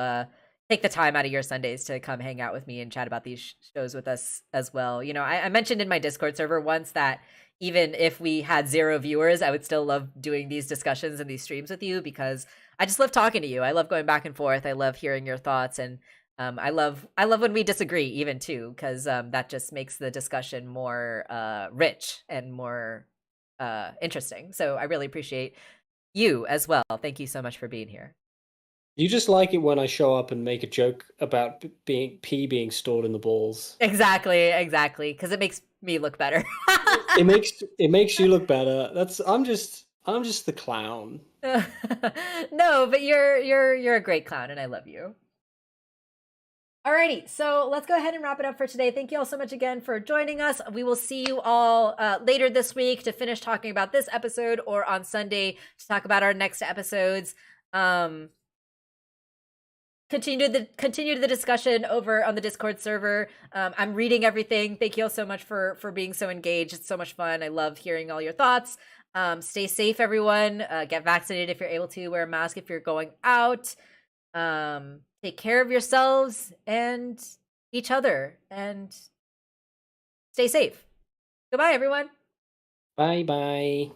take the time out of your Sundays to come hang out with me and chat about these shows with us as well. I mentioned in my Discord server once that even if we had 0 viewers, I would still love doing these discussions and these streams with you, because I just love talking to you. I love going back and forth. I love hearing your thoughts, and I love when we disagree even too, because that just makes the discussion more rich and more interesting. So I really appreciate you as well. Thank you so much for being here. You just like it when I show up and make a joke about being stored in the balls. Exactly, because it makes me look better. it makes you look better. I'm just the clown. No, but you're a great clown, and I love you. Alrighty, so let's go ahead and wrap it up for today. Thank you all so much again for joining us. We will see you all later this week to finish talking about this episode, or on Sunday to talk about our next episodes. Continue the discussion over on the Discord server. I'm reading everything. Thank you all so much for being so engaged. It's so much fun. I love hearing all your thoughts. Stay safe, everyone. Get vaccinated if you're able to. Wear a mask if you're going out. Take care of yourselves and each other, and stay safe. Goodbye, everyone. Bye.